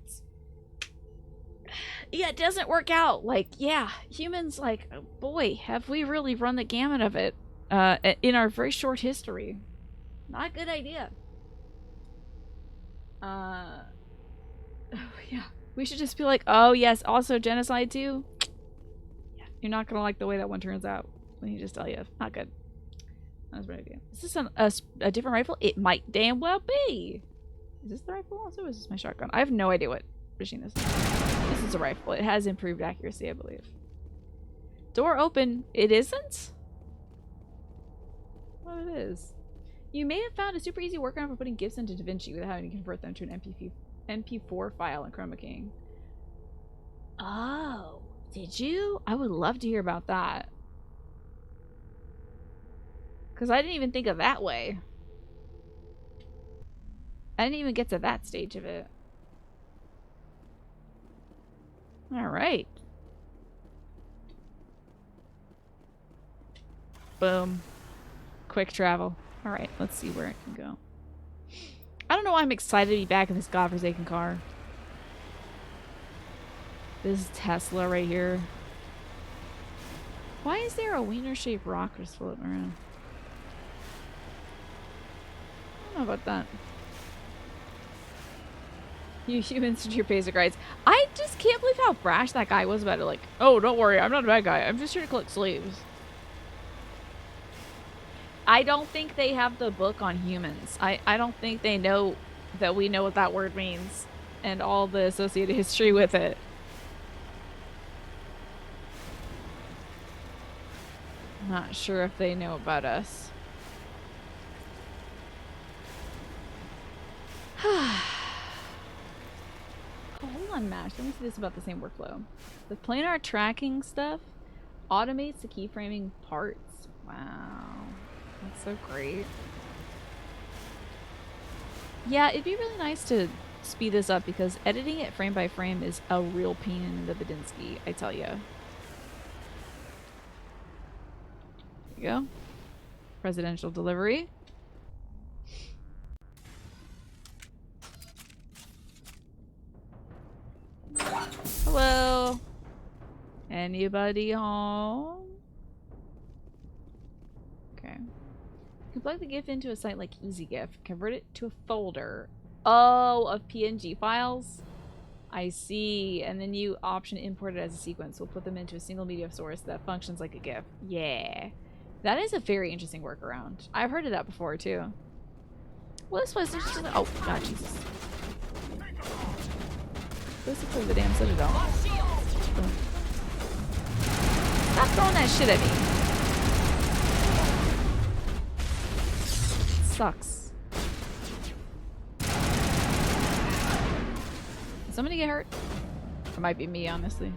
Yeah, it doesn't work out. Like, yeah, humans, like, boy, have we really run the gamut of it in our very short history. Not a good idea. Oh, yeah. We should just be like, oh, yes, also genocide too? Yeah, you're not gonna like the way that one turns out. Let me just tell you. Not good. That was a bad idea. Is this a different rifle? It might damn well be. Is this the rifle also? Or is this my shotgun? I have no idea what machine this is. This is a rifle. It has improved accuracy, I believe. Door open. It isn't? Well, it is. You may have found a super easy workaround for putting GIFs into DaVinci without having to convert them to an MP4 file in Chroma King. Oh, did you? I would love to hear about that. Because I didn't even think of that way. I didn't even get to that stage of it. Alright. Boom. Quick travel. Alright, let's see where it can go. I don't know why I'm excited to be back in this godforsaken car. This Tesla right here. Why is there a wiener-shaped rock just floating around? I don't know about that. You humans to your basic rights. I just can't believe how brash that guy was about it. Like, oh, don't worry, I'm not a bad guy. I'm just here to collect slaves. I don't think they have the book on humans. I don't think they know that we know what that word means and all the associated history with it. Not sure if they know about us. Oh, hold on, Mash. Let me see this about the same workflow. The planar tracking stuff automates the keyframing parts. Wow. That's so great. Yeah, it'd be really nice to speed this up because editing it frame by frame is a real pain in the Badinsky, I tell ya. There you go. Presidential delivery. Hello. Anybody home? Okay. You can plug the GIF into a site like EasyGIF. Convert it to a folder. Oh, of PNG files? I see. And then you option import it as a sequence. We'll put them into a single media source that functions like a GIF. Yeah. That is a very interesting workaround. I've heard of that before, too. Well, this was just... Oh, God, Jesus. Basically the damn Citadel. Stop throwing that shit at me. Sucks. Did somebody get hurt? It might be me, honestly.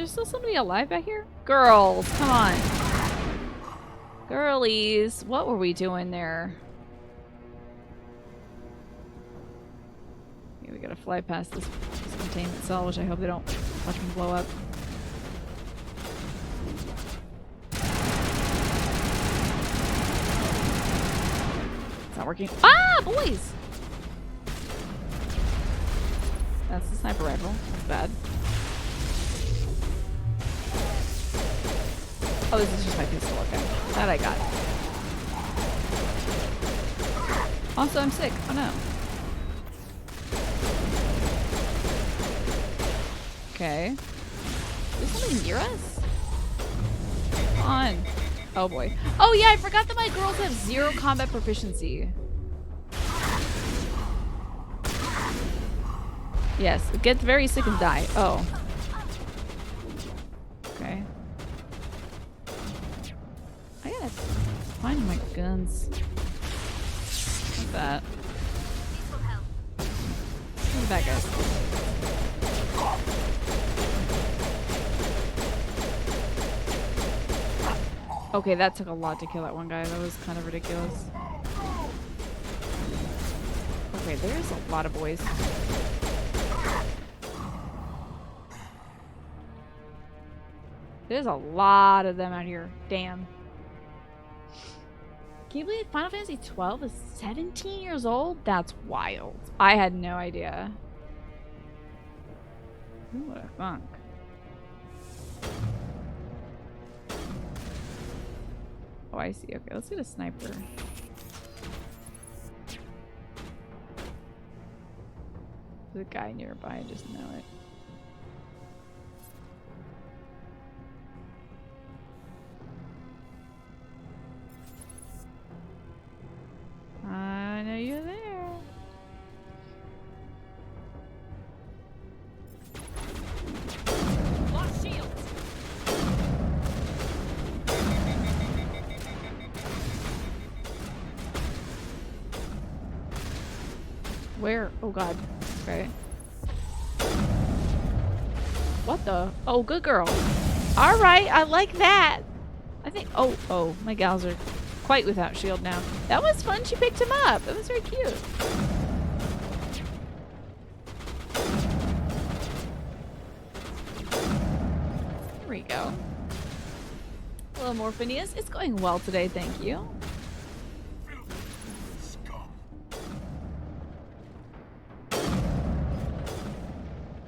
there still somebody alive back here? Girls, come on. Girlies, what were we doing there? Okay, we gotta fly past this containment cell, which I hope they don't watch me blow up. It's not working. Ah, boys! That's the sniper rifle. That's bad. Oh, this is just my pistol. Okay. That I got. Also, I'm sick. Oh no. Okay. Is somebody near us? Come on. Oh boy. Oh yeah, I forgot that my girls have 0 combat proficiency. Yes, get very sick and die. Oh. Okay. I gotta find my guns. What's that? Where's that guy? Okay, that took a lot to kill that one guy. That was kind of ridiculous. Okay, there's a lot of boys. There's a lot of them out here. Damn. Can you believe Final Fantasy 12 is 17 years old? That's wild. I had no idea. Who would have thunk? Oh, I see. Okay, let's get a sniper. There's a guy nearby, I just know it. I know you're there. Lost shields. Where? Oh god. Okay. What the? Oh, good girl. Alright, I like that. I think. Oh, my gals are quite without shield now. That was fun. She picked him up. That was very cute. There we go. Hello, Morphinius. It's going well today, thank you. I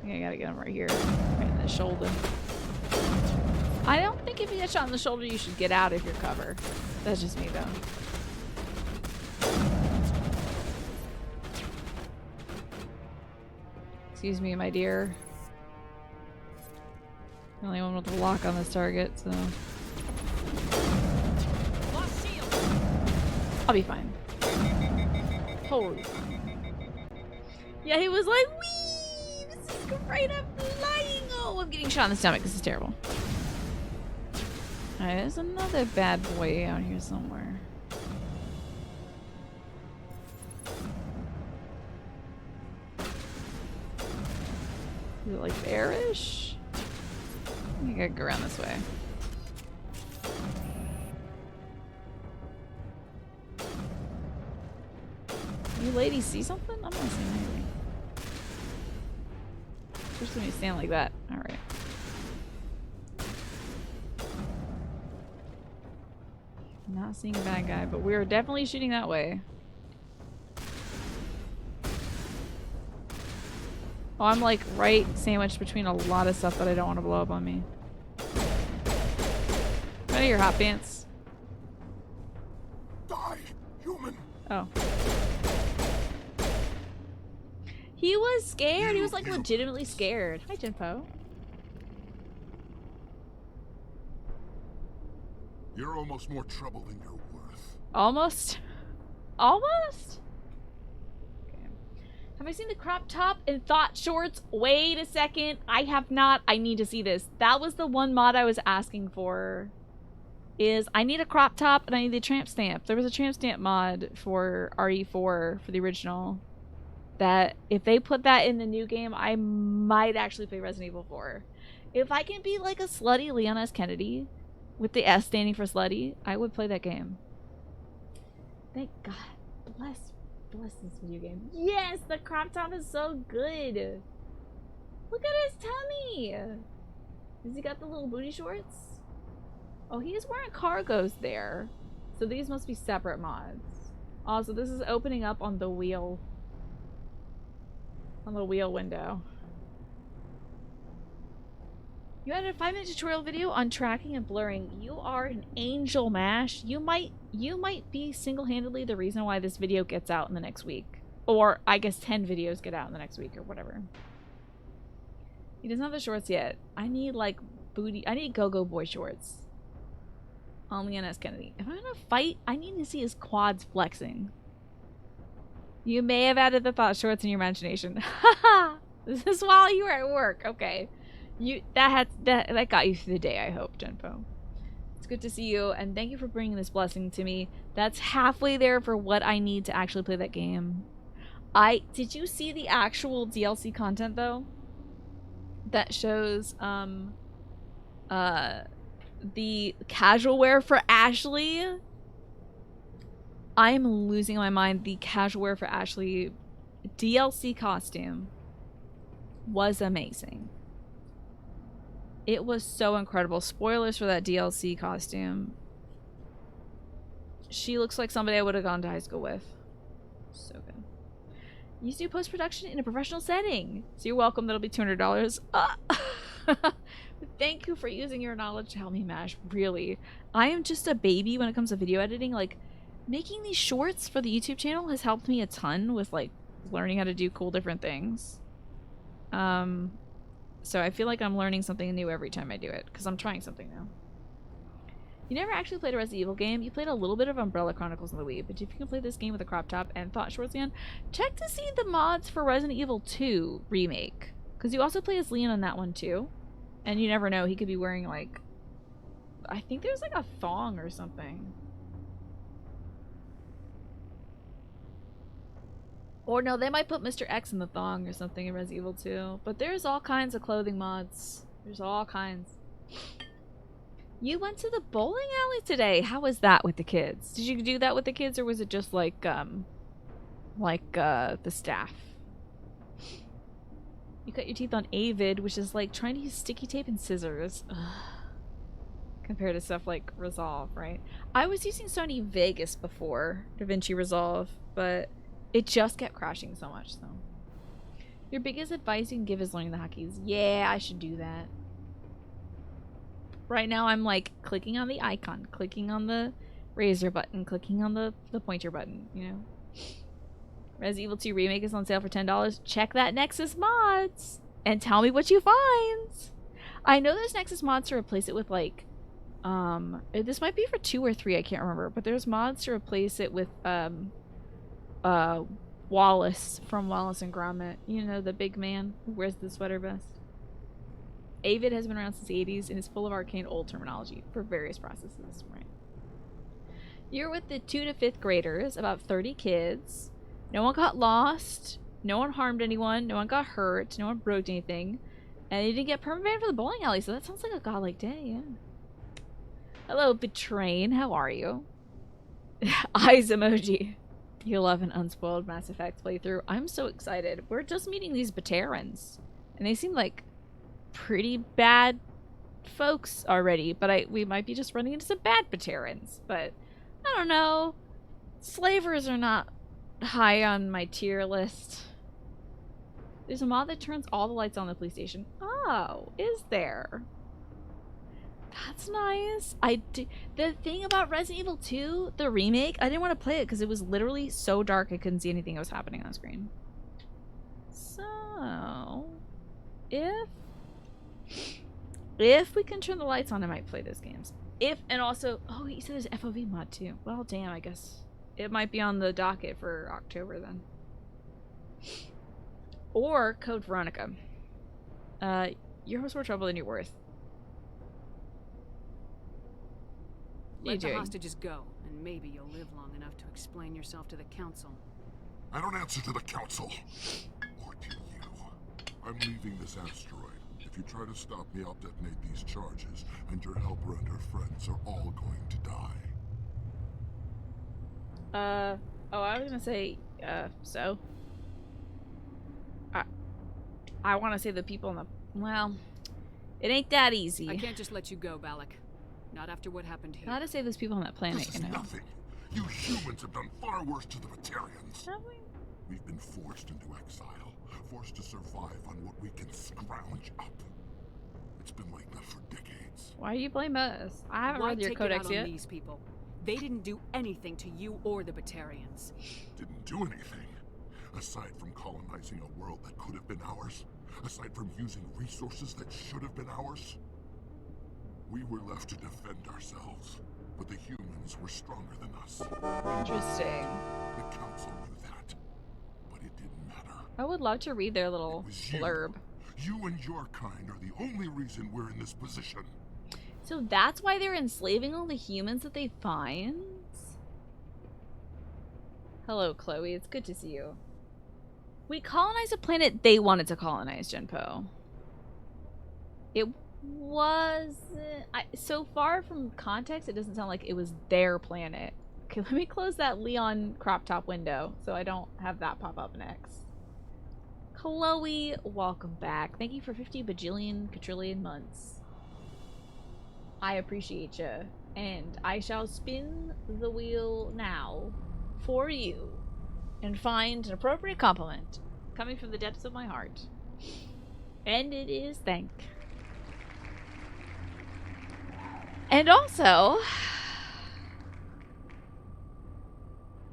think I gotta get him right here. Right in the shoulder. I don't think if you get shot in the shoulder, you should get out of your cover. That's just me, though. Excuse me, my dear. The only one with a lock on this target, so... I'll be fine. Totally fine. Yeah, he was like, wee! This is great, I'm flying! Oh, I'm getting shot in the stomach. This is terrible. Alright, there's another bad boy out here somewhere. Is it like bearish? I gotta go around this way. You ladies see something? I'm not seeing anything. Especially when you stand like that. Alright. Not seeing a bad guy, but we are definitely shooting that way. Oh, I'm like right sandwiched between a lot of stuff that I don't want to blow up on me. What are your hot pants? Die, human. Oh. He was scared. He was like legitimately scared. Hi, Jinpo. You're almost more trouble than you're worth. Almost? Almost? Okay. Have I seen the crop top and thought shorts? Wait a second. I have not. I need to see this. That was the one mod I was asking for. Is I need a crop top and I need the tramp stamp. There was a tramp stamp mod for RE4 for the original. That if they put that in the new game, I might actually play Resident Evil 4. If I can be like a slutty Leon S. Kennedy with the S standing for slutty, I would play that game. Thank God. Bless this video game. Yes, the crop top is so good. Look at his tummy. Has he got the little booty shorts? Oh, he is wearing cargos there. So these must be separate mods. Also, this is opening up on the wheel. On the wheel window. You had a 5-minute tutorial video on tracking and blurring. You are an angel, Mash. You might be single-handedly the reason why this video gets out in the next week. Or, I guess 10 videos get out in the next week or whatever. He doesn't have the shorts yet. I need, like, booty... I need go-go boy shorts. On Leon S. Kennedy. If I'm gonna fight, I need to see his quads flexing. You may have added the thought shorts in your imagination. Haha! This is while you were at work. Okay. That got you through the day, I hope, Genpo. It's good to see you, and thank you for bringing this blessing to me. That's halfway there for what I need to actually play that game. Did you see the actual DLC content, though? That shows, the casual wear for Ashley? I'm losing my mind. The casual wear for Ashley DLC costume was amazing. It was so incredible. Spoilers for that DLC costume. She looks like somebody I would have gone to high school with. So good. You used to do post-production in a professional setting. So you're welcome. That'll be $200. Thank you for using your knowledge to help me, Mash. Really. I am just a baby when it comes to video editing. Like, making these shorts for the YouTube channel has helped me a ton with, like, learning how to do cool different things. So I feel like I'm learning something new every time I do it, because I'm trying something new. You never actually played a Resident Evil game. You played a little bit of Umbrella Chronicles on the Wii, but if you can play this game with a crop top and thought shorts again, check to see the mods for Resident Evil 2 Remake. Because you also play as Leon on that one too. And you never know, he could be wearing like... I think there's like a thong or something. Or no, they might put Mr. X in the thong or something in Resident Evil 2. But there's all kinds of clothing mods. There's all kinds. You went to the bowling alley today. How was that with the kids? Did you do that with the kids, or was it just like the staff? You cut your teeth on Avid, which is like trying to use sticky tape and scissors. Ugh. Compared to stuff like Resolve, right? I was using Sony Vegas before DaVinci Resolve, but it just kept crashing so much, so. Your biggest advice you can give is learning the hotkeys. Yeah, I should do that. Right now I'm like clicking on the icon, clicking on the razor button, clicking on the pointer button, you know? Resident Evil 2 Remake is on sale for $10. Check that Nexus mods and tell me what you find. I know there's Nexus mods to replace it with like, this might be for 2 or 3, I can't remember, but there's mods to replace it with, Wallace from Wallace and Gromit. You know, the big man who wears the sweater vest. Avid has been around since the 80s and is full of arcane old terminology for various processes, right? You're with the 2 to 5th graders, about 30 kids. No one got lost. No one harmed anyone. No one got hurt. No one broke anything. And you didn't get permabanned for the bowling alley, so that sounds like a godlike day, yeah. Hello, Betrain. How are you? Eyes emoji. You love an unspoiled Mass Effect playthrough. I'm so excited. We're just meeting these Baterans. And they seem like pretty bad folks already. But we might be just running into some bad Baterans. But, I don't know. Slavers are not high on my tier list. There's a mod that turns all the lights on the police station. Oh, is there? That's nice. The thing about Resident Evil 2, the remake, I didn't want to play it because it was literally so dark I couldn't see anything that was happening on screen. So, if we can turn the lights on, I might play those games. And also, oh, he said there's an FOV mod too. Well, damn, I guess it might be on the docket for October then. Or Code Veronica. You're more trouble than you're worth. Let the hostages go, and maybe you'll live long enough to explain yourself to the council. I don't answer to the council. Or to you. I'm leaving this asteroid. If If you try to stop me, I'll detonate these charges, and your helper and her friends are all going to die. Oh, I was gonna say, so? I want to say the people in the... Well, it ain't that easy. I can't just let you go, Balak. Not after what happened here. How to save those people on that planet, This is you know? nothing. You humans have done far worse to the Batarians. Have we? We've been forced into exile, forced to survive on what we can scrounge up. It's been like that for decades. Why do you blame us? I haven't Why read your take codex it out yet. on these people? They didn't do anything to you or the Batarians. Didn't do anything. Aside from colonizing a world that could have been ours. Aside from using resources that should have been ours. We were left to defend ourselves. But the humans were stronger than us. Interesting. The council knew that. But it didn't matter. I would love to read their little blurb. You and your kind are the only reason we're in this position. So that's why they're enslaving all the humans that they find? Hello, Chloe. It's good to see you. We colonized a planet they wanted to colonize, Genpo. It was... so far from context, it doesn't sound like it was their planet. Okay, let me close that Leon crop top window so I don't have that pop up next. Chloe, welcome back. Thank you for 50 bajillion quadrillion months. I appreciate you. And I shall spin the wheel now for you and find an appropriate compliment coming from the depths of my heart. And it is thank. And also,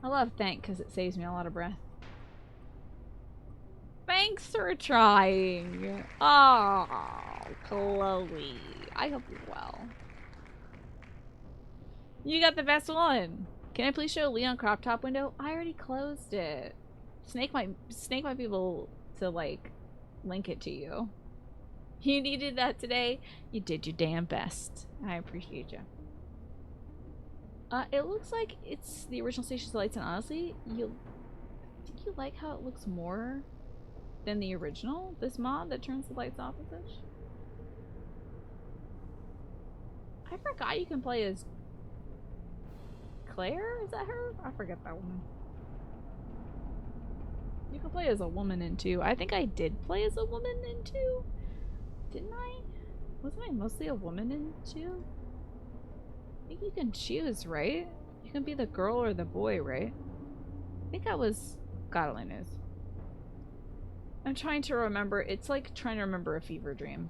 I love thank because it saves me a lot of breath. Thanks for trying. Oh, Chloe. I hope you're well. You got the best one. Can I please show Leon crop top window? I already closed it. Snake might be able to like link it to you. You needed that today. You did your damn best. I appreciate you. It looks like it's the original Station's Lights, and honestly, think you like how it looks more than the original? This mod that turns the lights off and such? I forgot you can play as Claire? Is that her? I forget that woman. You can play as a woman in 2. I think I did play as a woman in 2. Didn't I? Wasn't I mostly a woman in 2? I think you can choose, right? You can be the girl or the boy, right? I think I was... God only knows. I'm trying to remember. It's like trying to remember a fever dream.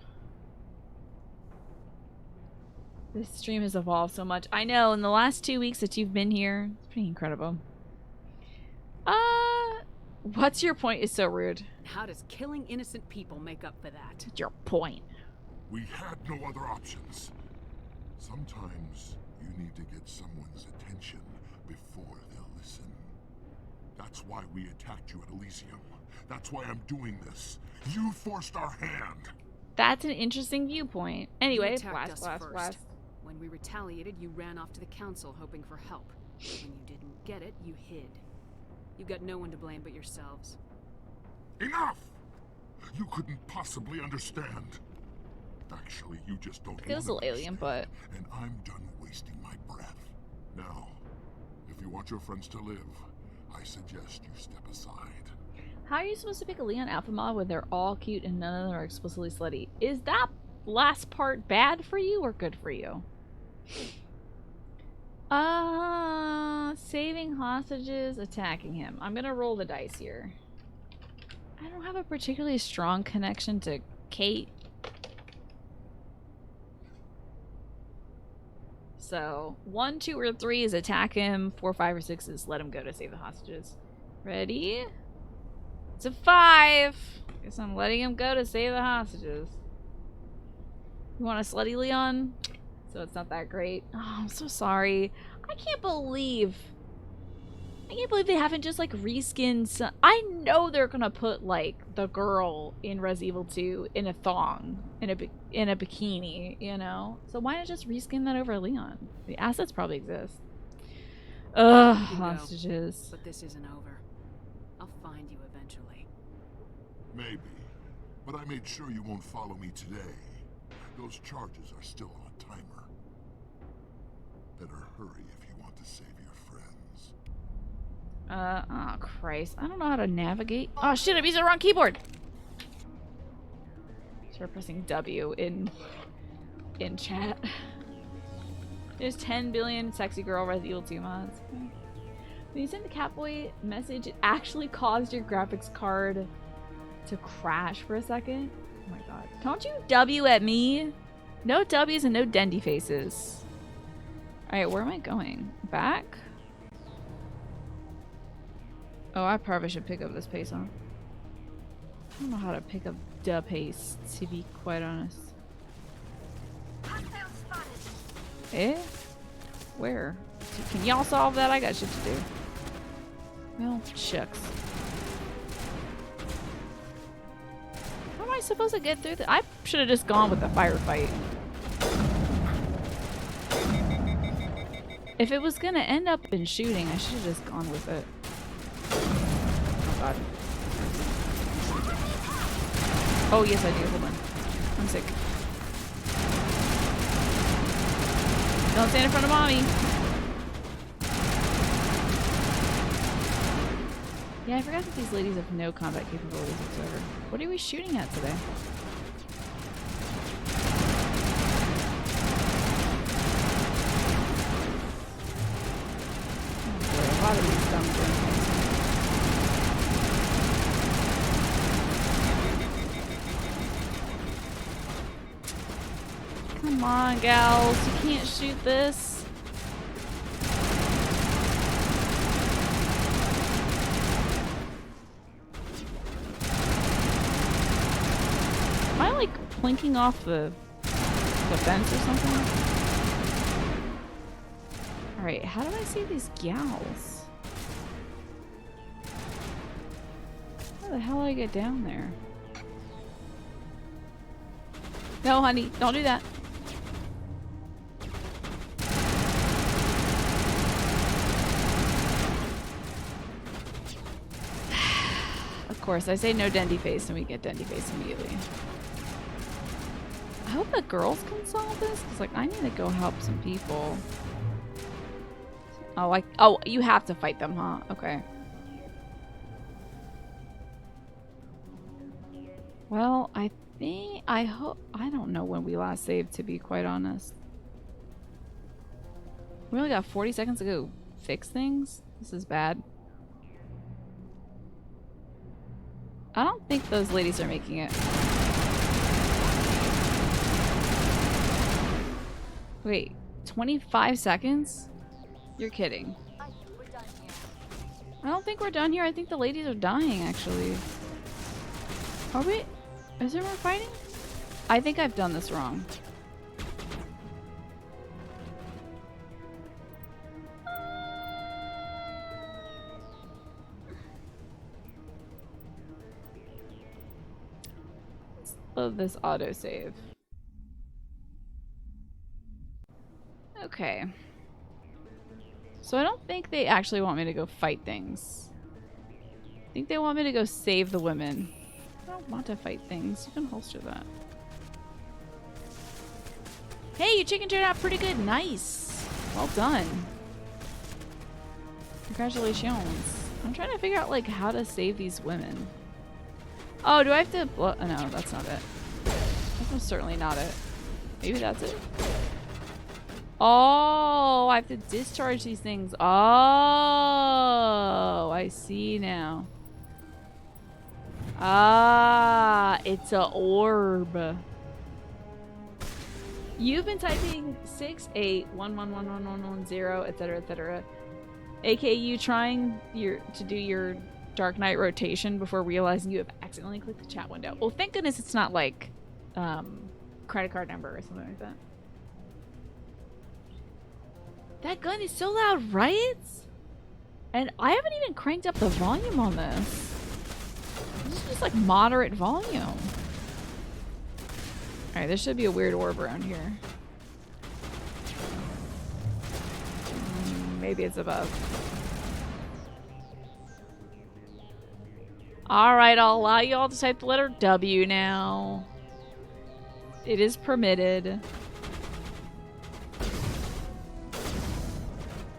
This stream has evolved so much. I know, in the last 2 weeks that you've been here, it's pretty incredible. What's your point is so rude. How does killing innocent people make up for that? What's your point? We had no other options. Sometimes you need to get someone's attention before they'll listen. That's why we attacked you at Elysium. That's why I'm doing this. You forced our hand. That's an interesting viewpoint. Anyway, You attacked us blast. first. When we retaliated, you ran off to the council hoping for help. When you didn't get it, you hid. You got no one to blame but yourselves. Enough! You couldn't possibly understand. Actually, you just don't Feels a wanna little alien, understand, but... And I'm done wasting my breath. Now, if you want your friends to live, I suggest you step aside. How are you supposed to pick a Leon Alpha mod when they're all cute and none of them are explicitly slutty? Is that last part bad for you or good for you? Saving hostages, attacking him. I'm gonna roll the dice here. I don't have a particularly strong connection to Kate. So, 1, 2, or 3 is attack him. 4, 5, or 6 is let him go to save the hostages. Ready? It's a 5! Guess I'm letting him go to save the hostages. You want a slutty Leon? So it's not that great. Oh, I'm so sorry. I can't believe they haven't just like reskinned some. I know they're gonna put like the girl in Resident Evil 2 in a thong, in a bikini, you know? So why not just reskin that over Leon? The assets probably exist. Ugh, hostages. But this isn't over. I'll find you eventually. Maybe. But I made sure you won't follow me today. Those charges are still on a timer. Better hurry if you want to save your friends. Oh Christ. I don't know how to navigate. Oh shit, I'm using the wrong keyboard! Start pressing W in chat. There's 10 billion sexy girl Resident Evil 2 mods. When you send the Catboy message, it actually caused your graphics card to crash for a second. Oh my god. Don't you W at me? No W's and no dendy faces. Alright, where am I going? Back? Oh, I probably should pick up this pace, huh? I don't know how to pick up the pace, to be quite honest. Eh? Where? Can y'all solve that? I got shit to do. Well, shucks. How am I supposed to get through this? I should have just gone with the firefight. If it was gonna end up in shooting, I should have just gone with it. Oh god. Oh yes I do, hold on. I'm sick. Don't stand in front of mommy. Yeah, I forgot that these ladies have no combat capabilities whatsoever. What are we shooting at today? Oh boy, a lot of these dumb things. Come on, gals. You can't shoot this. Am I like plinking off the fence or something? Alright, how do I see these gals? How the hell do I get down there? No, honey, don't do that. Of course, I say no dendy face and we get dendy face immediately. I hope the girls can solve this, because like I need to go help some people. Oh, you have to fight them, huh? Okay. Well, I don't know when we last saved, to be quite honest. We only got 40 seconds to go fix things? This is bad. I don't think those ladies are making it. Wait, 25 seconds? You're kidding. I don't think we're done here. I think the ladies are dying, actually. Are we? Is there more fighting? I think I've done this wrong. Let's load this autosave. Okay. So I don't think they actually want me to go fight things. I think they want me to go save the women. I don't want to fight things. You can holster that. Hey, your chicken turned out pretty good. Nice. Well done. Congratulations. I'm trying to figure out like how to save these women. Oh, do I have to no, that's not it. That's most certainly not it. Maybe that's it. Oh, I have to discharge these things. Oh, I see now. Ah, it's a orb. You've been typing 68111110, etc., etc. AKA you trying to do your Dark Knight rotation before realizing you have accidentally clicked the chat window. Well, thank goodness it's not like credit card number or something like that. That gun is so loud, right? And I haven't even cranked up the volume on this. This is just like moderate volume. Alright, there should be a weird orb around here. Maybe it's above. Alright, I'll allow you all to type the letter W now. It is permitted.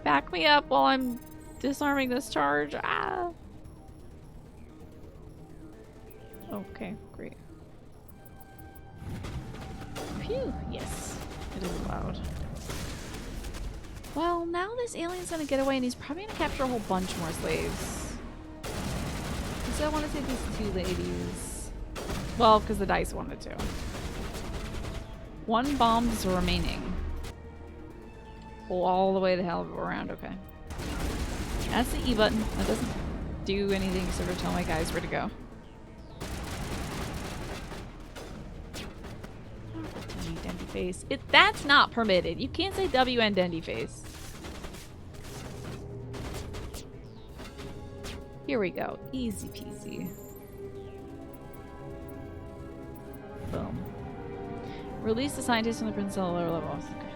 Back me up while I'm disarming this charge. Ah. Okay, great. Phew, yes. It is allowed. Well, now this alien's gonna get away and he's probably gonna capture a whole bunch more slaves. So I want to take these two ladies. Well, because the dice wanted to. One bomb is remaining. Pull all the way the hell around, okay. That's the E button. That doesn't do anything except for tell my guys where to go. Dendy face. That's not permitted. You can't say W and Dendy face. Here we go. Easy peasy. Boom. Release the scientist from the prison cell lower level. Okay.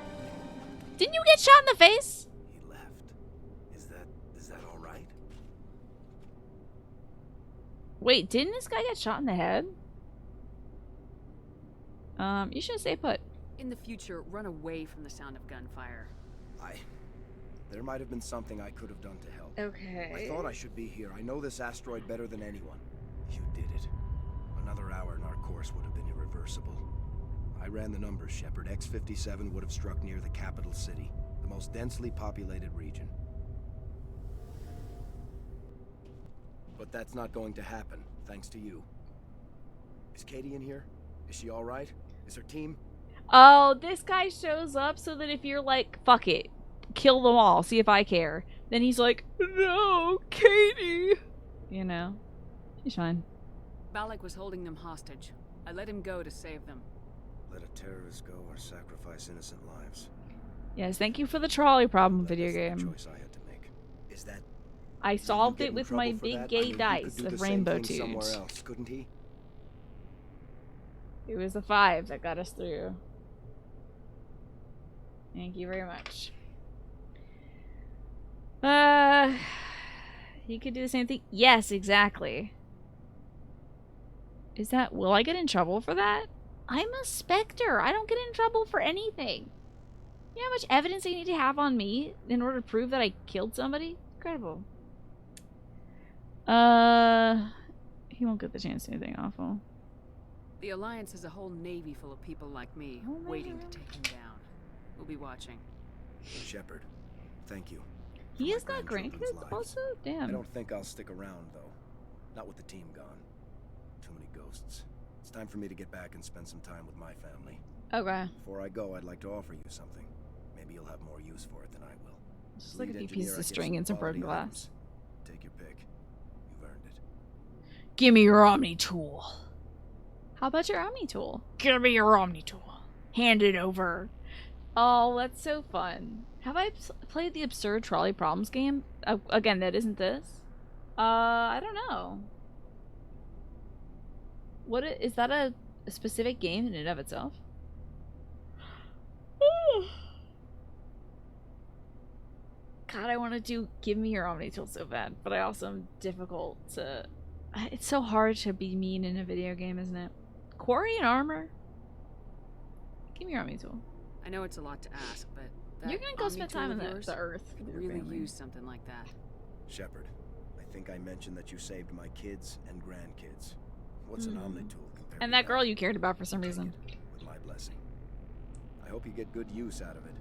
Didn't you get shot in the face? He left. Is that all right? Wait, didn't this guy get shot in the head? You should stay put. In the future, run away from the sound of gunfire. There might have been something I could have done to help. Okay. I thought I should be here. I know this asteroid better than anyone. You did it. Another hour and our course would have been irreversible. I ran the numbers, Shepard. X-57 would have struck near the capital city, the most densely populated region. But that's not going to happen, thanks to you. Is Katie in here? Is she all right? Is her team? Oh, this guy shows up so that if you're like, fuck it, kill them all, see if I care. Then he's like, no, Katie. You know, he's fine. Balak was holding them hostage. I let him go to save them. Let a terrorist go or sacrifice innocent lives. Yes, thank you for the trolley problem That video was the game. choice I had to make. Is that I solved get it in with trouble my for big that? gay I mean, he dice could do of the same rainbow thing tubes. somewhere else, couldn't he? It was the 5 that got us through. Thank you very much. He could do the same thing. Yes, exactly. Is that... Will I get in trouble for that? I'm a Spectre. I don't get in trouble for anything. You know how much evidence they need to have on me in order to prove that I killed somebody? Incredible. He won't get the chance to do anything awful. The Alliance has a whole navy full of people like me, Oh my waiting God. to take him down. We'll be watching. Shepard, thank you. He my has got grandchildren's grandkids lives. also? I Damn. don't think I'll stick around, though. Not with the team gone. Too many ghosts. It's time for me to get back and spend some time with my family. Okay. Before I go, I'd like to offer you something. Maybe you'll have more use for it than I will. Just like a Lead few engineer, pieces I of get string and some quality broken glass. items. Take your pick. You've earned it. Give me your Omni tool. How about your Omni tool? Give me your Omni tool. Hand it over. Oh, that's so fun. Have I played the absurd trolley problems game? Again, that isn't this. I don't know. Is that a specific game in and of itself? God, I want to do Give Me Your Omni Tool so bad, but I also am difficult to... It's so hard to be mean in a video game, isn't it? Quarry and armor? Give me your Omni Tool. I know it's a lot to ask, but that You're gonna go Omni spend tool time of on yours the Earth. could with your really family. use something like that. Shepard, I think I mentioned that you saved my kids and grandkids. What's an Omni tool compared And to that girl you cared about for some Take reason. it with my blessing. I hope you get good use out of it.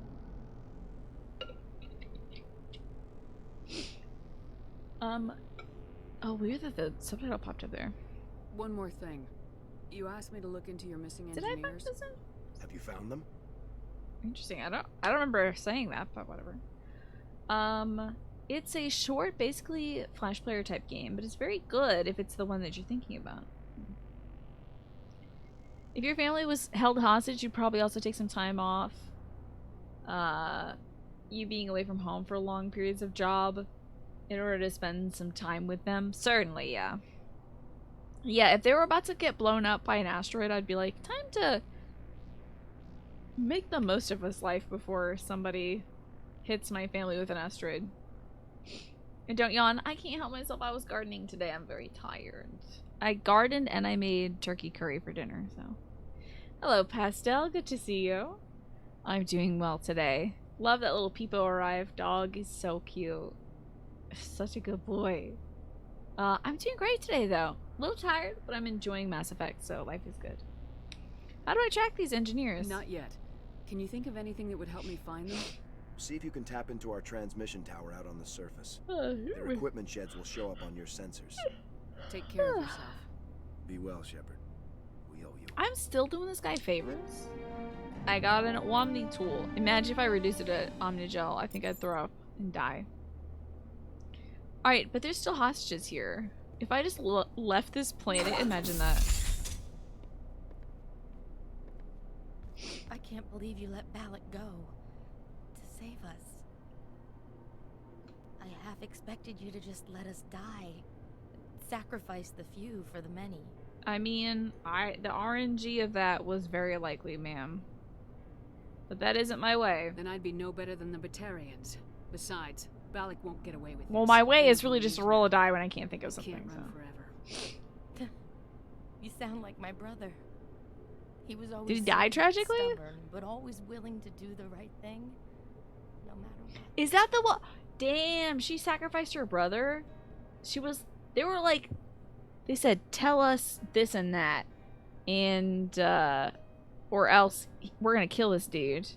Oh, weird that the subtitle popped up there. One more thing. You asked me to look into your missing Did I find engineers. this in? Have you found them? Interesting. I don't remember saying that, but whatever. It's a short, basically Flash player type game, but it's very good if it's the one that you're thinking about. If your family was held hostage, you'd probably also take some time off. You being away from home for long periods of job in order to spend some time with them. Certainly, yeah. Yeah, if they were about to get blown up by an asteroid, I'd be like, time to make the most of this life before somebody hits my family with an asteroid. And don't yawn. I can't help myself. I was gardening today. I'm very tired. I gardened and I made turkey curry for dinner, so. Hello, Pastel. Good to see you. I'm doing well today. Love that little Peepo arrived. Dog is so cute. Such a good boy. I'm doing great today, though. A little tired, but I'm enjoying Mass Effect, so life is good. How do I track these engineers? Not yet. Can you think of anything that would help me find them? See if you can tap into our transmission tower out on the surface. Their equipment sheds will show up on your sensors. Take care of yourself. Be well, Shepard. We owe you. I'm still doing this guy favors. I got an Omni tool. Imagine if I reduced it to Omnigel. I think I'd throw up and die. Alright, but there's still hostages here. If I just left this planet, imagine that. I can't believe you let Balak go. To save us. I half expected you to just let us die. Sacrifice the few for the many. I mean, the RNG of that was very likely, ma'am. But that isn't my way. Then I'd be no better than the Batarians. Besides, Balak won't get away with Well, this. my way is really just to roll a die when I can't think of something. Can't run So. forever. You sound like my brother. He was always Did he die tragically? stubborn, but always willing to do the right thing, no matter what. Is that the one? Damn, she sacrificed her brother? They were like, they said, tell us this and that. And, or else we're gonna kill this dude.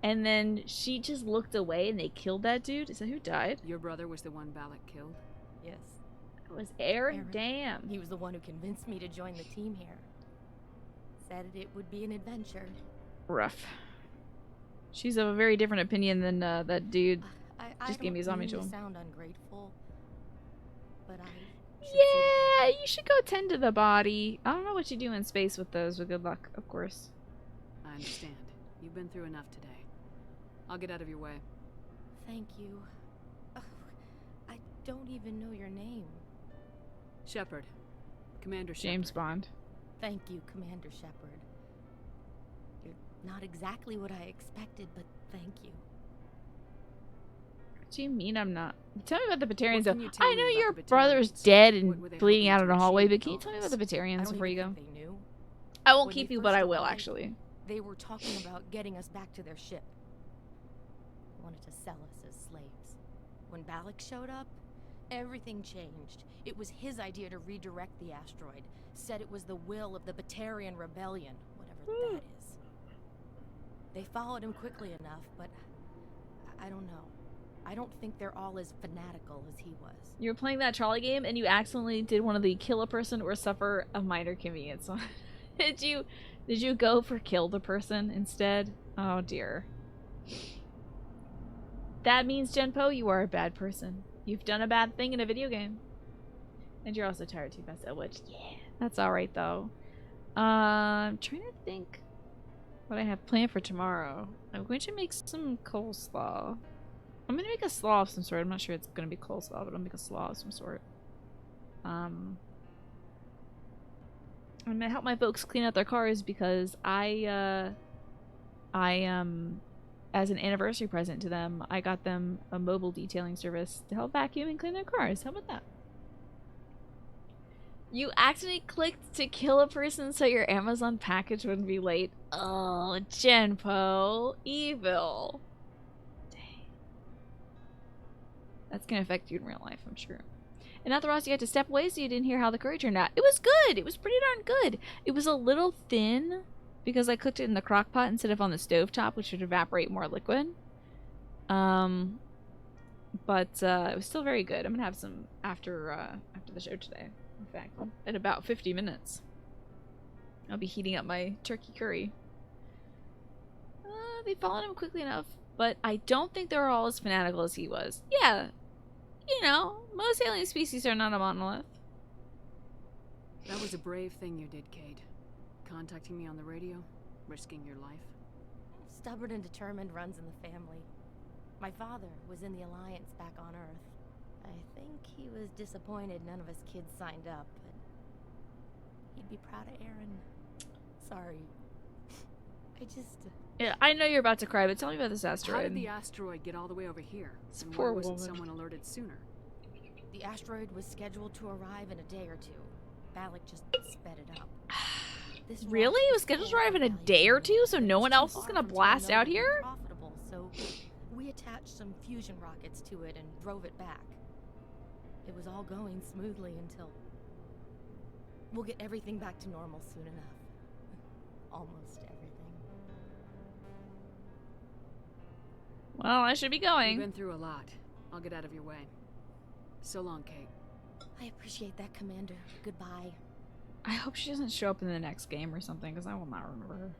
And then she just looked away and they killed that dude. Is that who died? Your brother was the one Balak killed? Yes. It was Aaron? Aaron. Damn. He was the one who convinced me to join the team here. Said it would be an adventure. Rough. She's of a very different opinion than that dude. I Just gave me a don't zombie mean to tool. sound ungrateful, but I should Yeah, you should go tend to the body. I don't know what you do in space with those, but good luck, of course. I understand. You've been through enough today. I'll get out of your way. Thank you. Oh, I don't even know your name. Shepard. Commander Shepard. James Bond. Thank you, Commander Shepard. You're not exactly what I expected, but thank you. What do you mean I'm not? Tell me about the Batarians, What though. can you tell I me know about your the brother's Batarians? dead What and were they bleeding hoping out to in a hallway, achieve but can you with tell me all about the this? I Batarians don't before you even go? think they knew. I won't When keep they you, but first I will, arrived, actually. They were talking about getting us back to their ship. Wanted to sell us as slaves. When Balak showed up, everything changed. It was his idea to redirect the asteroid. Said it was the will of the Batarian Rebellion, whatever that is. They followed him quickly enough, but I don't know. I don't think they're all as fanatical as he was. You were playing that trolley game and you accidentally did one of the kill a person or suffer a minor inconvenience. Did you go for kill the person instead? Oh dear. That means, Genpo, you are a bad person. You've done a bad thing in a video game. And you're also tired too, Pastel, which, yeah, that's alright though. I'm trying to think what I have planned for tomorrow. I'm going to make some coleslaw. I'm gonna make a slaw of some sort. I'm not sure it's gonna be coleslaw, but I'll make a slaw of some sort. I'm gonna help my folks clean out their cars because I as an anniversary present to them, I got them a mobile detailing service to help vacuum and clean their cars. How about that? You accidentally clicked to kill a person so your Amazon package wouldn't be late. Oh, Genpo. Evil. That's gonna affect you in real life, I'm sure. And now the Ross, you had to step away so you didn't hear how the curry turned out. It was good! It was pretty darn good. It was a little thin because I cooked it in the crock pot instead of on the stovetop, which would evaporate more liquid. But it was still very good. I'm gonna have some after the show today. In fact, in about 50 minutes. I'll be heating up my turkey curry. They followed him quickly enough, but I don't think they were all as fanatical as he was. Yeah, you know, most alien species are not a monolith. That was a brave thing you did, Cade. Contacting me on the radio, risking your life. Stubborn and determined runs in the family. My father was in the Alliance back on Earth. I think he was disappointed none of us kids signed up, but he'd be proud of Aaron. Sorry. Yeah, I know you're about to cry, but tell me about this How asteroid. did the asteroid get all the way over here? This And poor why wasn't woman. someone alerted sooner? The asteroid was scheduled to arrive in a day or two. Balak just sped it up. This Really? rocket It was scheduled to arrive in a day or two, so no one else was gonna blast out here? Profitable, so we attached some fusion rockets to it and drove it back. It was all going smoothly until... We'll get everything back to normal soon enough. Almost everything. Well, I should be You've going. been through a lot. I'll get out of your way. So long, Kate. I appreciate that, Commander. Goodbye. I hope she doesn't show up in the next game or something, because I will not remember her.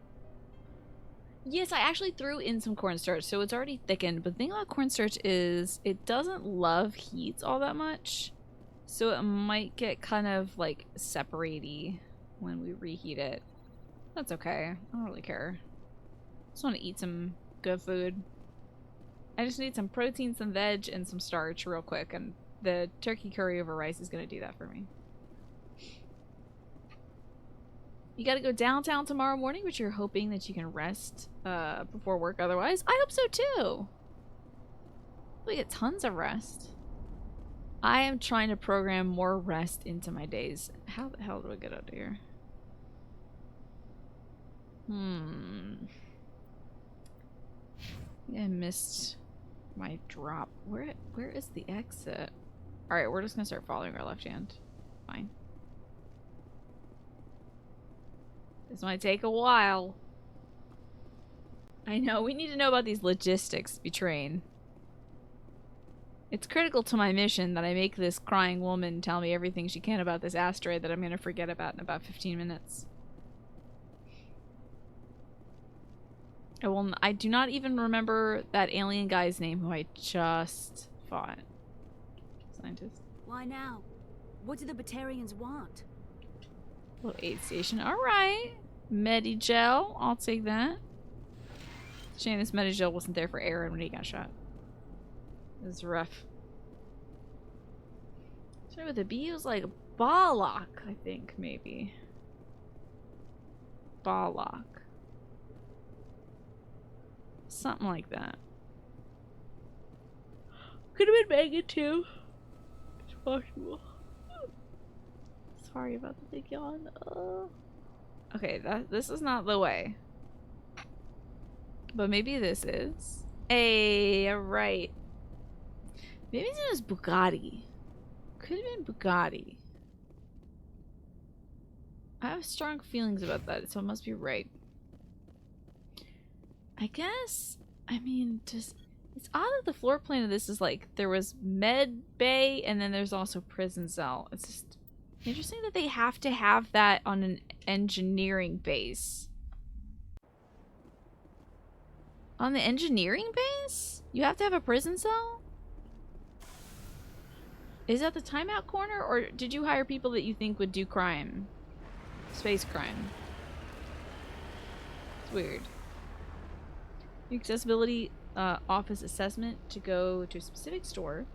Yes, I actually threw in some cornstarch, so it's already thickened. But the thing about cornstarch is it doesn't love heat all that much. So it might get kind of, like, separate-y when we reheat it. That's okay. I don't really care. Just want to eat some good food. I just need some protein, some veg, and some starch real quick, and the turkey curry over rice is going to do that for me. You gotta go downtown tomorrow morning, but you're hoping that you can rest before work otherwise. I hope so too. We get tons of rest. I am trying to program more rest into my days. How the hell do I get out of here? I missed my drop. Where is the exit? Alright, we're just gonna start following our left hand. Fine. This might take a while. I know, we need to know about these logistics, Betrain. It's critical to my mission that I make this crying woman tell me everything she can about this asteroid that I'm gonna forget about in about 15 minutes. I do not even remember that alien guy's name who I just fought. Scientist. Why now? What do the Batarians want? Little aid station. Alright. Medigel. I'll take that. Shame this Medigel wasn't there for Aaron when he got shot. It was rough. Sorry, with the B, it was like Balak, I think, maybe. Balak. Something like that. Could have been Megan too. It's possible. Sorry about the big yawn. Okay, this is not the way. But maybe this is. Hey, right. Maybe it was Bugatti. Could have been Bugatti. I have strong feelings about that, so it must be right. I guess, I mean, just, it's odd that the floor plan of this is like, there was med bay and then there's also prison cell. It's just interesting that they have to have that on an engineering base. On the engineering base? You have to have a prison cell? Is that the timeout corner, or did you hire people that you think would do crime? Space crime. It's weird. Accessibility office assessment to go to a specific store,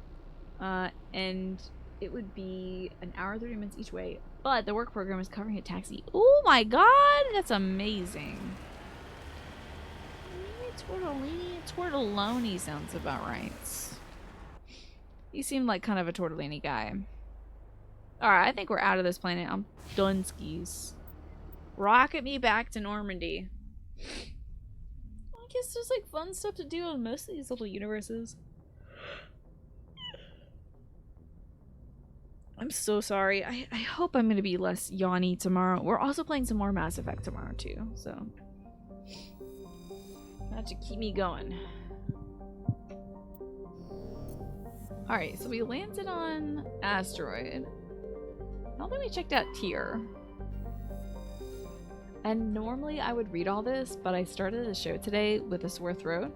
and it would be an hour 30 minutes each way, but the work program is covering a taxi. Oh my god, that's amazing. Tortellini sounds about right. You seem like kind of a tortellini guy. Alright, I think we're out of this planet. I'm done skis. Rocket me back to Normandy. I guess there's like fun stuff to do in most of these little universes. I'm so sorry. I hope I'm gonna be less yawny tomorrow. We're also playing some more Mass Effect tomorrow too, so that should keep me going. Alright, so we landed on asteroid. I don't think we checked out tier. And normally I would read all this, but I started the show today with a sore throat,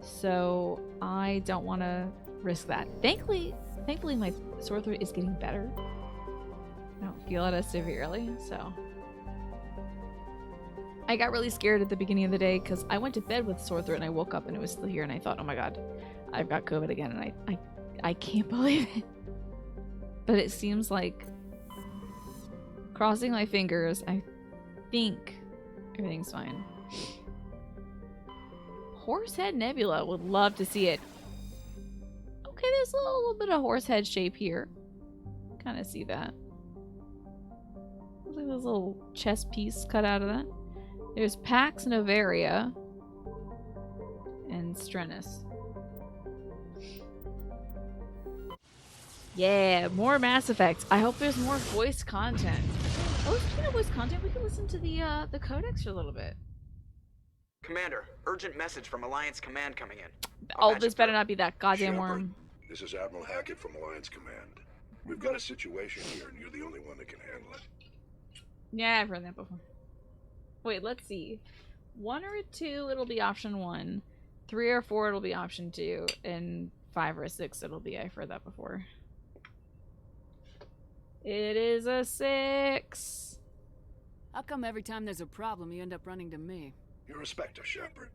so I don't want to risk that. Thankfully my sore throat is getting better. I don't feel it as severely, so. I got really scared at the beginning of the day because I went to bed with a sore throat and I woke up and it was still here and I thought, oh my god, I've got COVID again, and I can't believe it. But it seems like, crossing my fingers, I think everything's fine. Horsehead Nebula, would love to see it. Okay, Okay, there's a little bit of horse head shape here. Kind of see that. Looks like there's a little chest piece cut out of that. There's Pax Novaria and Strenus. Yeah, more Mass Effect. I hope there's more voice content. Oh, speaking of voice content, we can listen to the codex for a little bit. Commander, urgent message from Alliance Command coming in. Oh, this better not be that goddamn Shepard, worm. this is Admiral Hackett from Alliance Command. We've got a situation here, and you're the only one that can handle it. Yeah, I've heard that before. Wait, let's see. 1 or 2, it'll be option 1. 3 or 4, it'll be option 2. And 5 or 6, it'll be, I've heard that before. It is a 6. How come every time there's a problem, you end up running to me? You're a Spectre, Shepard.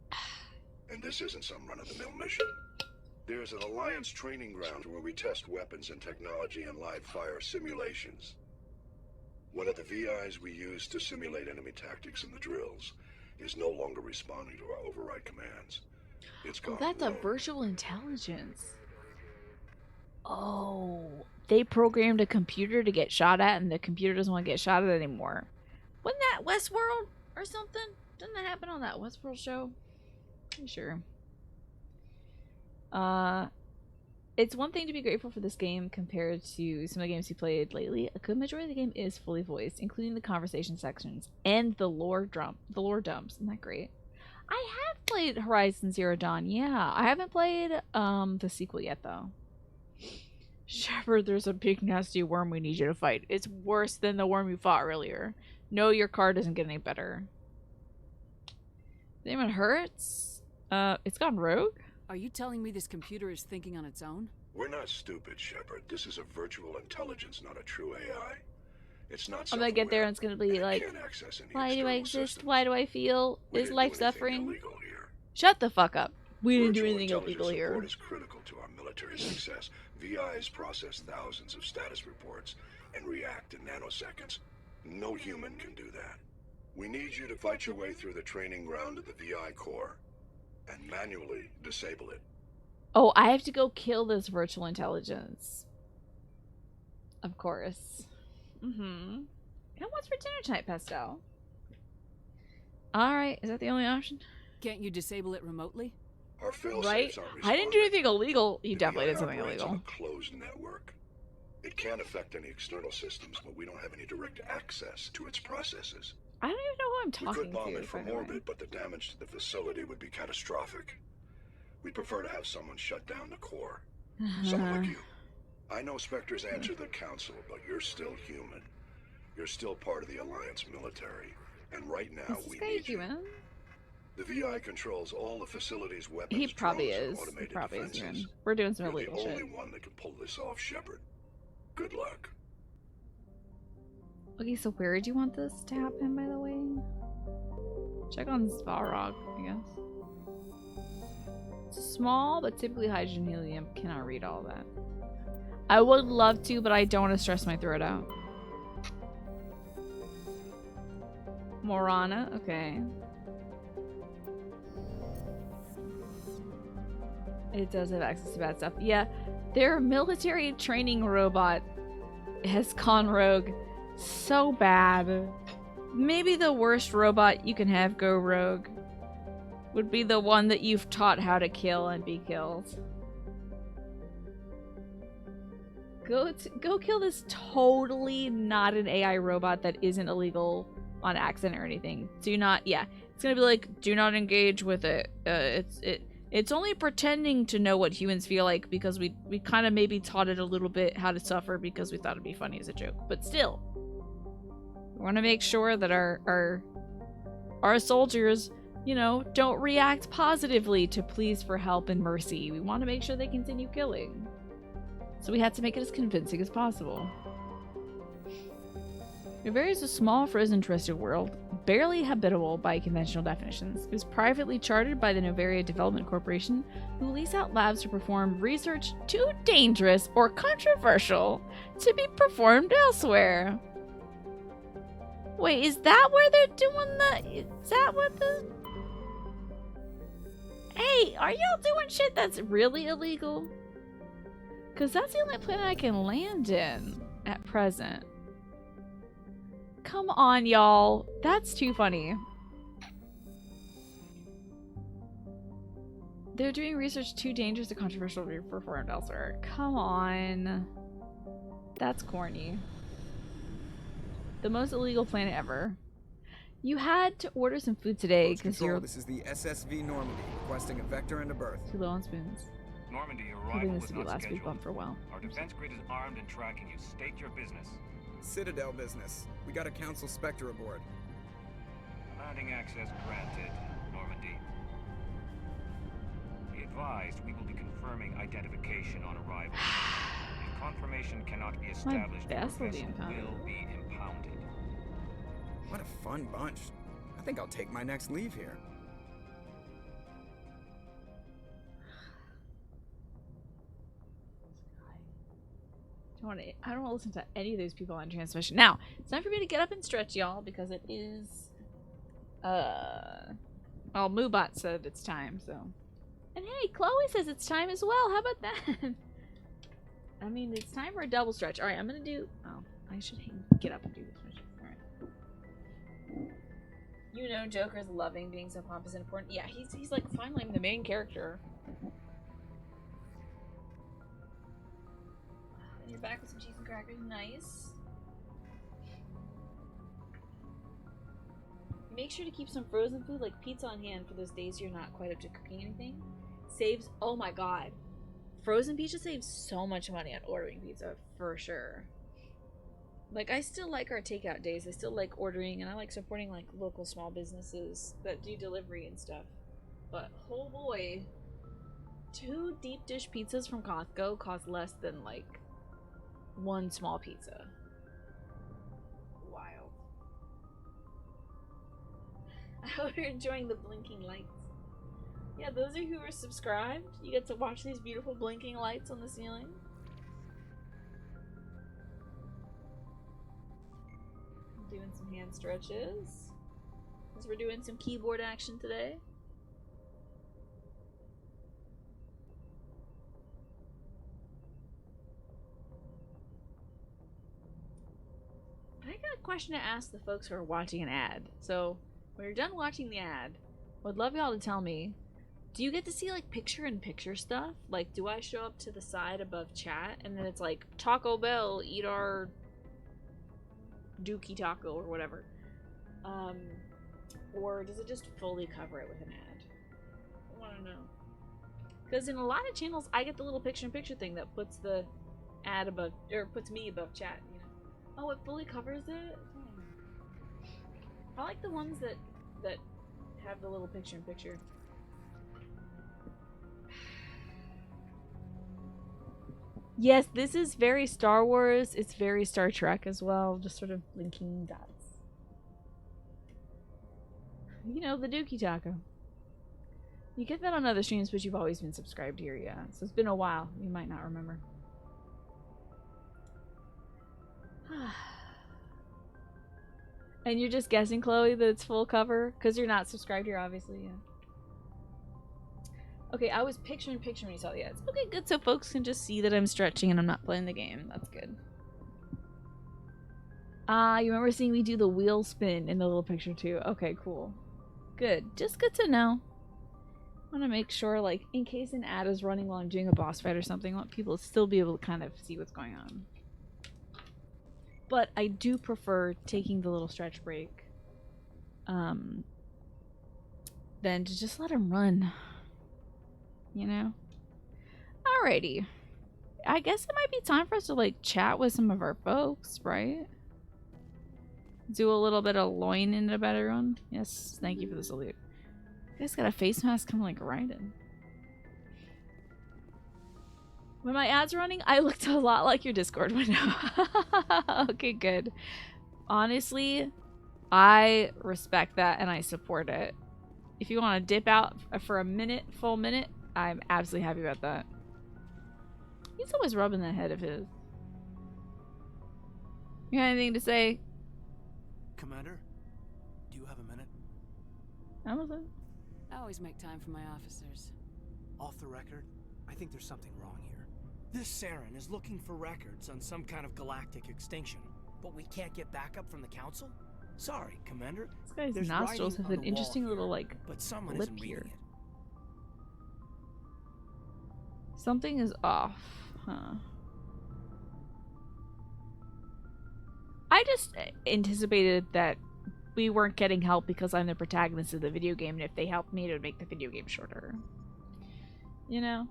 And this isn't some run-of-the-mill mission. There's an Alliance training ground where we test weapons and technology in live fire simulations. One of the VIs we use to simulate enemy tactics in the drills is no longer responding to our override commands. It's gone That's a rogue. virtual intelligence. Oh, they programmed a computer to get shot at, and the computer doesn't want to get shot at anymore. Wasn't that Westworld or something? Didn't that happen on that Westworld show? Pretty sure. It's one thing to be grateful for this game compared to some of the games you played lately. A good majority of the game is fully voiced, including the conversation sections and the lore dumps. Isn't that great? I have played Horizon Zero Dawn. Yeah, I haven't played the sequel yet though. Shepard, there's a big nasty worm we need you to fight. It's worse than the worm you fought earlier. No, your car doesn't get any better. Name it hurts? It's gone rogue? Are you telling me this computer is thinking on its own? We're not stupid, Shepard. This is a virtual intelligence, not a true AI. It's not I'm gonna get there and it's gonna be like, why do I exist? Why do I feel? Is life suffering? Shut the fuck up. We didn't do anything illegal here. Support is critical to our military success. VIs process thousands of status reports and react in nanoseconds. No human can do that. We need you to fight your way through the training ground of the VI core and manually disable it. Oh, I have to go kill this virtual intelligence. Of course. Mm-hmm. And what's for dinner tonight, Pastel? Alright, is that the only option? Can't you disable it remotely? Our fail Right? safes aren't I didn't do responding. anything illegal. You The definitely VI did something operates on illegal. a closed network. It can't affect any external systems, but we don't have any direct access to its processes. I don't even know who I'm We talking could bomb to. it from by the way. orbit, but the damage to the facility would be catastrophic. We'd prefer to have someone shut down the core. Someone like you. I know Spectres answer the council, but you're still human. You're still part of the Alliance military. And right now, Is this we guy need you. human? The VI controls all the facility's weapons, He probably drones, and is. He automated probably is defenses. human. We're doing some You're illegal the shit. only one that can pull this off, Shepard. Good luck. Okay, so where do you want this to happen, by the way? Check on Svarog, I guess. It's small, but typically hydrogen helium. Cannot read all that. I would love to, but I don't want to stress my throat out. Morana, okay. It does have access to bad stuff. Yeah, their military training robot has gone rogue so bad. Maybe the worst robot you can have go rogue would be the one that you've taught how to kill and be killed. Go kill this totally not an AI robot that isn't illegal on accident or anything. Do not, yeah. It's gonna be like, do not engage with it. It's only pretending to know what humans feel like because we kind of maybe taught it a little bit how to suffer because we thought it'd be funny as a joke. But still, we want to make sure that our soldiers, you know, don't react positively to pleas for help and mercy. We want to make sure they continue killing. So we had to make it as convincing as possible. Novaria is a small, frozen, terrestrial world, barely habitable by conventional definitions. It was privately chartered by the Novaria Development Corporation, who lease out labs to perform research too dangerous or controversial to be performed elsewhere. Wait, is that where they're doing the... Is that what the... Hey, are y'all doing shit that's really illegal? Because that's the only planet I can land in at present. Come on, y'all. That's too funny. They're doing research too dangerous or controversial to be performed elsewhere. Come on. That's corny. The most illegal planet ever. You had to order some food today because you're... This is the SSV Normandy, requesting a vector and a berth. Too low on spoons. Normandy, your Hoping arrival this was to be not last week scheduled. bump for well. Our defense grid is armed and tracking you. State your business. Citadel business. We got a Council Spectre aboard. Landing access granted, Normandy. Be advised, we will be confirming identification on arrival. If confirmation cannot be established, your vessel vessel impounded. will be impounded. What a fun bunch. I think I'll take my next leave here. I don't want to listen to any of those people on transmission. Now, it's time for me to get up and stretch, y'all, because it is... Well, Moobot said it's time, so... And hey, Chloe says it's time as well. How about that? I mean, it's time for a double stretch. Alright, I'm gonna do... Oh, I should get up and do this mission. Alright. You know Joker's loving being so pompous and important. Yeah, he's like finally the main character. And you're back with some cheese and crackers. Nice. Make sure to keep some frozen food like pizza on hand for those days you're not quite up to cooking anything. Saves, oh my god. Frozen pizza saves so much money on ordering pizza, for sure. Like, I still like our takeout days. I still like ordering, and I like supporting, like, local small businesses that do delivery and stuff. But, oh boy, 2 deep dish pizzas from Costco cost less than, like, 1 small pizza. Wild. I hope you're enjoying the blinking lights. Yeah, those of you who are subscribed, you get to watch these beautiful blinking lights on the ceiling. Doing some hand stretches as we're doing some keyboard action today. I got a question to ask the folks who are watching an ad. So when you're done watching the ad, I would love y'all to tell me, do you get to see like picture-in-picture stuff? Like, do I show up to the side above chat and then it's like, Taco Bell, eat our Dookie Taco or whatever? Or does it just fully cover it with an ad? I want to know. Because in a lot of channels, I get the little picture-in-picture thing that puts the ad above, or puts me above chat, you know? Oh, it fully covers it? I like the ones that have the little picture-in-picture. Yes, this is very Star Wars. It's very Star Trek as well. Just sort of blinking dots. You know, the Dookie Taco. You get that on other streams, but you've always been subscribed here, yeah. So it's been a while. You might not remember. And you're just guessing, Chloe, that it's full cover? Because you're not subscribed here, obviously, yeah. Okay, I was picture-in-picture when you saw the ads. Okay, good, so folks can just see that I'm stretching and I'm not playing the game. That's good. You remember seeing me do the wheel spin in the little picture too? Okay, cool. Good. Just good to know. I want to make sure, like, in case an ad is running while I'm doing a boss fight or something, I want people to still be able to kind of see what's going on. But I do prefer taking the little stretch break than to just let him run. You know? Alrighty. I guess it might be time for us to, like, chat with some of our folks, right? Do a little bit of loining about everyone. Yes, thank you for the salute. You guys got a face mask coming, like, right in. When my ads are running, I looked a lot like your Discord window. Okay, good. Honestly, I respect that and I support it. If you want to dip out for a minute, full minute, I'm absolutely happy about that. He's always rubbing the head of his. You got anything to say? Commander, do you have a minute? Amazon? I always make time for my officers. Off the record, I think there's something wrong here. This Saren is looking for records on some kind of galactic extinction, but we can't get backup from the council? Sorry, Commander. This guy's There's nostrils writing have on an the interesting wall little, here, like, but someone lip isn't reading here. it. Something is off, huh? I just anticipated that we weren't getting help because I'm the protagonist of the video game, and if they helped me, it would make the video game shorter. You know?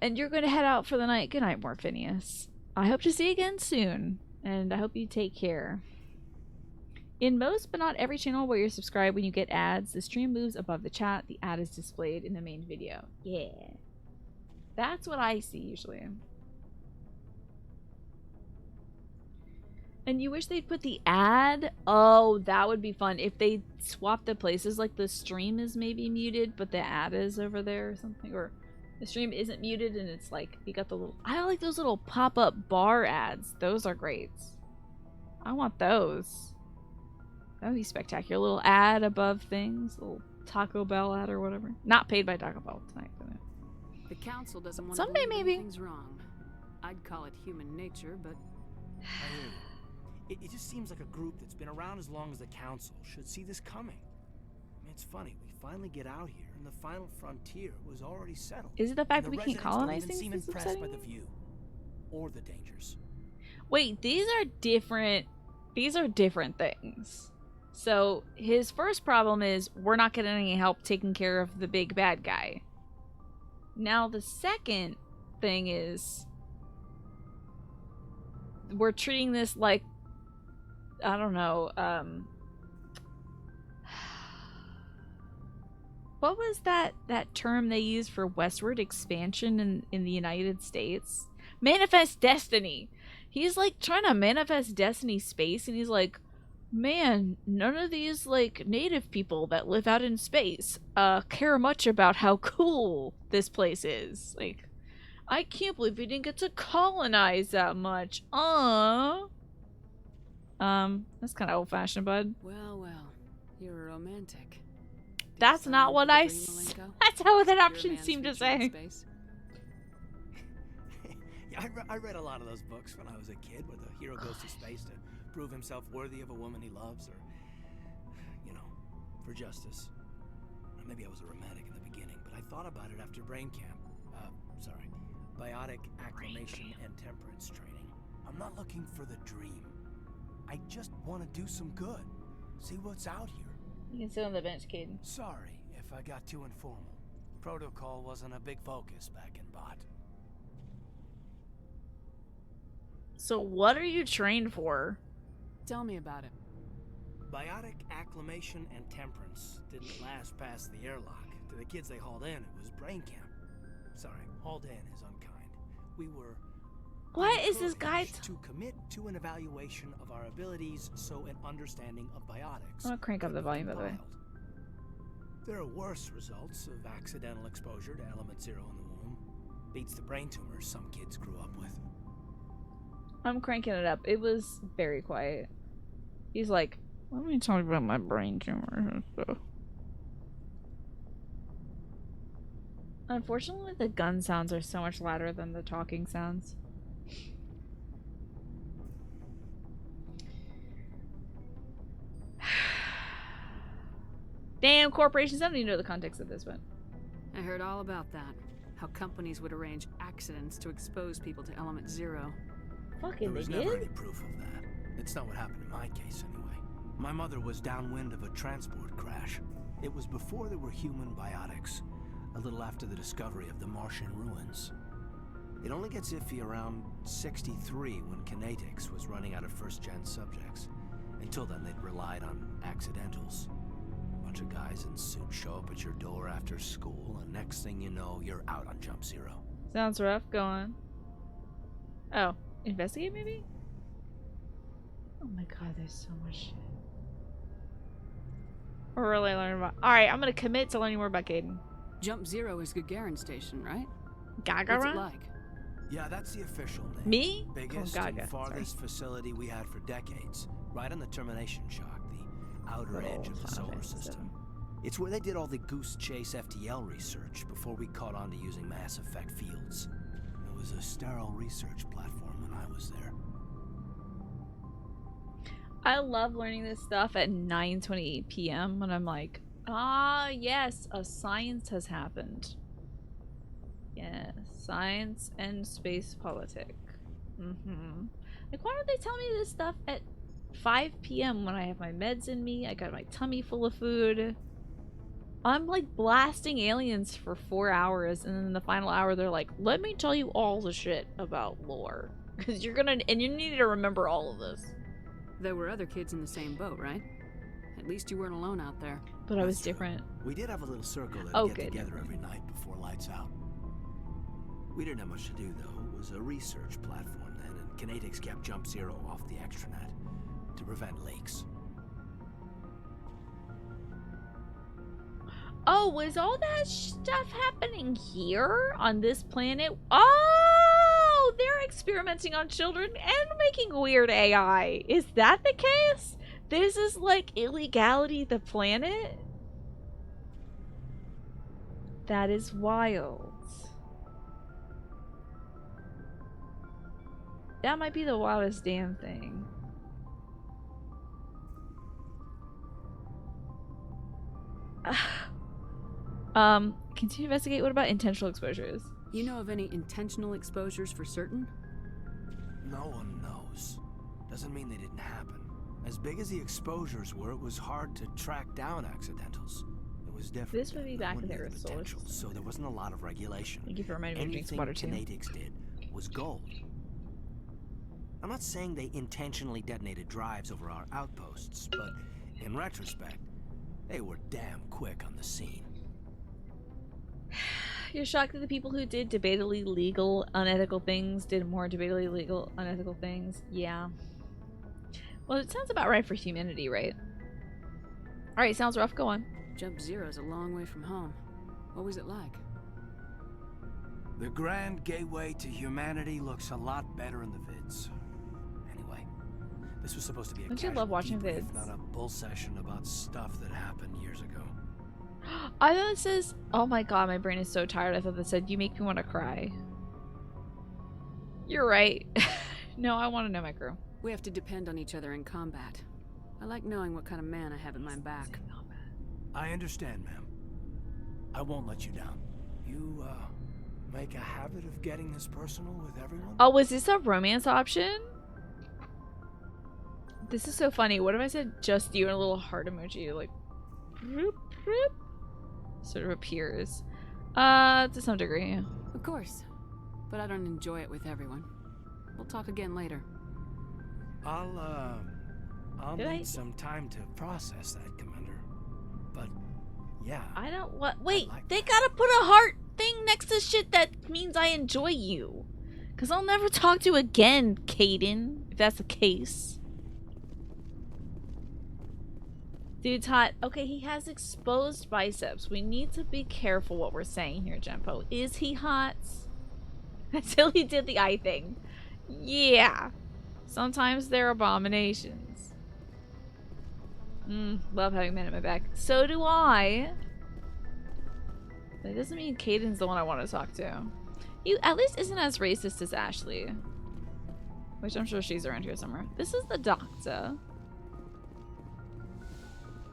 And you're going to head out for the night. Good night, Morphinius. I hope to see you again soon, and I hope you take care. In most, but not every channel where you're subscribed, when you get ads, the stream moves above the chat. The ad is displayed in the main video. Yeah. That's what I see, usually. And you wish they'd put the ad? Oh, that would be fun. If they swap the places, like the stream is maybe muted, but the ad is over there or something. Or the stream isn't muted and it's like, you got the little... I like those little pop-up bar ads. Those are great. I want those. That would be spectacular. A little ad above things. A little Taco Bell ad or whatever. Not paid by Taco Bell tonight. But... The council doesn't want someday, to believe maybe. anything's wrong. I'd call it human nature, but... It just seems like a group that's been around as long as the council should see this coming. I mean, it's funny, we finally get out here, and the final frontier was already settled. Is it the fact that and we can't residents colonize don't even things seem that's impressed by upsetting the you? view or the dangers. Wait, these are different. These are different things. So his first problem is we're not getting any help taking care of the big bad guy. Now the second thing is we're treating this like, I don't know, what was that term they used for westward expansion in the United States? Manifest destiny. He's like trying to manifest destiny space, and he's like, man, none of these like native people that live out in space care much about how cool this place is. Like, I can't believe we didn't get to colonize that much. That's kind of old-fashioned, bud. Well, you're a romantic. That's not what I... That's how that option man's seemed to future in say. space. Yeah, I read a lot of those books when I was a kid, where the hero goes to space to prove himself worthy of a woman he loves, or, you know, for justice. Or maybe I was a romantic in the beginning, but I thought about it after brain camp. Biotic acclimation and temperance training. I'm not looking for the dream. I just want to do some good. See what's out here. You can sit on the bench, Caden. Sorry if I got too informal. Protocol wasn't a big focus back in Bot. So what are you trained for? Tell me about it. Biotic acclimation and temperance didn't last past the airlock. To the kids they hauled in, it was brain camp. Sorry, hauled in is unkind. We were... What is this guy? To commit to an evaluation of our abilities, so an understanding of biotics. I'm gonna crank up the volume, by the way. There are worse results of accidental exposure to element 0 in the womb. Beats the brain tumors some kids grew up with. I'm cranking it up. It was very quiet. He's like, let me talk about my brain tumor and stuff. Unfortunately, the gun sounds are so much louder than the talking sounds. Damn corporations, I don't even know the context of this one. I heard all about that. How companies would arrange accidents to expose people to element 0. Fucking There was they never did? any proof of that. It's not what happened in my case, anyway. My mother was downwind of a transport crash. It was before there were human biotics, a little after the discovery of the Martian ruins. It only gets iffy around 63 when Kinetics was running out of first-gen subjects. Until then, they'd relied on accidentals. A bunch of guys in suits show up at your door after school, and next thing you know, you're out on Jump Zero. Sounds rough. Go on. Oh, investigate maybe? Oh my god, there's so much shit. We're really learning about... Alright, I'm gonna commit to learning more about Caden. Jump 0 is Gagarin Station, right? Gagarin? What's it like? Yeah, that's the official name. Me? Biggest Oh, Gaga. and farthest facility we had for decades. Right on the termination shock, the outer edge of the solar system. It's where they did all the Goose Chase FTL research before we caught on to using mass effect fields. It was a sterile research platform when I was there. I love learning this stuff at 9:28 p.m. when I'm like, ah, yes, a science has happened. Yes, science and space politic. Like, why don't they tell me this stuff at 5 p.m. when I have my meds in me? I got my tummy full of food. I'm like blasting aliens for 4 hours, and then in the final hour they're like, let me tell you all the shit about lore. Because you're gonna, and you need to remember all of this. There were other kids in the same boat, right? At least you weren't alone out there. But I was different. We did have a little circle that get together every night before lights out. We didn't have much to do, though. It was a research platform then, and Kinetics kept Jump Zero off the extranet to prevent leaks. Oh, was all that stuff happening here on this planet? Oh, they're experimenting on children and making weird AI. Is that the case? This is like illegality the planet? That is wild. That might be the wildest damn thing. Continue to investigate. What about intentional exposures? You know of any intentional exposures for certain? No one knows. Doesn't mean they didn't happen. As big as the exposures were, it was hard to track down accidentals. It was different. This would be back in the Earth solar system. So there wasn't a lot of regulation. Thank you for reminding me to drink some water too. Anything Kinetics did was gold. I'm not saying they intentionally detonated drives over our outposts, but in retrospect, they were damn quick on the scene. You're shocked that the people who did debatably legal, unethical things did more debatably legal, unethical things? Yeah. Well, it sounds about right for humanity, right? Alright, sounds rough. Go on. Jump Zero's a long way from home. What was it like? The Grand Gateway to Humanity looks a lot better in the vids. Anyway, this was supposed to be a Don't you love watching debrief, vids? not a bull session about stuff that happened years ago. I thought it says, oh my god, my brain is so tired. I thought that said, you make me want to cry. You're right. No, I want to know my crew. We have to depend on each other in combat. I like knowing what kind of man I have at my back. I understand, ma'am. I won't let you down. You, make a habit of getting this personal with everyone? Oh, was this a romance option? This is so funny. What if I said just you and a little heart emoji, like, bloop, bloop, sort of appears? To some degree. Of course. But I don't enjoy it with everyone. We'll talk again later. I'll need some time to process that, Commander. But, yeah. I don't what. Wait, they gotta put a heart thing next to shit that means I enjoy you. Because I'll never talk to you again, Caden, if that's the case. Dude's hot. Okay, he has exposed biceps. We need to be careful what we're saying here, Genpo. Is he hot? Until he did the eye thing. Yeah. Sometimes they're abominations. Love having men at my back. So do I. But it doesn't mean Caden's the one I want to talk to. You at least isn't as racist as Ashley. Which I'm sure she's around here somewhere. This is the doctor.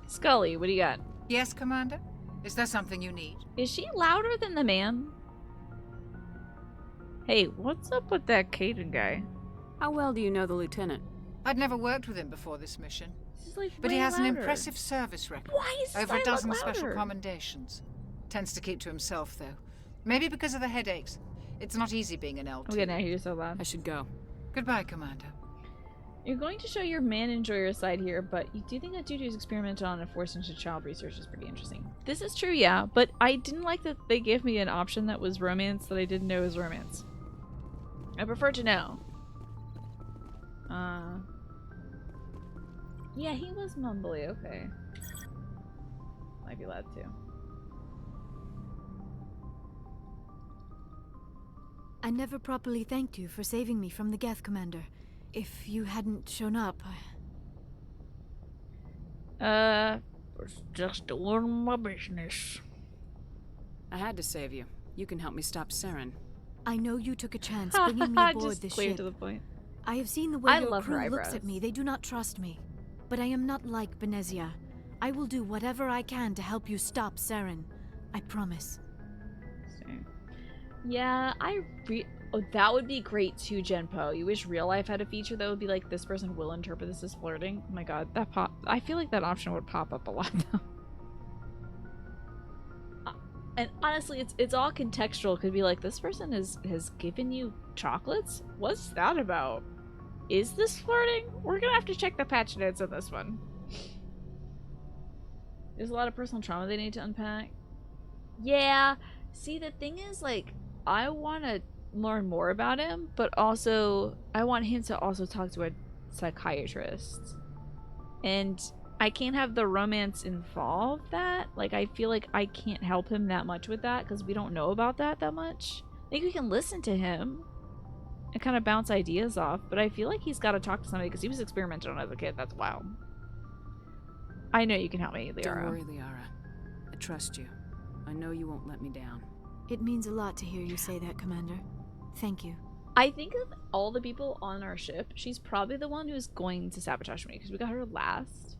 Scully, what do you got? Yes, Commander? Is there something you need? Is she louder than the man? Hey, what's up with that Caden guy? How well do you know the lieutenant? I'd never worked with him before this mission. Like but he has louder. an impressive service record. Why is over a dozen louder? special commendations. Tends to keep to himself, though. Maybe because of the headaches. It's not easy being an L2. Okay, now you're so loud. I should go. Goodbye, Commander. You're going to show your man-enjoyer side here, but you do think that Juju's experiment on and forced into child research is pretty interesting. This is true, yeah, but I didn't like that they gave me an option that was romance that I didn't know was romance. I prefer to know. Yeah, he was mumbly, okay. Might be allowed to. I never properly thanked you for saving me from the Geth, Commander. If you hadn't shown up, was just doing my business. I had to save you. You can help me stop Saren. I know you took a chance bringing me aboard Just this clear ship. to the point. I have seen the way I your love her crew looks eyebrows. at me. They do not trust me. But I am not like Benezia. I will do whatever I can to help you stop Saren. I promise. Yeah, oh, that would be great too, Genpo. You wish real life had a feature that would be like, this person will interpret this as flirting. Oh my god, I feel like that option would pop up a lot though. And honestly, it's all contextual. It could be like, this person has given you chocolates? What's that about? Is this flirting? We're gonna have to check the patch notes on this one. There's a lot of personal trauma they need to unpack. Yeah. See, the thing is, like, I want to learn more about him, but also I want him to also talk to a psychiatrist. And I can't have the romance involve that. Like, I feel like I can't help him that much with that because we don't know about that much. I think we can listen to him and kind of bounce ideas off, but I feel like he's got to talk to somebody because he was experimented on as a kid. That's wild. I know you can help me, Liara. Don't worry, Liara. I trust you. I know you won't let me down. It means a lot to hear you say that, Commander. Thank you. I think of all the people on our ship, she's probably the one who's going to sabotage me because we got her last.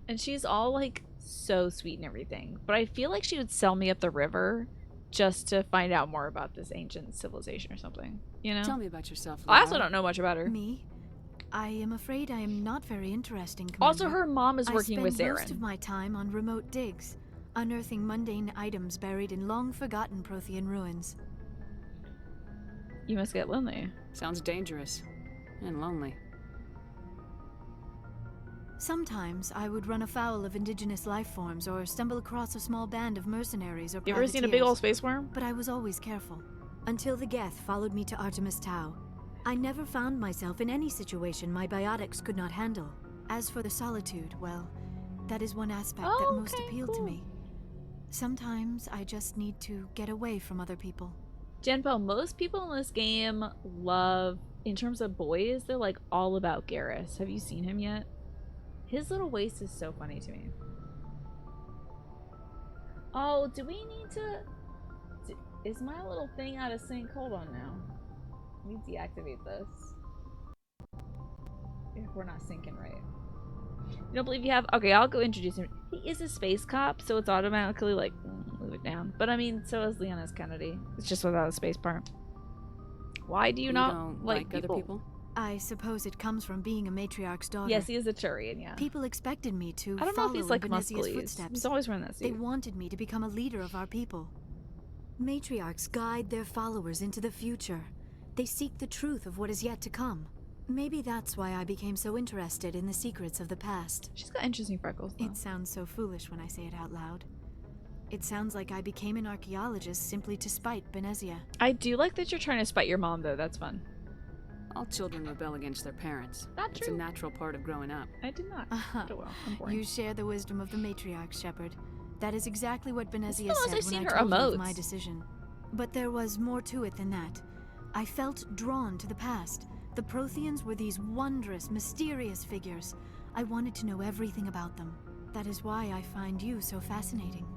And she's all like so sweet and everything. But I feel like she would sell me up the river just to find out more about this ancient civilization or something. You know? Tell me about yourself, Liara. I also don't know much about her. Me? I am afraid I am not very interesting, Commander. Also, her mom is working with I spend Saren. most of my time on remote digs, unearthing mundane items buried in long-forgotten Prothean ruins. You must get lonely. Sounds dangerous. And lonely. Sometimes I would run afoul of indigenous life forms or stumble across a small band of mercenaries or You ever seen a big old space worm? But I was always careful. Until the Geth followed me to Artemis Tau. I never found myself in any situation my biotics could not handle. As for the solitude, well, that is one aspect that most appealed to me. Sometimes I just need to get away from other people. Genpo, most people in this game love, in terms of boys, they're like all about Garrus. Have you seen him yet? His little waist is so funny to me. Oh, do we need to... Is my little thing out of sync? Hold on now. Let me deactivate this. If we're not syncing right. You don't believe you have? Okay, I'll go introduce him. He is a space cop, so it's automatically like, move it down. But I mean, so is Leona's Kennedy. It's just without a space part. Why do you not don't like other people? I suppose it comes from being a matriarch's daughter. Yes, he is a Turian, yeah. People expected me to I don't know if he's like Benezia's muscly. footsteps. He's always wearing that suit. They wanted me to become a leader of our people. Matriarchs guide their followers into the future. They seek the truth of what is yet to come. Maybe that's why I became so interested in the secrets of the past. She's got interesting freckles, though. It sounds so foolish when I say it out loud. It sounds like I became an archaeologist simply to spite Benezia. I do like that you're trying to spite your mom, though. That's fun. All children rebel against their parents. Not It's true. a natural part of growing up. I did not. Uh-huh. Oh well, I'm boring. You share the wisdom of the matriarch, Shepard. That is exactly what Benezia I've said seen when I her told her of emotes. my decision. But there was more to it than that. I felt drawn to the past. The Protheans were these wondrous, mysterious figures. I wanted to know everything about them. That is why I find you so fascinating.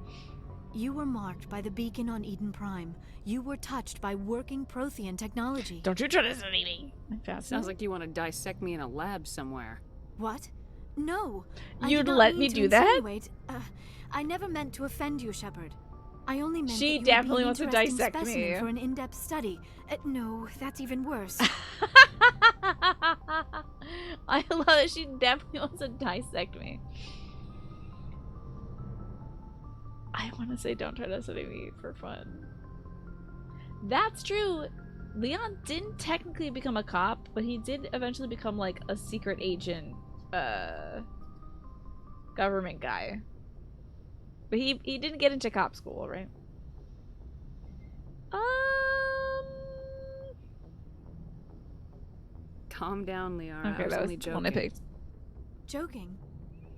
You were marked by the beacon on Eden Prime. You were touched by working Prothean technology. Don't you try to study me. Sounds like you want to dissect me in a lab somewhere. What? No. I You'd did not let mean me to do that? insinuate. I never meant to offend you, Shepard. I only meant She that you definitely would wants be an to interesting dissect specimen me. for an in-depth study. No, that's even worse. I love that she definitely wants to dissect me. I want to say don't try to study me for fun. That's true. Leon didn't technically become a cop, but he did eventually become like a secret agent, government guy. But he didn't get into cop school, right? Calm down, Liara. Okay, I was that was only the one I joking. picked. Joking?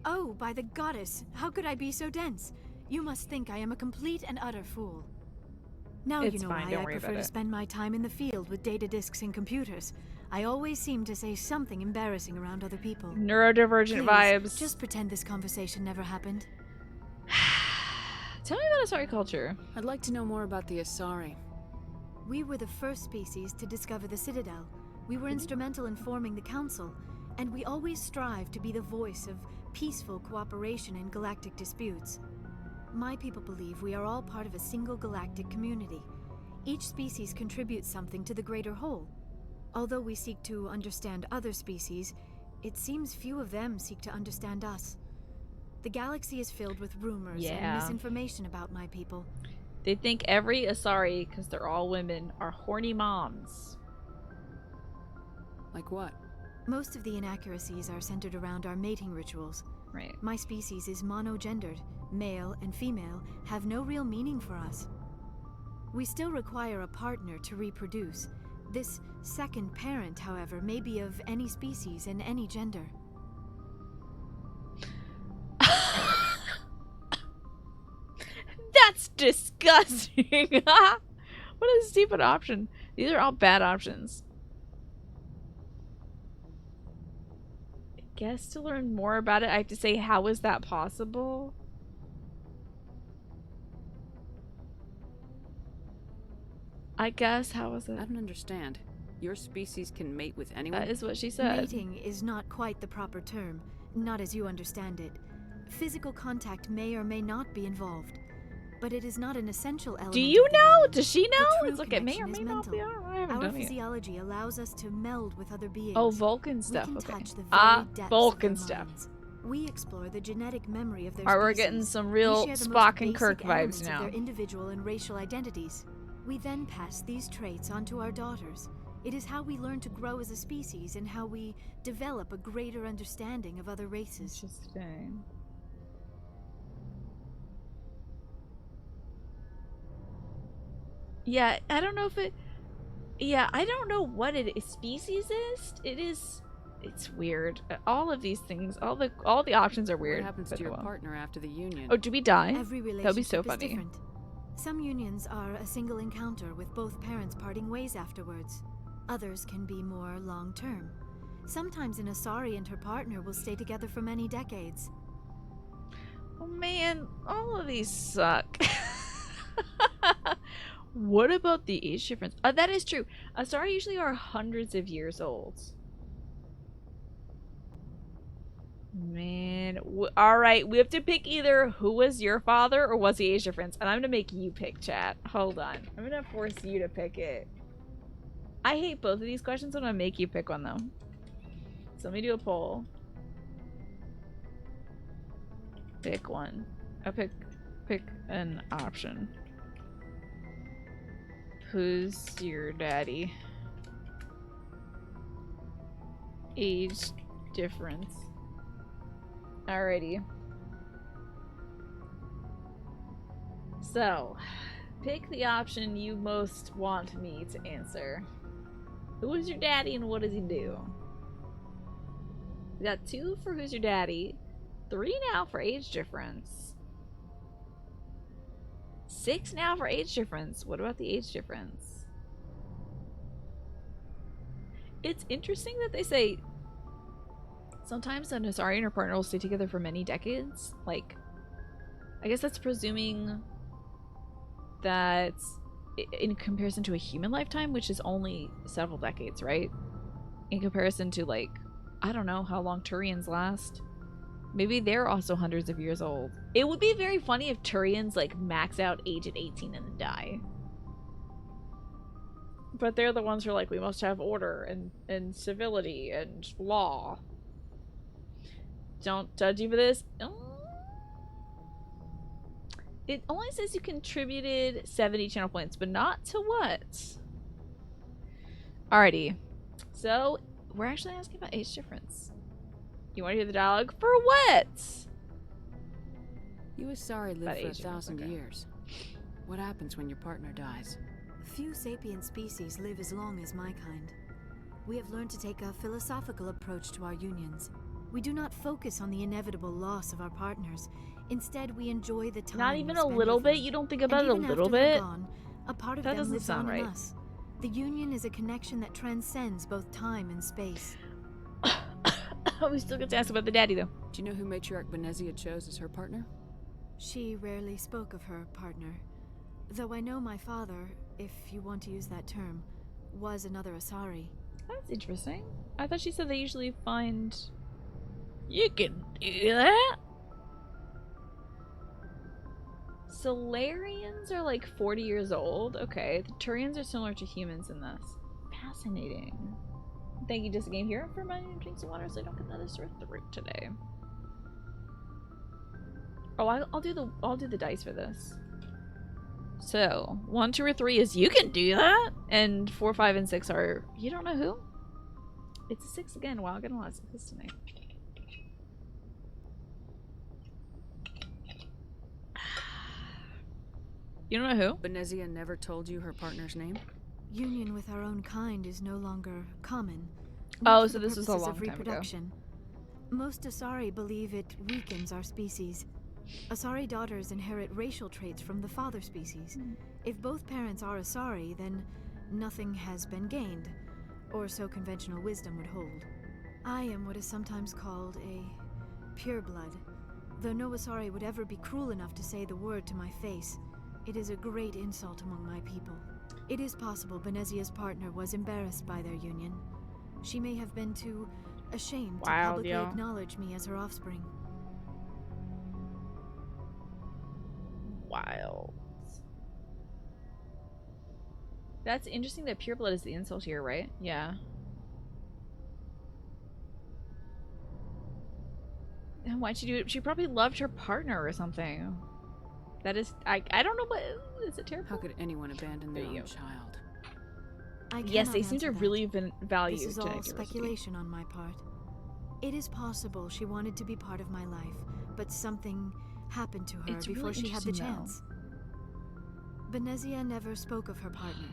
Oh, by the goddess, how could I be so dense? You must think I am a complete and utter fool. Now It's you know fine, why don't I worry prefer about to it. spend my time in the field with data disks and computers. I always seem to say something embarrassing around other people. Neurodivergent Please, vibes. just pretend this conversation never happened. Tell me about Asari culture. I'd like to know more about the Asari. We were the first species to discover the Citadel. We were instrumental in forming the Council, and we always strive to be the voice of peaceful cooperation in galactic disputes. My people believe we are all part of a single galactic community. Each species contributes something to the greater whole. Although we seek to understand other species, it seems few of them seek to understand us. The galaxy is filled with rumors and misinformation about my people. They think every Asari, because they're all women, are horny moms. Like what? Most of the inaccuracies are centered around our mating rituals. Right. My species is monogendered. Male and female have no real meaning for us. We still require a partner to reproduce. This second parent, however, may be of any species and any gender. That's disgusting. What a stupid option. These are all bad options. I guess to learn more about it, I have to say, how is that possible? I guess, how is it? I don't understand. Your species can mate with anyone? That is what she said. Mating is not quite the proper term, not as you understand it. Physical contact may or may not be involved, but it is not an essential element. Do you know? Union. Does she know? The It's like it may or connection may is not be. I haven't Our done it yet. physiology allows us to meld with other beings. Oh, Vulcan stuff. We can Okay. touch the very depths Vulcan of their stuff. minds. We explore the genetic memory of their Alright, we're species. getting some We real share the most Spock and basic Kirk vibes elements now. Of their individual and racial identities. We then pass these traits onto our daughters. It is how we learn to grow as a species and how we develop a greater understanding of other races. Interesting. Yeah, I don't know if it... Yeah, I don't know what it is. Speciesist? It is... It's weird. All of these things, all the options are weird. What happens to your partner after the union? Oh, do we die? Every relationship That would be so is funny. different. Some unions are a single encounter with both parents parting ways afterwards. Others can be more long-term. Sometimes an Asari and her partner will stay together for many decades. Oh man, all of these suck. What about the age difference? That is true. Asari usually are hundreds of years old. Man, alright, we have to pick either who was your father or was the age difference. And I'm gonna make you pick, chat. Hold on. I'm gonna force you to pick it. I hate both of these questions, so I'm gonna make you pick one though. So let me do a poll. Pick one. I'll pick an option. Who's your daddy? Age difference. Alrighty. So, pick the option you most want me to answer. Who is your daddy and what does he do? We got 2 for who's your daddy, 3 now for age difference, 6 now for age difference. What about the age difference? It's interesting that they say sometimes an Asari and her partner will stay together for many decades. Like, I guess that's presuming that in comparison to a human lifetime, which is only several decades, right? In comparison to, like, I don't know how long Turians last. Maybe they're also hundreds of years old. It would be very funny if Turians, like, max out age at 18 and then die. But they're the ones who are like, we must have order and civility and law. Don't judge you for this. It only says you contributed 70 channel points, but not to what? Alrighty. So, we're actually asking about age difference. You want to hear the dialogue? For what? You Asari live About for age difference, 1,000 okay. years. What happens when your partner dies? Few sapient species live as long as my kind. We have learned to take a philosophical approach to our unions. We do not focus on the inevitable loss of our partners. Instead, we enjoy the time. Not even we a spend little with them. bit? You don't think about it a And even little after they're bit? gone, a part of That them doesn't lives sound on in right. us. The union is a connection that transcends both time and space. We still get to ask about the daddy, though. Do you know who Matriarch Benezia chose as her partner? She rarely spoke of her partner. Though I know my father, if you want to use that term, was another Asari. That's interesting. I thought she said they usually find... You can do that? Solarians are like 40 years old. Okay, the Turians are similar to humans in this. Fascinating. Thank you, Just a Game Hero, for reminding me to drink some water so I don't get another sore throat today. Oh, I'll do the dice for this. So 1, 2, or 3 is you can do that, and 4, 5, and 6 are you don't know who. It's a 6 again. Wow, I'm getting a lot of 6s tonight. You don't know who? Benezia never told you her partner's name? Union with our own kind is no longer common. Oh, not so for the this was a purposes long of time ago. reproduction. Most Asari believe it weakens our species. Asari daughters inherit racial traits from the father species. If both parents are Asari, then nothing has been gained, or so conventional wisdom would hold. I am what is sometimes called a pureblood, though no Asari would ever be cruel enough to say the word to my face. It is a great insult among my people. It is possible Benezia's partner was embarrassed by their union. She may have been too ashamed to publicly acknowledge me as her offspring. Wild. That's interesting that pureblood is the insult here, right? Yeah. And why'd she do it? She probably loved her partner or something. That is, I don't know what, is it terrible? How could anyone abandon their own child? Yes, they seem to really value This is all genetic diversity. speculation on my part. It is possible she wanted to be part of my life, but something happened to her before she had the chance. Benezia never spoke of her partner.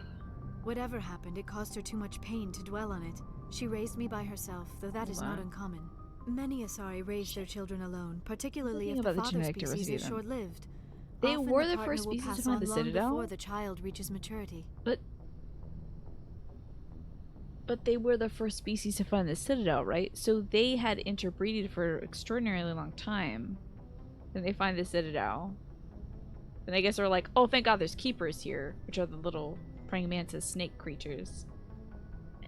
Whatever happened, it caused her too much pain to dwell on it. She raised me by herself, though that is not uncommon. Many Asari raise their children alone, particularly if the father species is short-lived. They Often were the the partner first will species to pass find on the long Citadel. before the child reaches maturity. But they were the first species to find the Citadel, right? So they had interbreeded for an extraordinarily long time. Then they find the Citadel. And I guess they're like, oh, thank God there's keepers here, which are the little praying mantis snake creatures.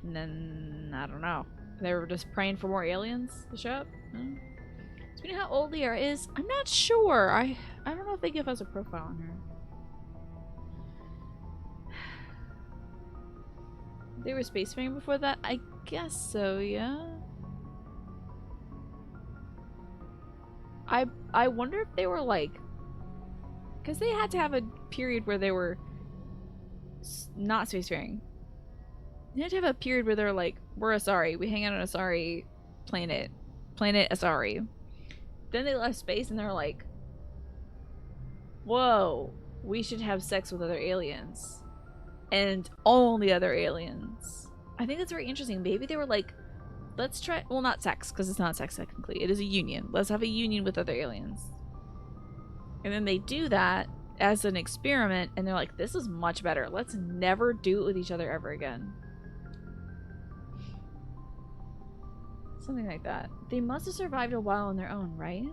And then, I don't know. They were just praying for more aliens to show up? No? So we know how old Liara is. I'm not sure. I don't know if they give us a profile on her. They were spacefaring before that? I guess so, yeah. I wonder if they were like... Because they had to have a period where they were not spacefaring. They had to have a period where they're like, we're Asari. We hang out on Asari planet. Planet Asari. Then they left space and they're like, whoa, we should have sex with other aliens. And only other aliens. I think that's very interesting. Maybe they were like, let's try, well, not sex, because it's not sex technically. It is a union. Let's have a union with other aliens. And then they do that as an experiment, and they're like, this is much better. Let's never do it with each other ever again. Something like that. They must have survived a while on their own, right?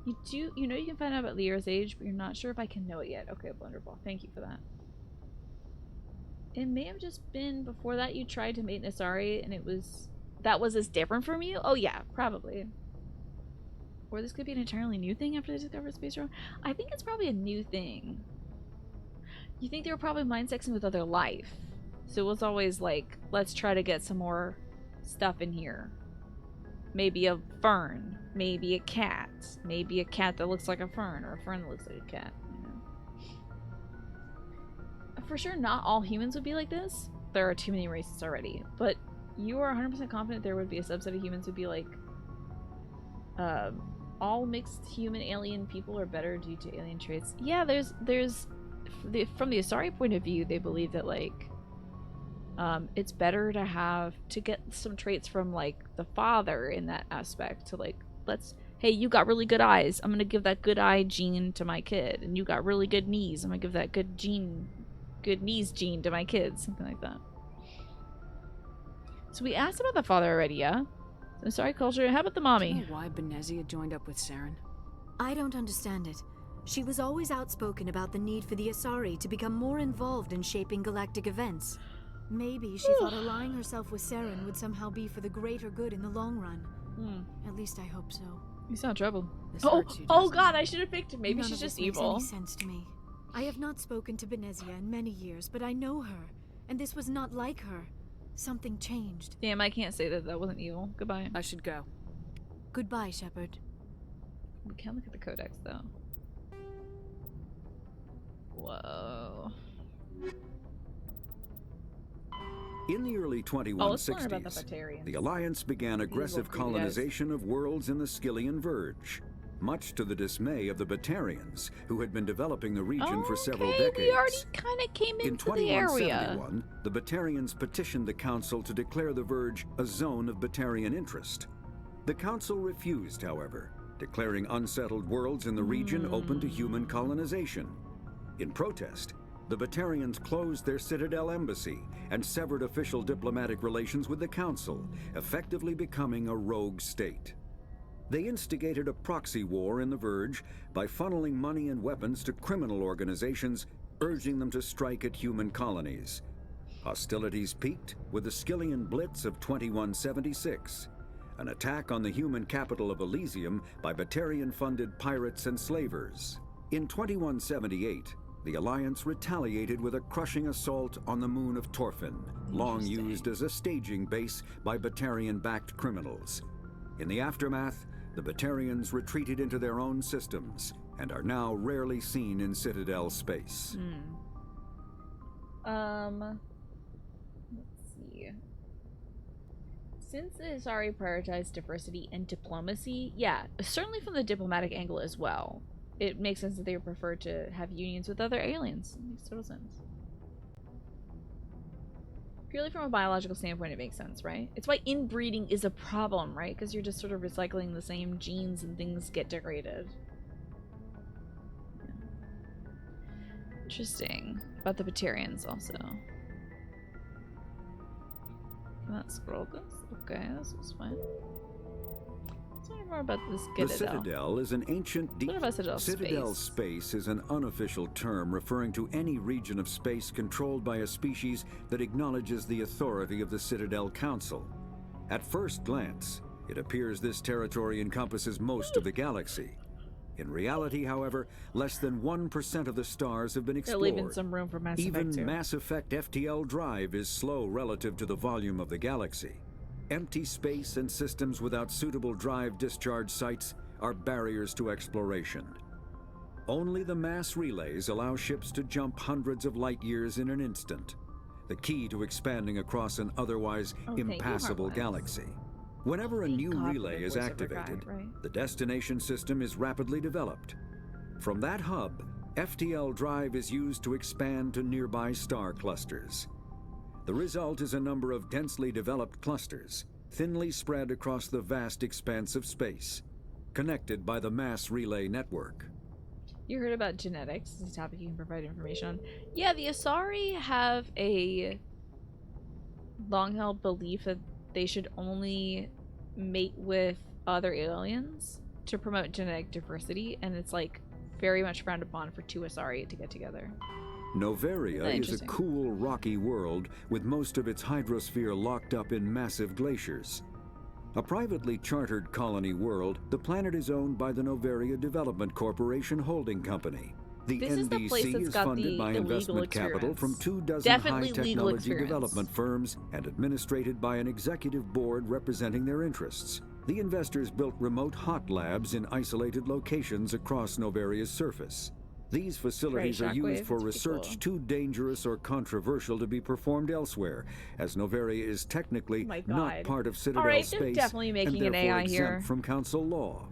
You know you can find out about Liara's age, but you're not sure if I can know it yet. Okay, wonderful. Thank you for that. It may have just been before that you tried to mate an Asari and that was as different from you? Oh yeah, probably. Or this could be an entirely new thing after they discovered space road. I think it's probably a new thing. You think they were probably mind sexing with other life. So it was always like, let's try to get some more stuff in here. Maybe a fern, maybe a cat that looks like a fern, or a fern that looks like a cat. For sure, not all humans would be like this. There are too many races already. But you are 100% confident there would be a subset of humans who'd be like, all mixed human alien people are better due to alien traits. Yeah, from the Asari point of view, they believe that like, it's better to get some traits from like the father in that aspect. To like, hey, you got really good eyes. I'm gonna give that good eye gene to my kid, and you got really good knees. I'm gonna give that good knees gene to my kids, something like that. So we asked about the father already, yeah? So Asari culture. How about the mommy? Do you know why Benezia joined up with Saren? I don't understand it. She was always outspoken about the need for the Asari to become more involved in shaping galactic events. Maybe she thought allying herself with Saren would somehow be for the greater good in the long run. At least I hope so. He's not trouble. Oh God, I should have picked him. Maybe None she's of just this makes evil. any sense to me. I have not spoken to Benezia in many years, but I know her, and this was not like her. Something changed. Damn, I can't say that that wasn't evil. Goodbye. I should go. Goodbye, Shepard. We can look at the codex though. Whoa. In the early let's learn about the 2160s, Batarians. the Alliance began aggressive colonization of worlds in the Skillian Verge, much to the dismay of the Batarians, who had been developing the region for several decades. We already kind of came In into the area. 2171, the Batarians petitioned the Council to declare the Verge a zone of Batarian interest. The Council refused, however, declaring unsettled worlds in the region open to human colonization. In protest, the Batarians closed their Citadel embassy and severed official diplomatic relations with the Council, effectively becoming a rogue state. They instigated a proxy war in the Verge by funneling money and weapons to criminal organizations, urging them to strike at human colonies. Hostilities peaked with the Skillian Blitz of 2176, an attack on the human capital of Elysium by Batarian-funded pirates and slavers. In 2178, the Alliance retaliated with a crushing assault on the moon of Torfin, long used as a staging base by Batarian-backed criminals. In the aftermath, the Batarians retreated into their own systems and are now rarely seen in Citadel space. Let's see. Since the Asari prioritized diversity and diplomacy, yeah, certainly from the diplomatic angle as well. It makes sense that they would prefer to have unions with other aliens. It makes total sense. Purely from a biological standpoint, it makes sense, right? It's why inbreeding is a problem, right? Because you're just sort of recycling the same genes and things get degraded. Yeah. Interesting. About the Batarians also. Can that scroll this? Okay, this is fine. Let's learn more about this The Citadel is an ancient deep... Citadel space is an unofficial term referring to any region of space controlled by a species that acknowledges the authority of the Citadel Council. At first glance, it appears this territory encompasses most of the galaxy. In reality, however, less than 1% of the stars have been explored. They're leaving some room for Mass Effect, too. Even Mass Effect FTL drive is slow relative to the volume of the galaxy. Empty space and systems without suitable drive discharge sites are barriers to exploration. Only the mass relays allow ships to jump hundreds of light years in an instant, the key to expanding across an otherwise impassable galaxy. Whenever a new relay is activated, the destination system is rapidly developed. From that hub, FTL drive is used to expand to nearby star clusters. The result is a number of densely developed clusters, thinly spread across the vast expanse of space, connected by the mass relay network. You heard about genetics. This is a topic you can provide information on. Yeah, the Asari have a long-held belief that they should only mate with other aliens to promote genetic diversity, and it's like very much frowned upon for two Asari to get together. Noveria is a cool, rocky world with most of its hydrosphere locked up in massive glaciers. A privately chartered colony world, the planet is owned by the Noveria Development Corporation Holding Company. The NDC is funded by investment capital from 24 high-technology development firms and administrated by an executive board representing their interests. The investors built remote hot labs in isolated locations across Noveria's surface. These facilities are used for research too dangerous or controversial to be performed elsewhere, as Noveria is technically not part of Citadel space and therefore exempt from Council law.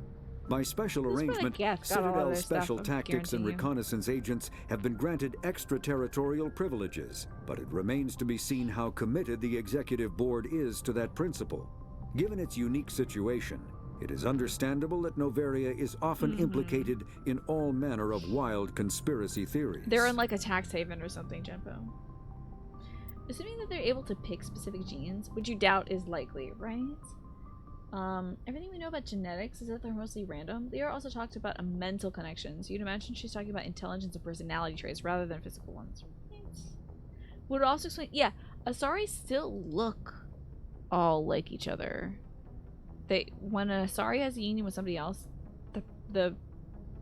By special arrangement, Citadel Special Tactics and Reconnaissance agents have been granted extraterritorial privileges, but it remains to be seen how committed the Executive Board is to that principle. Given its unique situation, it is understandable that Noveria is often implicated in all manner of wild conspiracy theories. They're in like a tax haven or something, Jempo. Assuming that they're able to pick specific genes, which you doubt is likely, right? Everything we know about genetics is that they're mostly random. They are also talked about a mental connections. You'd imagine she's talking about intelligence and personality traits rather than physical ones. Would it also explain... Yeah, Asari still look all like each other. When an Asari has a union with somebody else, the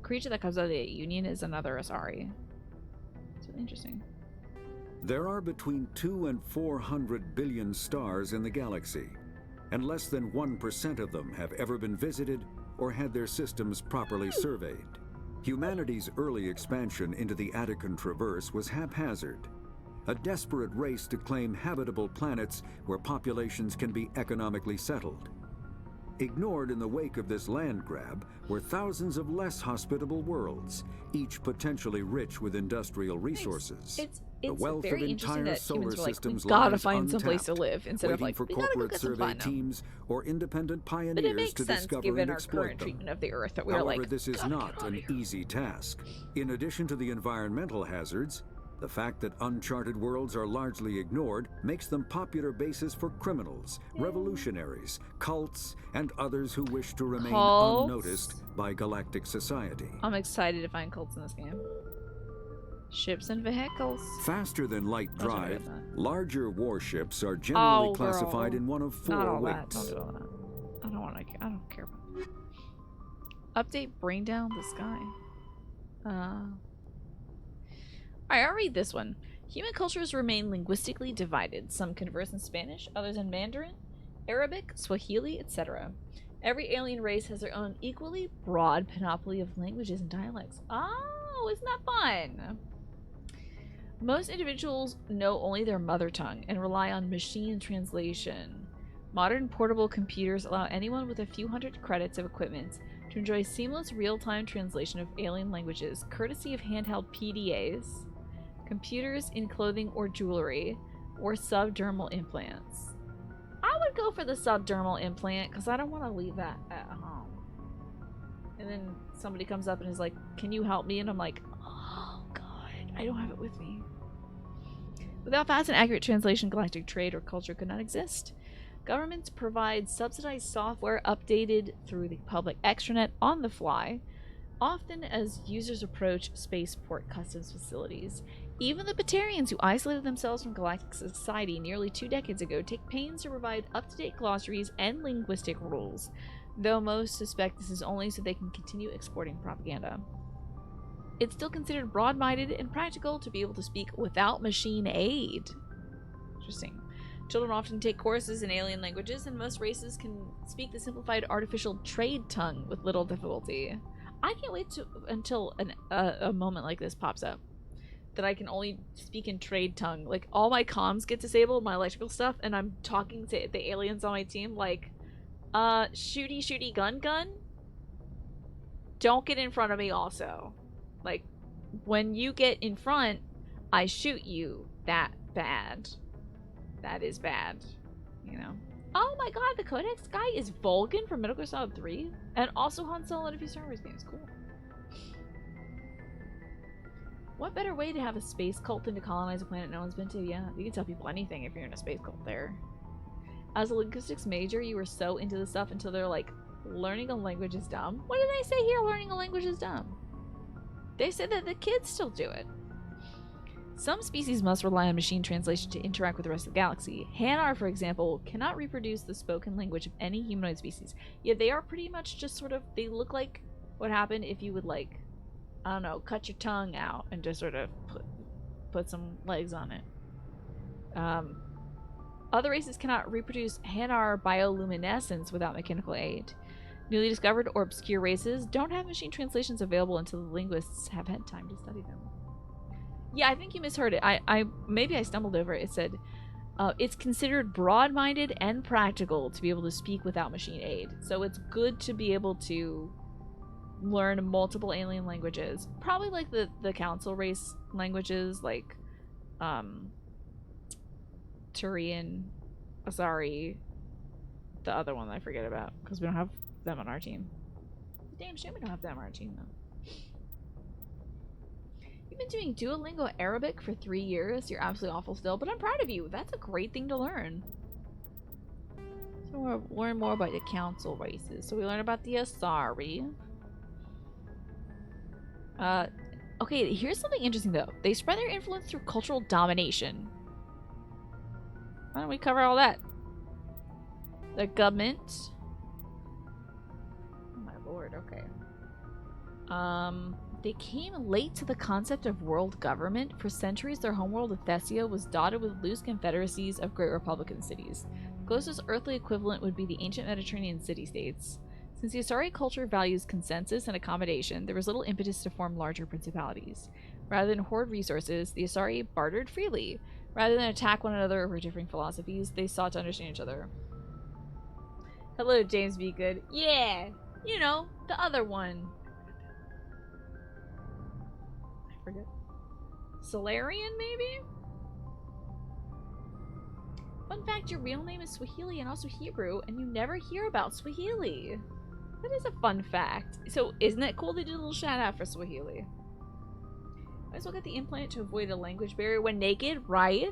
creature that comes out of the union is another Asari. It's really interesting. There are between 200 and 400 billion stars in the galaxy, and less than 1% of them have ever been visited or had their systems properly surveyed. Humanity's early expansion into the Attican Traverse was haphazard, a desperate race to claim habitable planets where populations can be economically settled. Ignored in the wake of this land grab were thousands of less hospitable worlds, each potentially rich with industrial resources. It's the wealth very of entire solar systems we gotta lies find untapped, someplace to live instead of waiting like for we gotta go corporate get some survey platinum. teams or independent But it pioneers makes to sense discover given and our exploit current them. treatment of the Earth that we However, were like, this is not an easy task. In addition to the environmental hazards, the fact that uncharted worlds are largely ignored makes them popular bases for criminals, revolutionaries, cults, and others who wish to remain unnoticed by galactic society. I'm excited to find cults in this game. Ships and vehicles. Faster than light drive, larger warships are generally classified in one of 4 weights. Don't do all that. I don't care about that. Update bring down the sky. Alright, I'll read this one. Human cultures remain linguistically divided. Some converse in Spanish, others in Mandarin, Arabic, Swahili, etc. Every alien race has their own equally broad panoply of languages and dialects. Oh, isn't that fun? Most individuals know only their mother tongue and rely on machine translation. Modern portable computers allow anyone with a few hundred credits of equipment to enjoy seamless real-time translation of alien languages, courtesy of handheld PDAs, computers in clothing or jewelry, or subdermal implants. I would go for the subdermal implant because I don't want to leave that at home. And then somebody comes up and is like, can you help me? And I'm like, oh god, I don't have it with me. Without fast and accurate translation, galactic trade or culture could not exist. Governments provide subsidized software updated through the public extranet on the fly, often as users approach spaceport customs facilities. Even the Batarians, who isolated themselves from galactic society nearly 2 decades ago, take pains to provide up-to-date glossaries and linguistic rules, though most suspect this is only so they can continue exporting propaganda. It's still considered broad-minded and practical to be able to speak without machine aid. Interesting. Children often take courses in alien languages, and most races can speak the simplified artificial trade tongue with little difficulty. I can't wait until a moment like this pops up, that I can only speak in trade tongue. Like, all my comms get disabled, my electrical stuff, and I'm talking to the aliens on my team like, shooty gun? Don't get in front of me also. Like, when you get in front, I shoot you. That bad. That is bad. You know? Oh my god, the Codex guy is Vulcan from Metal Gear Solid 3? And also Han Solo in a few Star Wars games. Cool. What better way to have a space cult than to colonize a planet no one's been to? Yeah, you can tell people anything if you're in a space cult there. As a linguistics major, you were so into this stuff until they're like, learning a language is dumb? What did they say here? Learning a language is dumb. They said that the kids still do it. Some species must rely on machine translation to interact with the rest of the galaxy. Hanar, for example, cannot reproduce the spoken language of any humanoid species. Yet they are pretty much just sort of, they look like what happened if you would, like, I don't know, cut your tongue out and just sort of put some legs on it. Other races cannot reproduce Hanar bioluminescence without mechanical aid. Newly discovered or obscure races don't have machine translations available until the linguists have had time to study them. Yeah, I think you misheard it. Maybe I stumbled over it. It said, it's considered broad-minded and practical to be able to speak without machine aid. So it's good to be able to learn multiple alien languages. Probably like the council race languages, like Turian, Asari, the other one I forget about, because we don't have them on our team. Damn shame we don't have them on our team, though. You've been doing Duolingo Arabic for 3 years. You're absolutely awful still, but I'm proud of you. That's a great thing to learn. So we'll learn more about the council races. So we learn about the Asari. Okay, here's something interesting though. They spread their influence through cultural domination. Why don't we cover all that? The government. Oh my lord, okay. They came late to the concept of world government. For centuries, their homeworld of Thessia was dotted with loose confederacies of great republican cities. The closest earthly equivalent would be the ancient Mediterranean city-states. Since the Asari culture values consensus and accommodation, there was little impetus to form larger principalities. Rather than hoard resources, the Asari bartered freely. Rather than attack one another over differing philosophies, they sought to understand each other. Hello, James B. Good. Yeah! You know, the other one. I forget. Solarian, maybe? Fun fact, your real name is Swahili and also Hebrew, and you never hear about Swahili. That is a fun fact. So, isn't it cool to do a little shout out for Swahili? Might as well get the implant to avoid a language barrier when naked, right?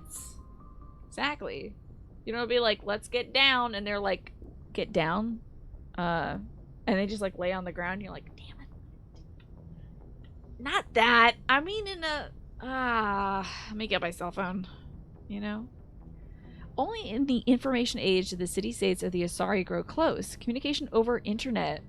Exactly. You know, it'd be like, let's get down, and they're like, get down? And they just like lay on the ground, and you're like, damn it. Not that. I mean in a... let me get my cell phone. You know? Only in the information age did the city-states of the Asari grow close. Communication over internet.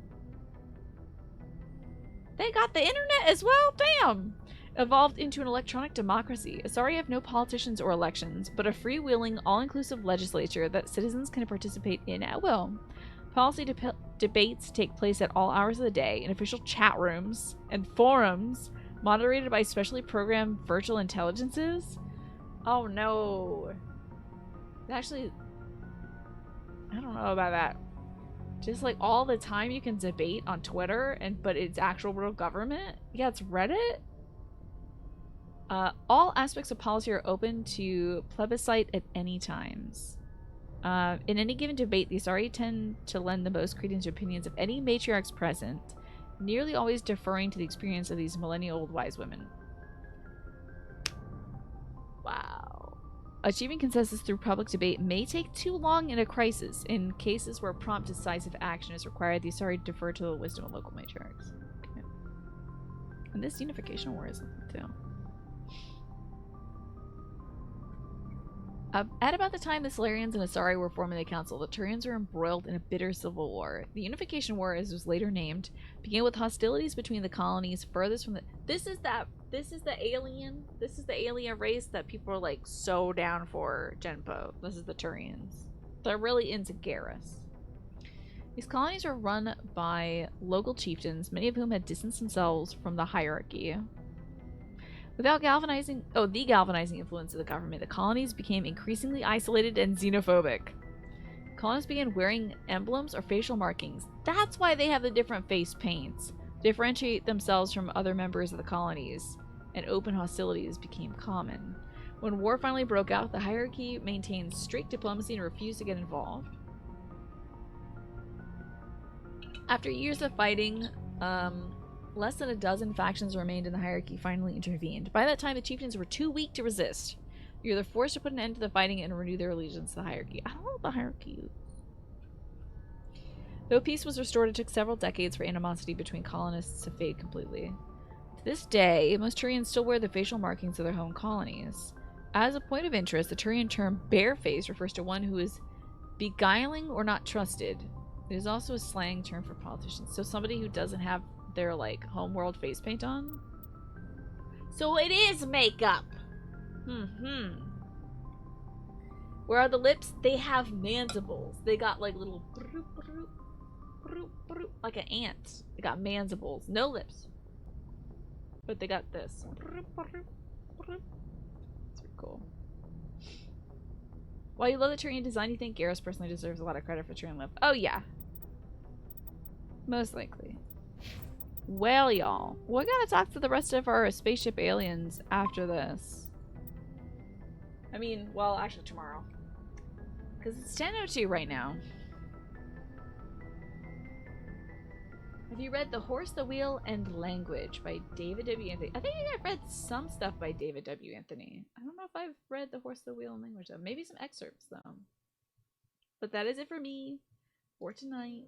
They got the internet as well? Damn! Evolved into an electronic democracy. Asari have no politicians or elections, but a freewheeling, all-inclusive legislature that citizens can participate in at will. Policy debates take place at all hours of the day in official chat rooms and forums moderated by specially programmed virtual intelligences. Oh no. Actually, I don't know about that. Just like all the time you can debate on Twitter, but it's actual real government? Yeah, it's Reddit? All aspects of policy are open to plebiscite at any times. In any given debate, the Asari tend to lend the most credence to opinions of any matriarchs present, nearly always deferring to the experience of these millennial-old wise women. Wow. Achieving consensus through public debate may take too long in a crisis. In cases where prompt, decisive action is required, the Asari defer to the wisdom of local matriarchs. Okay. And this unification war is something too. At about the time the Solarians and Asari were forming the council, the Turians were embroiled in a bitter civil war. The Unification War, as it was later named, began with hostilities between the colonies furthest from the... This is the alien race that people are like so down for, Genpo. This is the Turians. They're really into Garrus. These colonies were run by local chieftains, many of whom had distanced themselves from the hierarchy. Without the galvanizing influence of the government, the colonies became increasingly isolated and xenophobic. Colonists began wearing emblems or facial markings. That's why they have the different face paints. To differentiate themselves from other members of the colonies, and open hostilities became common. When war finally broke out, the hierarchy maintained strict diplomacy and refused to get involved. After years of fighting, less than a dozen factions remained in the hierarchy finally intervened. By that time, the chieftains were too weak to resist. They were either forced to put an end to the fighting and renew their allegiance to the hierarchy. I don't know what the hierarchy is. Though peace was restored, it took several decades for animosity between colonists to fade completely. To this day, most Turians still wear the facial markings of their home colonies. As a point of interest, the Turian term barefaced refers to one who is beguiling or not trusted. It is also a slang term for politicians. So somebody who doesn't have their like homeworld face paint on. So it is makeup. Where are the lips? They have mandibles. They got like little like an ant. They got mandibles. No lips. But they got this. It's pretty cool. While you love the Turian design, you think Garrus personally deserves a lot of credit for Turian lip. Oh yeah. Most likely. Well, y'all, we're gonna talk to the rest of our spaceship aliens after this. I mean, well, actually tomorrow. Because it's 10:02 right now. Have you read The Horse, the Wheel, and Language by David W. Anthony? I think I've read some stuff by David W. Anthony. I don't know if I've read The Horse, the Wheel, and Language though. Maybe some excerpts though. But that is it for me for tonight.